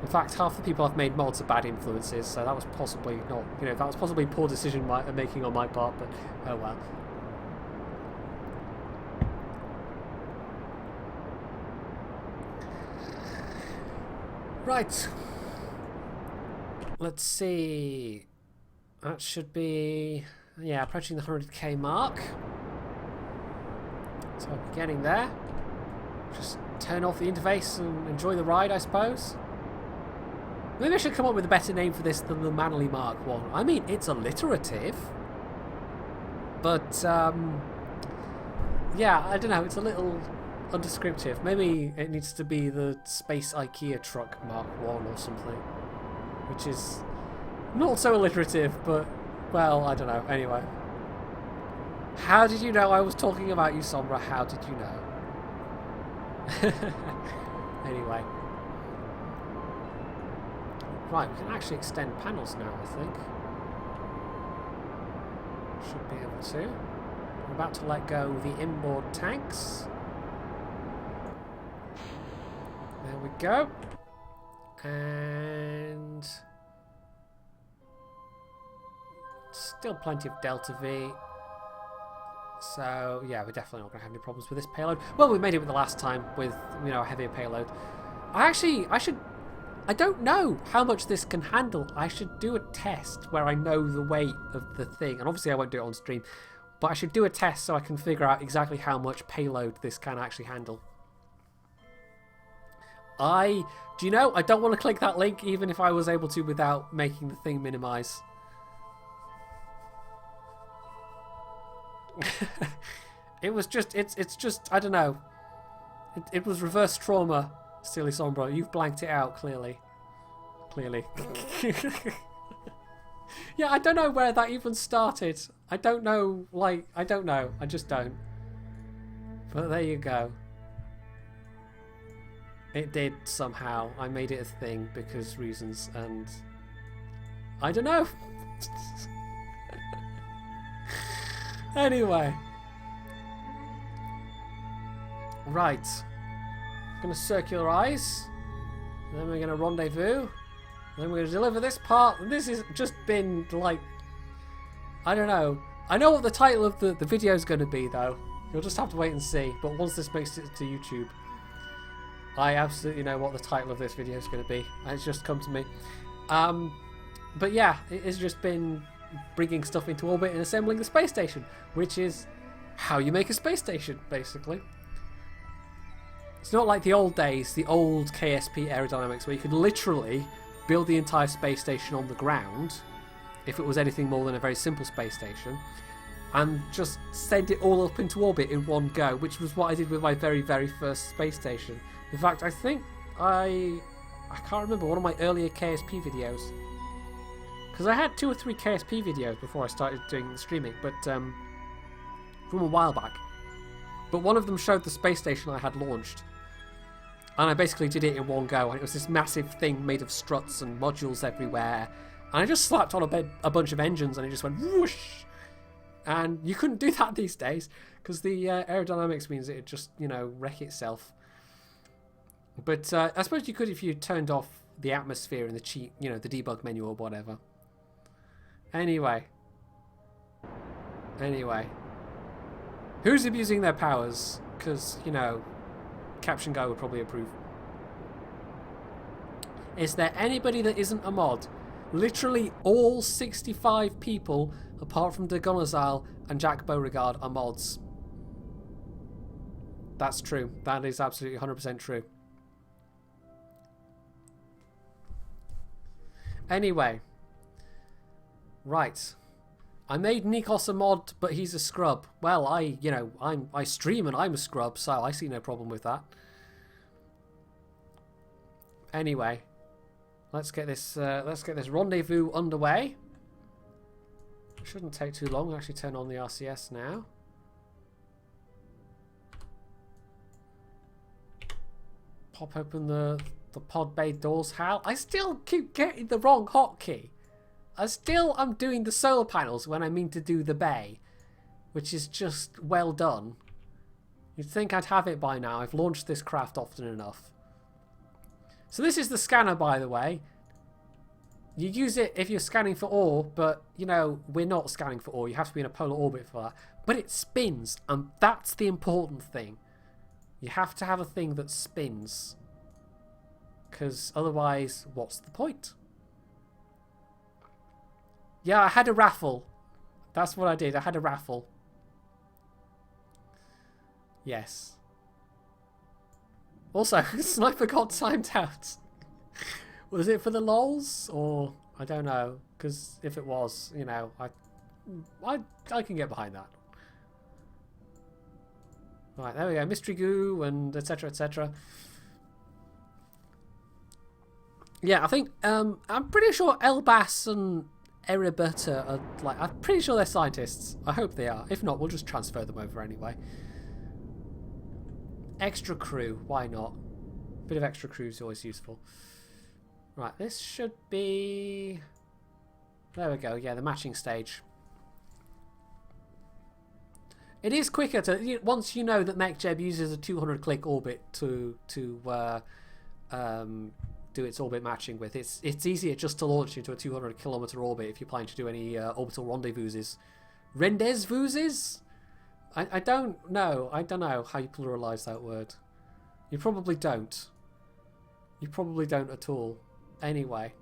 S1: In fact, half the people I've made mods are bad influences, so that was possibly not, you know, that was possibly poor decision making on my part, but oh well. Right. Let's see. That should be, yeah, approaching the 100k mark. So we're getting there. Just turn off the interface and enjoy the ride, I suppose. Maybe I should come up with a better name for this than the Manly Mark 1. I mean, it's alliterative. But, yeah, I don't know, it's a little undescriptive. Maybe it needs to be the Space IKEA Truck Mark 1 or something. Which is not so alliterative, but, well, I don't know. Anyway. How did you know I was talking about you, Sombra? How did you know? Anyway. Right, we can actually extend panels now, I think. Should be able to. We're about to let go the inboard tanks. There we go. And... still plenty of Delta V. So yeah, we're definitely not going to have any problems with this payload. Well, we made it with the last time with, you know, a heavier payload. I don't know how much this can handle. I should do a test where I know the weight of the thing. And obviously I won't do it on stream. But I should do a test so I can figure out exactly how much payload this can actually handle. Do you know, I don't want to click that link even if I was able to without making the thing minimize. It's just, I don't know. It was reverse trauma, Steely Sombra. You've blanked it out, clearly. Yeah, I don't know where that even started. I don't know, like, I don't know. I just don't. But there you go. It did somehow. I made it a thing because reasons, and I don't know. Anyway. Right. Gonna circularize. Then we're gonna rendezvous. Then we're gonna deliver this part. This has just been like, I don't know. I know what the title of the video is gonna be though. You'll just have to wait and see. But once this makes it to YouTube, I absolutely know what the title of this video is going to be. It's just come to me. But yeah, it has just been bringing stuff into orbit and assembling the space station, which is how you make a space station, basically. It's not like the old days, the old KSP aerodynamics, where you could literally build the entire space station on the ground, if it was anything more than a very simple space station, and just send it all up into orbit in one go, which was what I did with my very, very first space station. In fact, I think I can't remember, one of my earlier KSP videos, because I had 2 or 3 KSP videos before I started doing the streaming, but from a while back. But one of them showed the space station I had launched, and I basically did it in one go, and it was this massive thing made of struts and modules everywhere, and I just slapped on a bunch of engines and it just went whoosh, and you couldn't do that these days because the aerodynamics means it'd just, you know, wreck itself. But I suppose you could if you turned off the atmosphere and the cheat, you know, the debug menu or whatever. Anyway. Who's abusing their powers? Because, you know, Caption Guy would probably approve. Is there anybody that isn't a mod? Literally all 65 people, apart from Degonazal and Jack Beauregard, are mods. That's true. That is absolutely 100% true. Anyway, right. I made Nikos a mod, but he's a scrub. Well, I stream and I'm a scrub, so I see no problem with that. Anyway, let's get this rendezvous underway. Shouldn't take too long. I'll actually turn on the RCS now. Pop open the pod bay doors, Hal. I still keep getting the wrong hotkey. I'm doing the solar panels when I mean to do the bay, which is just well done. You'd think I'd have it by now. I've launched this craft often enough. So this is the scanner, by the way. You use it if you're scanning for ore, but, you know, we're not scanning for ore. You have to be in a polar orbit for that. But it spins, and that's the important thing. You have to have a thing that spins. Because otherwise, what's the point? Yeah, I had a raffle. That's what I did. I had a raffle. Yes. Also, Sniper got timed out. Was it for the lols? Or, I don't know. Because if it was, you know, I can get behind that. Right, there we go. Mystery goo and etc, etc. Yeah, I think, I'm pretty sure Elbas and Ereberta are, like, I'm pretty sure they're scientists. I hope they are. If not, we'll just transfer them over anyway. Extra crew, why not? Bit of extra crew is always useful. Right, this should be... There we go, yeah, the matching stage. It is quicker to... Once you know that MechJeb uses a 200-click orbit to do its orbit matching with, it's easier just to launch into a 200-kilometer orbit if you're planning to do any orbital rendezvouses. Rendezvouses? I don't know. I don't know how you pluralise that word. You probably don't. You probably don't at all. Anyway.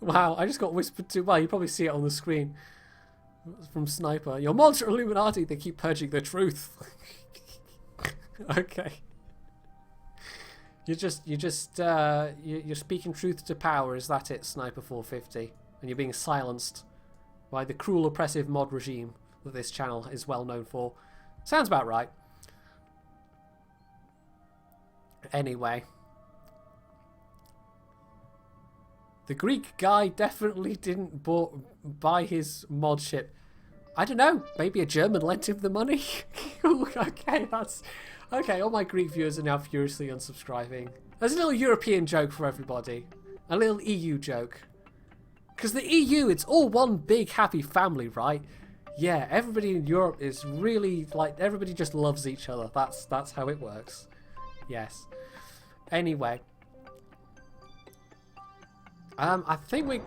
S1: Wow, I just got whispered to. Well, you probably see it on the screen from Sniper. Your mods are Illuminati. They keep purging the truth. Okay. You're speaking truth to power. Is that it, Sniper 450? And you're being silenced by the cruel, oppressive mod regime that this channel is well known for. Sounds about right. Anyway. The Greek guy definitely didn't buy his mod ship. I don't know. Maybe a German lent him the money. Okay, that's... Okay, all my Greek viewers are now furiously unsubscribing. There's a little European joke for everybody. A little EU joke. Because the EU, it's all one big happy family, right? Yeah, everybody in Europe is really, like, everybody just loves each other. That's how it works. Yes. Anyway. I think we...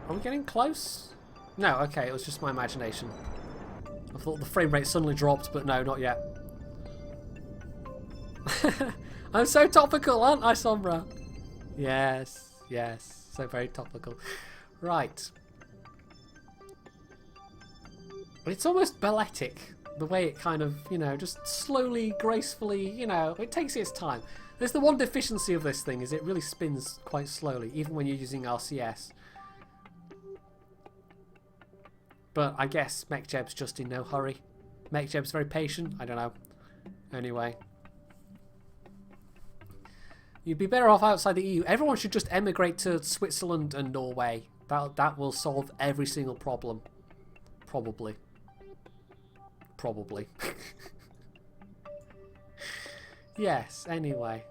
S1: Are we getting close? No, okay, it was just my imagination. I thought the frame rate suddenly dropped, but no, not yet. I'm so topical, aren't I, Sombra? Yes, yes, so very topical. Right. It's almost balletic, the way it kind of, you know, just slowly, gracefully, you know, it takes its time. There's the one deficiency of this thing, is it really spins quite slowly, even when you're using RCS. But I guess MechJeb's just in no hurry. MechJeb's very patient, I don't know. Anyway. You'd be better off outside the EU. Everyone should just emigrate to Switzerland and Norway. That will solve every single problem. Probably. Probably. Yes, anyway.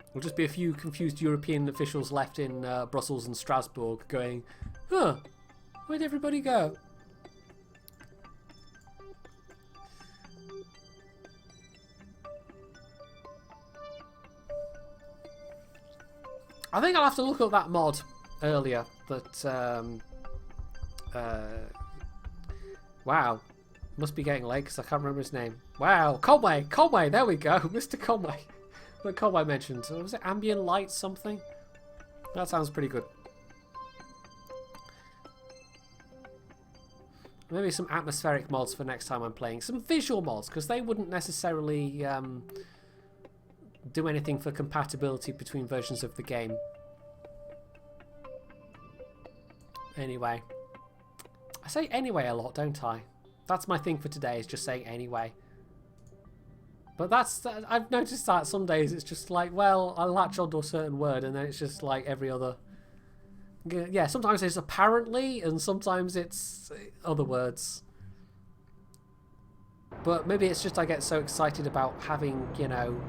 S1: There'll just be a few confused European officials left in Brussels and Strasbourg going, huh, where'd everybody go? I think I'll have to look up that mod earlier that, wow. Must be getting late because I can't remember his name. Wow, Conway! Conway, there we go. Mr. Conway. What Conway mentioned. Was it ambient light something? That sounds pretty good. Maybe some atmospheric mods for next time I'm playing. Some visual mods, because they wouldn't necessarily do anything for compatibility between versions of the game. Anyway. I say anyway a lot, don't I? That's my thing for today, is just saying anyway. But that's... I've noticed that some days it's just like, well, I latch onto a certain word and then it's just like every other... Yeah, sometimes it's apparently and sometimes it's other words. But maybe it's just I get so excited about having, you know,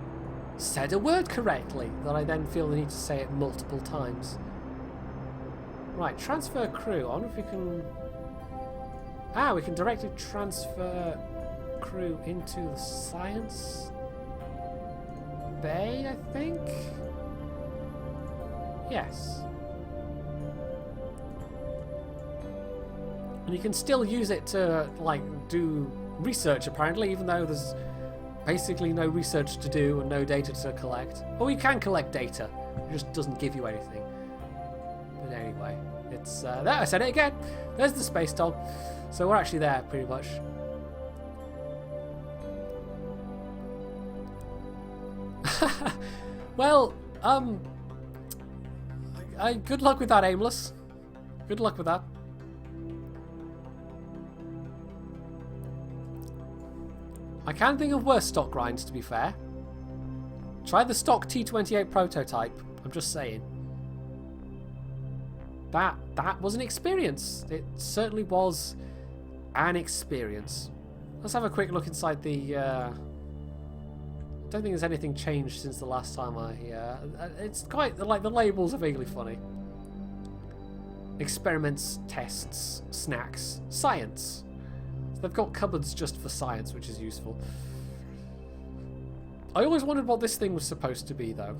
S1: said a word correctly that I then feel the need to say it multiple times. Right, transfer crew. I wonder if we can... Ah, we can directly transfer crew into the science bay, I think? Yes. And you can still use it to, like, do research, apparently, even though there's basically no research to do and no data to collect. Well, you can collect data. It just doesn't give you anything. But anyway, it's... there, I said it again. There's the space dog. So we're actually there, pretty much. Well, good luck with that, Aimless. Good luck with that. I can think of worse stock grinds, to be fair. Try the stock T28 prototype. I'm just saying. That was an experience. It certainly was an experience. Let's have a quick look inside the... I don't think there's anything changed since the last time I... it's quite... like, the labels are vaguely funny. Experiments, tests, snacks, science. So they've got cupboards just for science, which is useful. I always wondered what this thing was supposed to be, though.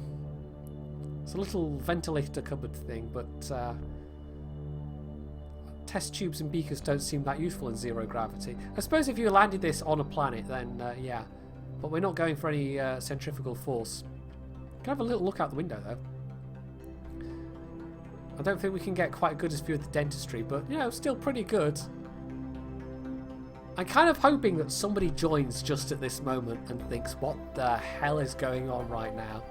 S1: It's a little ventilator cupboard thing, but... test tubes and beakers don't seem that useful in zero gravity. I suppose if you landed this on a planet, then yeah. But we're not going for any centrifugal force. Can have a little look out the window, though. I don't think we can get quite a good view of the dentistry, but, you know, still pretty good. I'm kind of hoping that somebody joins just at this moment and thinks, what the hell is going on right now?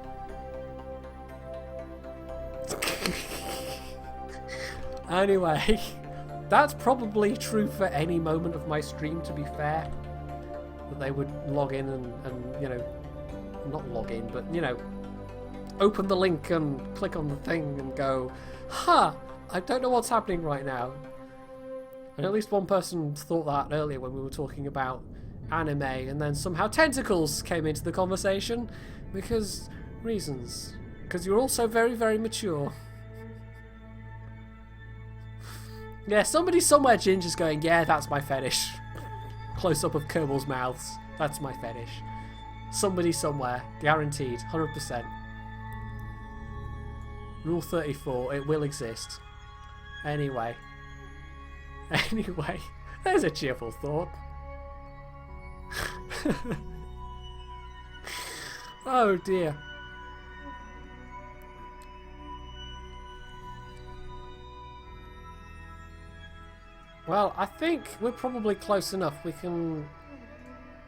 S1: Anyway, that's probably true for any moment of my stream, to be fair. That they would log in and you know, not log in, but, you know, open the link and click on the thing and go, huh, I don't know what's happening right now. And at least one person thought that earlier when we were talking about anime, and then somehow tentacles came into the conversation because reasons. Because you're also very, very mature. Yeah, somebody somewhere, Ginger's going, yeah, that's my fetish. Close up of Kerbal's mouths. That's my fetish. Somebody somewhere, guaranteed, 100%. Rule 34, it will exist. Anyway, there's a cheerful thought. Oh dear. Well, I think we're probably close enough. We can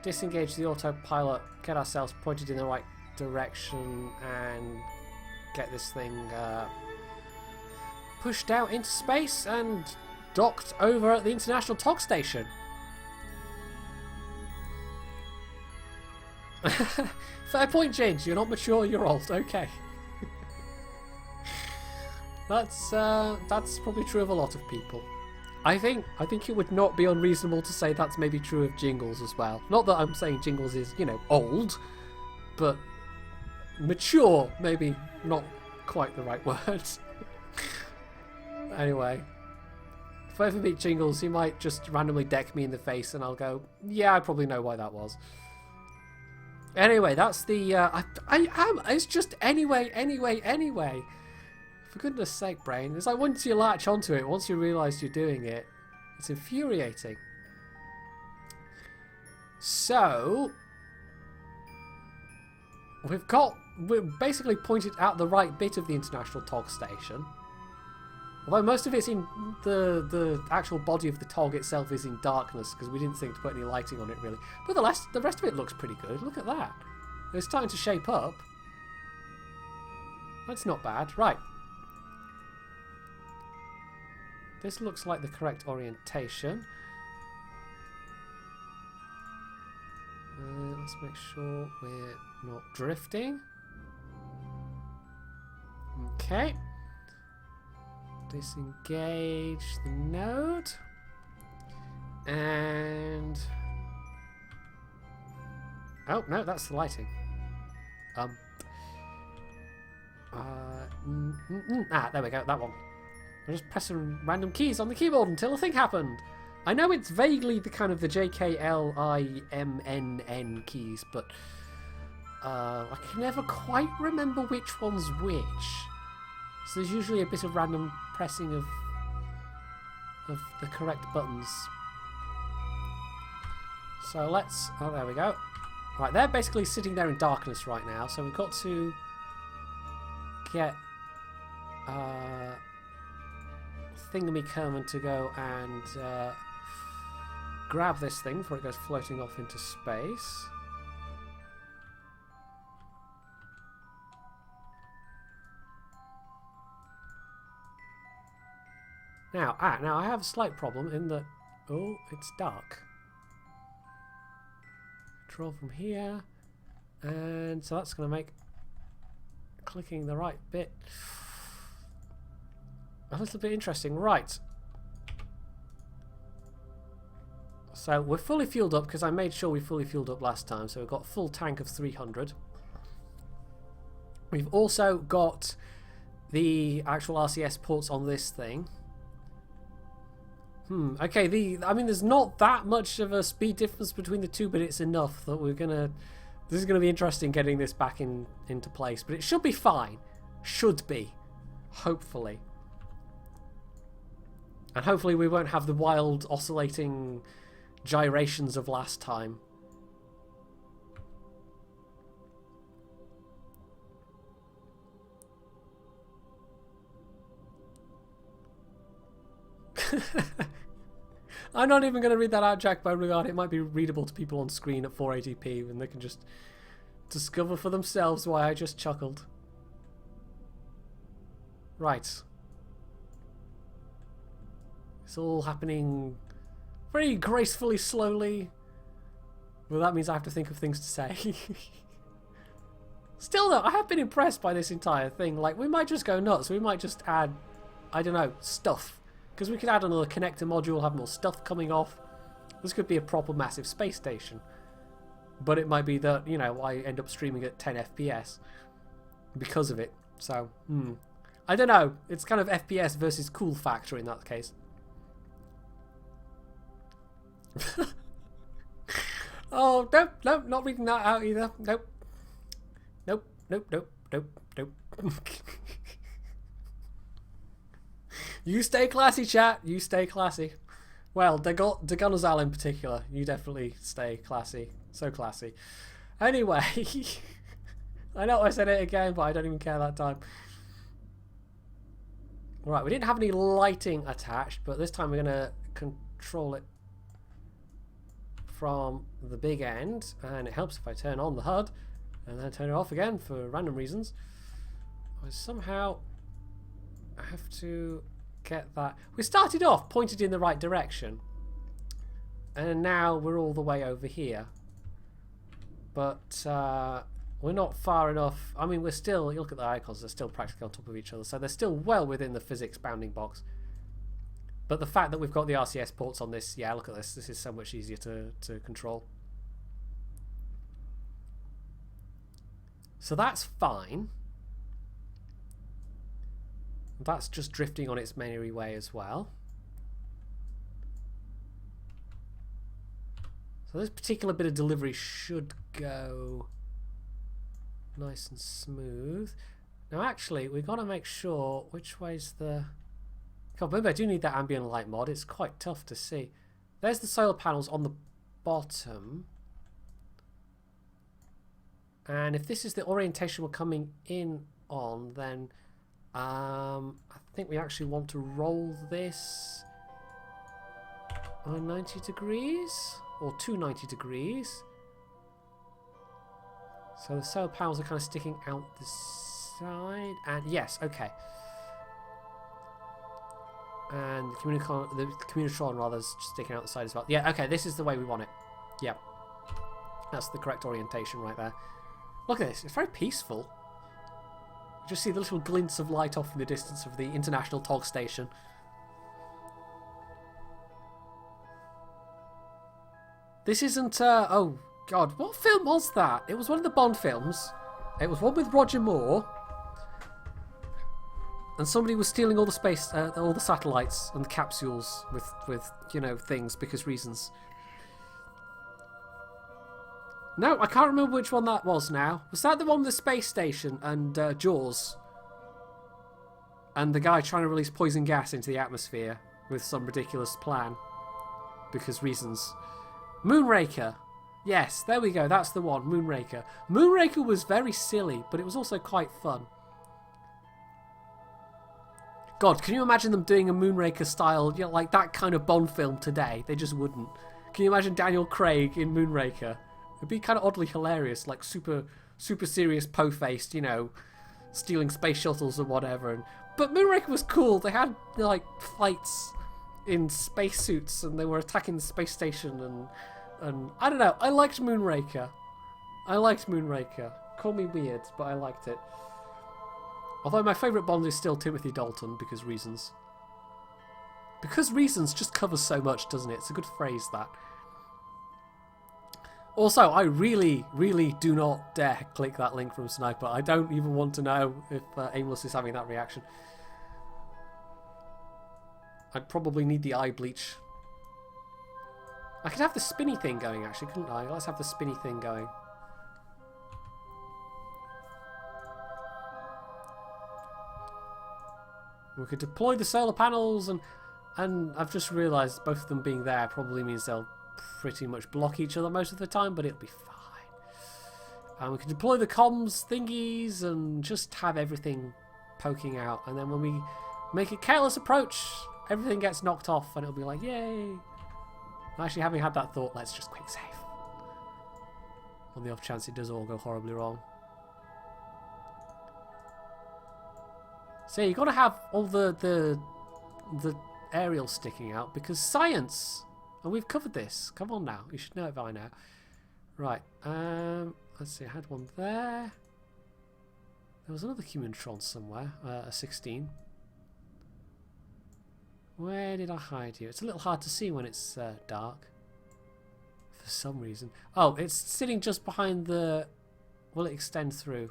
S1: disengage the autopilot, get ourselves pointed in the right direction, and get this thing pushed out into space and docked over at the International TOGstation. Fair point, James. You're not mature, you're old. Okay. That's probably true of a lot of people. I think it would not be unreasonable to say that's maybe true of Jingles as well. Not that I'm saying Jingles is, you know, old, but mature, maybe not quite the right words. Anyway, if I ever meet Jingles, he might just randomly deck me in the face and I'll go, yeah, I probably know why that was. Anyway, that's the, it's just anyway. For goodness sake, brain. It's like once you latch onto it, once you realise you're doing it, it's infuriating. So, we've basically pointed out the right bit of the International TOGstation. Although most of it's in the actual body of the TOG itself is in darkness because we didn't think to put any lighting on it really. But the rest of it looks pretty good. Look at that. It's starting to shape up. That's not bad. Right. This looks like the correct orientation. Let's make sure we're not drifting. Okay. Disengage the node. And... oh, no, that's the lighting. There we go, that one. I'm just pressing random keys on the keyboard until a thing happened. I know it's vaguely the kind of the JKLIMNN keys, but I can never quite remember which one's which. So there's usually a bit of random pressing of the correct buttons. So let's... oh, there we go. Right, they're basically sitting there in darkness right now, so we've got to get Thingamykerman to go and grab this thing before it goes floating off into space. Now I have a slight problem in that, oh, it's dark. Control from here, and so that's going to make clicking the right bit a little bit interesting. Right. So we're fully fueled up because I made sure we fully fueled up last time. So we've got a full tank of 300. We've also got the actual RCS ports on this thing. Okay, I mean, there's not that much of a speed difference between the two, but it's enough that we're gonna... this is gonna be interesting getting this back into place, but it should be fine. Should be. Hopefully. And hopefully we won't have the wild oscillating gyrations of last time. I'm not even going to read that out, Jack Beauregard. It might be readable to people on screen at 480p and they can just discover for themselves why I just chuckled. Right. It's all happening very gracefully, slowly. Well, that means I have to think of things to say. Still though, I have been impressed by this entire thing. Like, we might just go nuts. We might just add, I don't know, stuff. Because we could add another connector module, have more stuff coming off. This could be a proper massive space station. But it might be that, you know, I end up streaming at 10 FPS because of it. So, I don't know. It's kind of FPS versus cool factor in that case. Oh, nope, nope, not reading that out either. Nope. Nope, nope, nope, nope, nope. You stay classy, chat. You stay classy. Well, Degunazal in particular. You definitely stay classy. So classy. Anyway. I know I said it again, but I don't even care that time. Right, we didn't have any lighting attached, but this time we're going to control it from the big end. And it helps if I turn on the HUD and then turn it off again for random reasons. I somehow have to get that. We started off pointed in the right direction, and now we're all the way over here. But we're not far enough. I mean, we're still, you look at the icons, they're still practically on top of each other, so they're still well within the physics bounding box. But the fact that we've got the RCS ports on this, yeah, look at this. This is so much easier to control. So that's fine. That's just drifting on its merry way as well. So this particular bit of delivery should go nice and smooth. Now actually, we've got to make sure which way's the... God, maybe I do need that ambient light mod. It's quite tough to see. There's the solar panels on the bottom. And if this is the orientation we're coming in on, then I think we actually want to roll this on 90 degrees or 290 degrees. So the solar panels are kind of sticking out the side. And yes, okay. And the Communitron rather is sticking out the side as well. Yeah, okay, this is the way we want it. Yeah. That's the correct orientation right there. Look at this, it's very peaceful. You just see the little glints of light off in the distance of the International TOGstation. This isn't, oh god, what film was that? It was one of the Bond films. It was one with Roger Moore. And somebody was stealing all the space, all the satellites and the capsules with you know, things because reasons. No, I can't remember which one that was now. Was that the one with the space station and Jaws? And the guy trying to release poison gas into the atmosphere with some ridiculous plan. Because reasons. Moonraker. Yes, there we go. That's the one. Moonraker. Moonraker was very silly, but it was also quite fun. God, can you imagine them doing a Moonraker style, you know, like that kind of Bond film today? They just wouldn't. Can you imagine Daniel Craig in Moonraker? It'd be kind of oddly hilarious, like super serious po-faced, you know, stealing space shuttles or whatever. But Moonraker was cool. They had like fights in spacesuits and they were attacking the space station and I don't know. I liked Moonraker. Call me weird, but I liked it. Although my favourite Bond is still Timothy Dalton because reasons. Because reasons just covers so much, doesn't it? It's a good phrase, that. Also, I really, really do not dare click that link from Sniper. I don't even want to know if Aimless is having that reaction. I'd probably need the eye bleach. I could have the spinny thing going, actually, couldn't I? Let's have the spinny thing going. We could deploy the solar panels, and And I've just realised both of them being there probably means they'll pretty much block each other most of the time, but it'll be fine. And we can deploy the comms thingies and just have everything poking out. And then when we make a careless approach, everything gets knocked off and it'll be like, yay. Actually, having had that thought, let's just quick save. On the off chance it does all go horribly wrong. So you've got to have all the aerials sticking out because science. And we've covered this. Come on now, you should know it by now. Right. Let's see. I had one there. There was another Human-tron somewhere. A 16. Where did I hide you? It's a little hard to see when it's dark. For some reason. Oh, it's sitting just behind the... Will it extend through?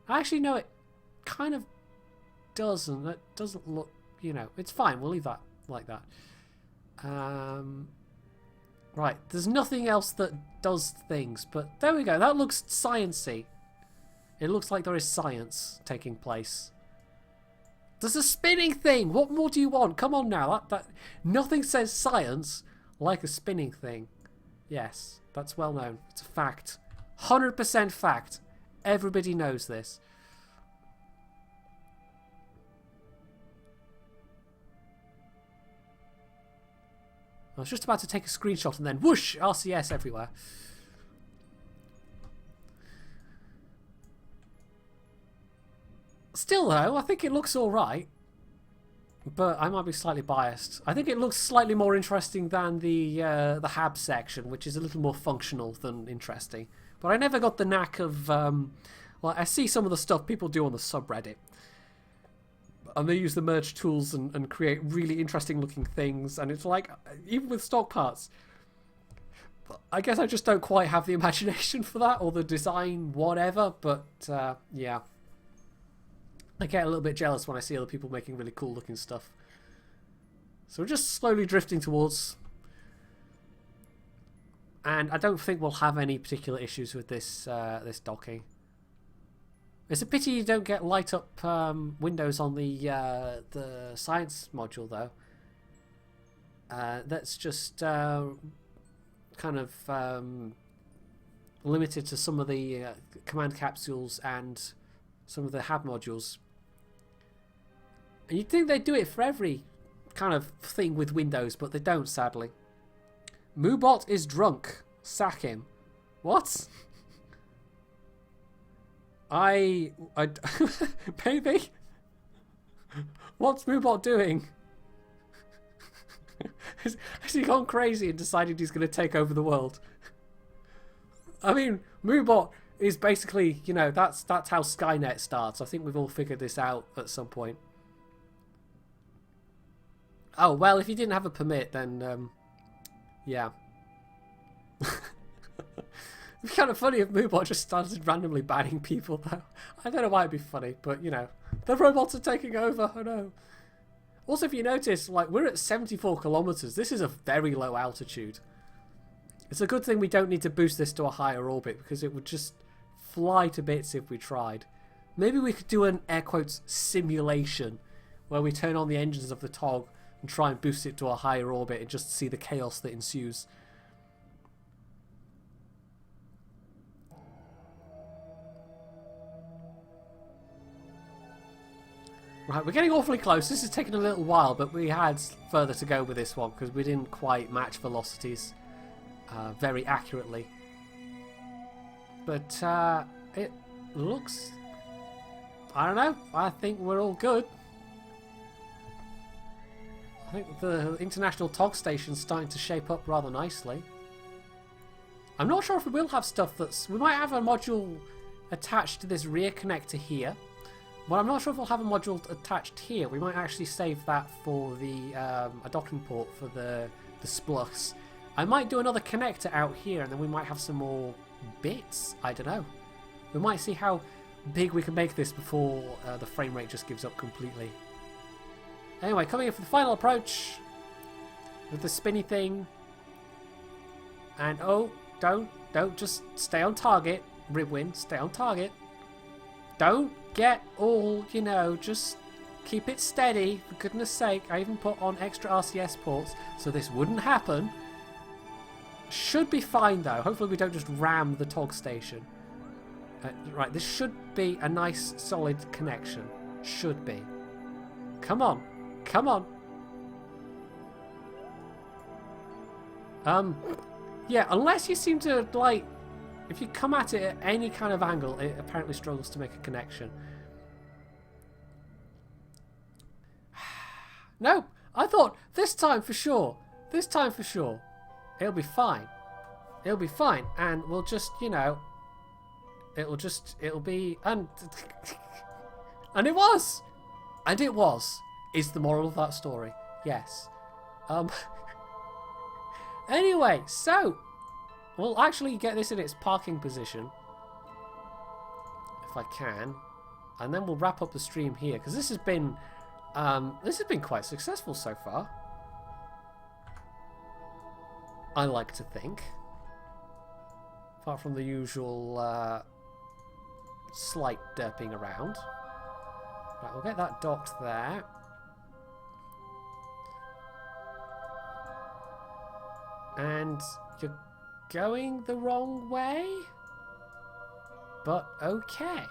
S1: Actually, no, it kind of doesn't. It doesn't look... You know, it's fine. We'll leave that like that. Right, there's nothing else that does things. But there we go. That looks sciencey. It looks like there is science taking place. There's a spinning thing. What more do you want? Come on now. That nothing says science like a spinning thing. Yes, that's well known. It's a fact. 100% fact. Everybody knows this. I was just about to take a screenshot and then whoosh, RCS everywhere. Still though, I think it looks alright. But I might be slightly biased. I think it looks slightly more interesting than the HAB section, which is a little more functional than interesting. But I never got the knack of... well, I see some of the stuff people do on the subreddit. And they use the merge tools and create really interesting looking things. And it's like, even with stock parts, I guess I just don't quite have the imagination for that, or the design, whatever. But, yeah. I get a little bit jealous when I see other people making really cool looking stuff. So we're just slowly drifting towards. And I don't think we'll have any particular issues with this this docking. It's a pity you don't get light up windows on the science module though. That's just kind of limited to some of the command capsules and some of the HAB modules. And you'd think they'd do it for every kind of thing with Windows, but they don't, sadly. Moobot is drunk. Sack him. What? Baby? What's Moobot doing? Has he gone crazy and decided he's going to take over the world? I mean, Moobot is basically, you know, that's how Skynet starts. I think we've all figured this out at some point. Oh, well, if you didn't have a permit, then, yeah. It'd be kind of funny if Moobot just started randomly banning people, though. I don't know why it'd be funny, but, you know, the robots are taking over. I know. Also, if you notice, like, we're at 74 kilometers. This is a very low altitude. It's a good thing we don't need to boost this to a higher orbit, because it would just fly to bits if we tried. Maybe we could do an, air quotes, simulation, where we turn on the engines of the TOG and try and boost it to a higher orbit and just see the chaos that ensues. Right, we're getting awfully close. This has taken a little while, but we had further to go with this one because we didn't quite match velocities very accurately. But it looks... I don't know. I think we're all good. I think the International TOGstation's starting to shape up rather nicely. I'm not sure if we will have stuff that's... We might have a module attached to this rear connector here. Well, I'm not sure if we'll have a module attached here. We might actually save that for the a docking port for the splucks. I might do another connector out here, and then we might have some more bits. I don't know. We might see how big we can make this before the frame rate just gives up completely. Anyway, coming in for the final approach with the spinny thing. And oh, don't just stay on target, Ribwin. Stay on target. Don't get all, you know, just Keep it steady, for goodness sake. I even put on extra RCS ports so this wouldn't happen. Should be fine though. Hopefully we don't just ram the TOG station. Right, this should be a nice solid connection. Should be. Come on. Come on. Yeah, unless you seem to, like, if you come at it at any kind of angle, it apparently struggles to make a connection. No, I thought this time for sure. This time for sure. It'll be fine. It'll be fine. And we'll just, you know, it'll be, and it was. And it was, is the moral of that story. Yes. Anyway, so we'll actually get this in its parking position, if I can, and then we'll wrap up the stream here because this has been quite successful so far. I like to think, apart from the usual slight derping around. Right, we'll get that docked there. And you're going the wrong way? But okay.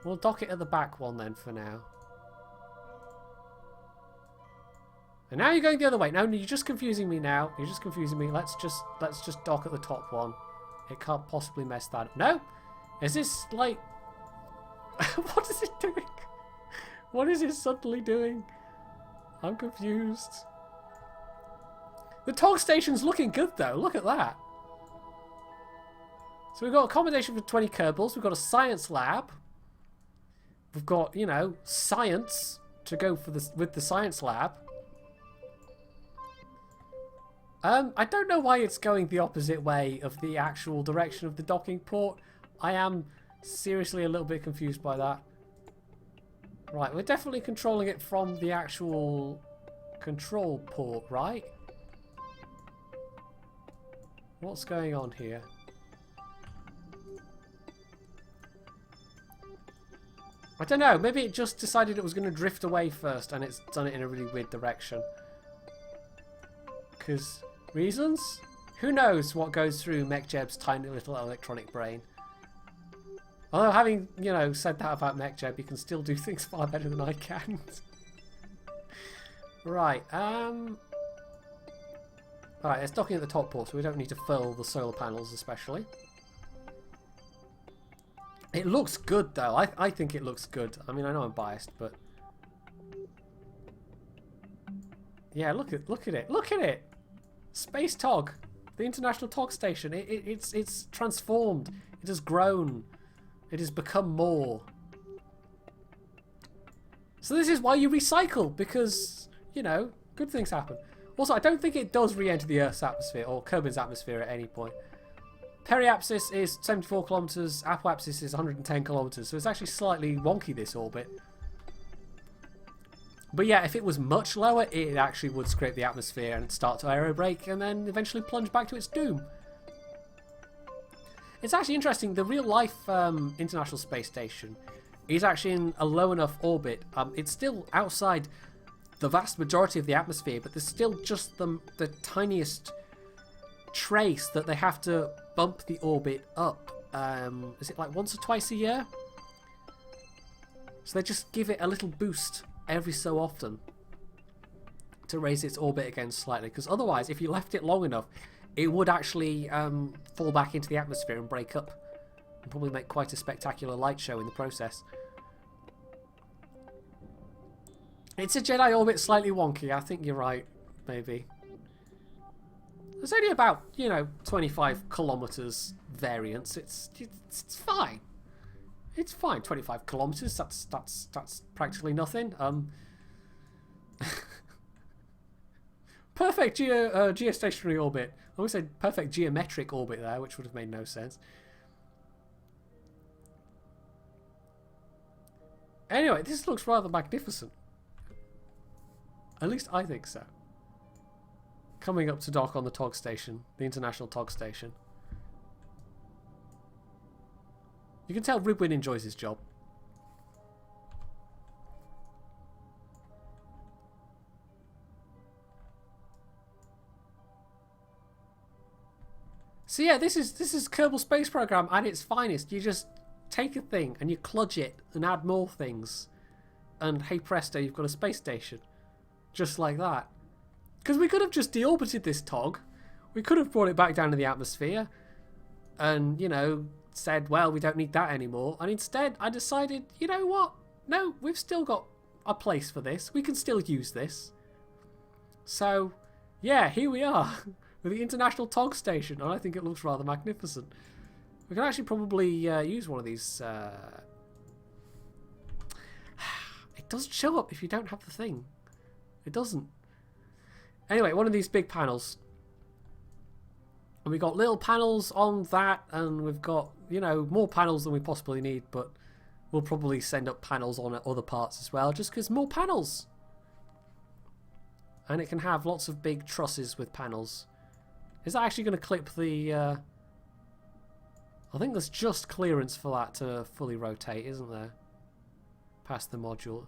S1: We'll dock it at the back one then for now. And now you're going the other way. No, you're just confusing me now. You're just confusing me. Let's just dock at the top one. It can't possibly mess that up. No? Is this like... What is it doing? What is it suddenly doing? I'm confused. The TOG station's looking good though. Look at that. So we've got accommodation for 20 Kerbals. We've got a science lab. We've got, you know, science to go for this with the science lab. I don't know why it's going the opposite way of the actual direction of the docking port. I am seriously a little bit confused by that. Right, we're definitely controlling it from the actual control port, right? What's going on here? I don't know, maybe it just decided it was going to drift away first and it's done it in a really weird direction. Because, reasons? Who knows what goes through MechJeb's tiny little electronic brain. Although having, you know, said that about MechJeb, you can still do things far better than I can. Right, alright, it's docking at the top port, so we don't need to fill the solar panels especially. It looks good though. I think it looks good. I mean, I know I'm biased, but yeah, look at it. Look at it. Space TOG, the International TOGstation. It's transformed. It has grown. It has become more. So this is why you recycle, because, you know, good things happen. Also, I don't think it does re-enter the Earth's atmosphere or Kerbin's atmosphere at any point. Periapsis is 74 kilometers, apoapsis is 110 kilometers, so it's actually slightly wonky, this orbit. But yeah, if it was much lower, it actually would scrape the atmosphere and start to aerobrake and then eventually plunge back to its doom. It's actually interesting, the real-life International Space Station is actually in a low enough orbit. It's still outside the vast majority of the atmosphere, but there's still just the tiniest trace that they have to bump the orbit up. Is it like once or twice a year? So they just give it a little boost every so often to raise its orbit again slightly, because otherwise, if you left it long enough, it would actually fall back into the atmosphere and break up and probably make quite a spectacular light show in the process. It's a Jedi orbit, slightly wonky. I think you're right, maybe. There's only about, you know, 25 kilometers variance. It's fine. It's fine. 25 kilometers. That's practically nothing. Perfect geostationary orbit. I always said perfect geometric orbit there, which would have made no sense. Anyway, this looks rather magnificent. At least I think so. Coming up to dock on the TOG station, the International TOG station. You can tell Ribwin enjoys his job. So yeah, this is Kerbal Space Program at its finest. You just take a thing and you kludge it and add more things. And hey presto, you've got a space station. Just like that. Because we could have just deorbited this TOG. We could have brought it back down to the atmosphere. And, you know, said, well, we don't need that anymore. And instead, I decided, you know what? No, we've still got a place for this. We can still use this. So, yeah, here we are. With the International TOGstation. And I think it looks rather magnificent. We can actually probably use one of these. It doesn't show up if you don't have the thing. It doesn't. Anyway, one of these big panels. And we've got little panels on that. And we've got, you know, more panels than we possibly need. But we'll probably send up panels on other parts as well. Just because more panels. And it can have lots of big trusses with panels. Is that actually going to clip the... I think there's just clearance for that to fully rotate, isn't there? Past the module.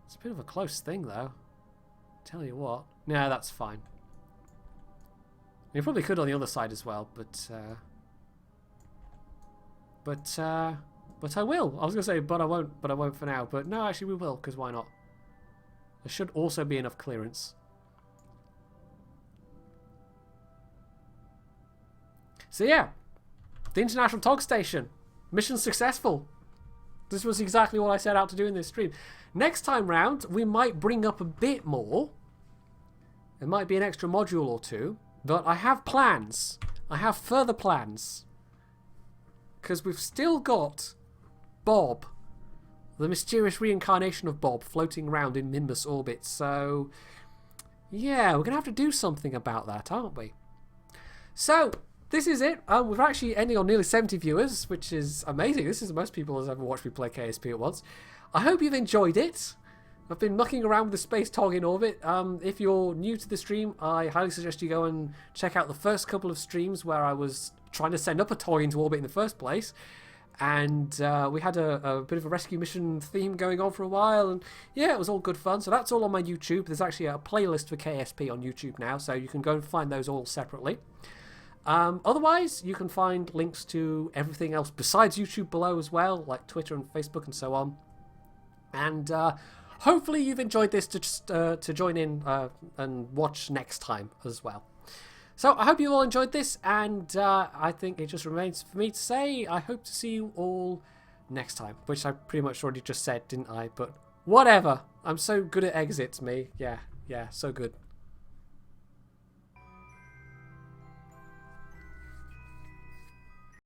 S1: It's a bit of a close thing, though. Tell you what. No, that's fine. You probably could on the other side as well, but I will. I was going to say, but I won't for now. But no, actually we will, because why not? There should also be enough clearance. So yeah, the International TOGstation. Mission successful. This was exactly what I set out to do in this stream. Next time round, we might bring up a bit more. There might be an extra module or two. But I have plans. I have further plans. Because we've still got Bob. The mysterious reincarnation of Bob floating around in Nimbus orbit. So, yeah, we're going to have to do something about that, aren't we? So... this is it. We're actually ending on nearly 70 viewers, which is amazing. This is the most people has ever watched me play KSP at once. I hope you've enjoyed it. I've been mucking around with the space TOG in orbit. If you're new to the stream, I highly suggest you go and check out the first couple of streams where I was trying to send up a TOG into orbit in the first place. And we had a bit of a rescue mission theme going on for a while. And yeah, it was all good fun. So that's all on my YouTube. There's actually a playlist for KSP on YouTube now. So you can go and find those all separately. Otherwise, you can find links to everything else besides YouTube below as well, like Twitter and Facebook and so on. And hopefully you've enjoyed this to join in and watch next time as well. So I hope you all enjoyed this, and I think it just remains for me to say I hope to see you all next time, which I pretty much already just said, didn't I? But whatever. I'm so good at exits, me. Yeah, so good.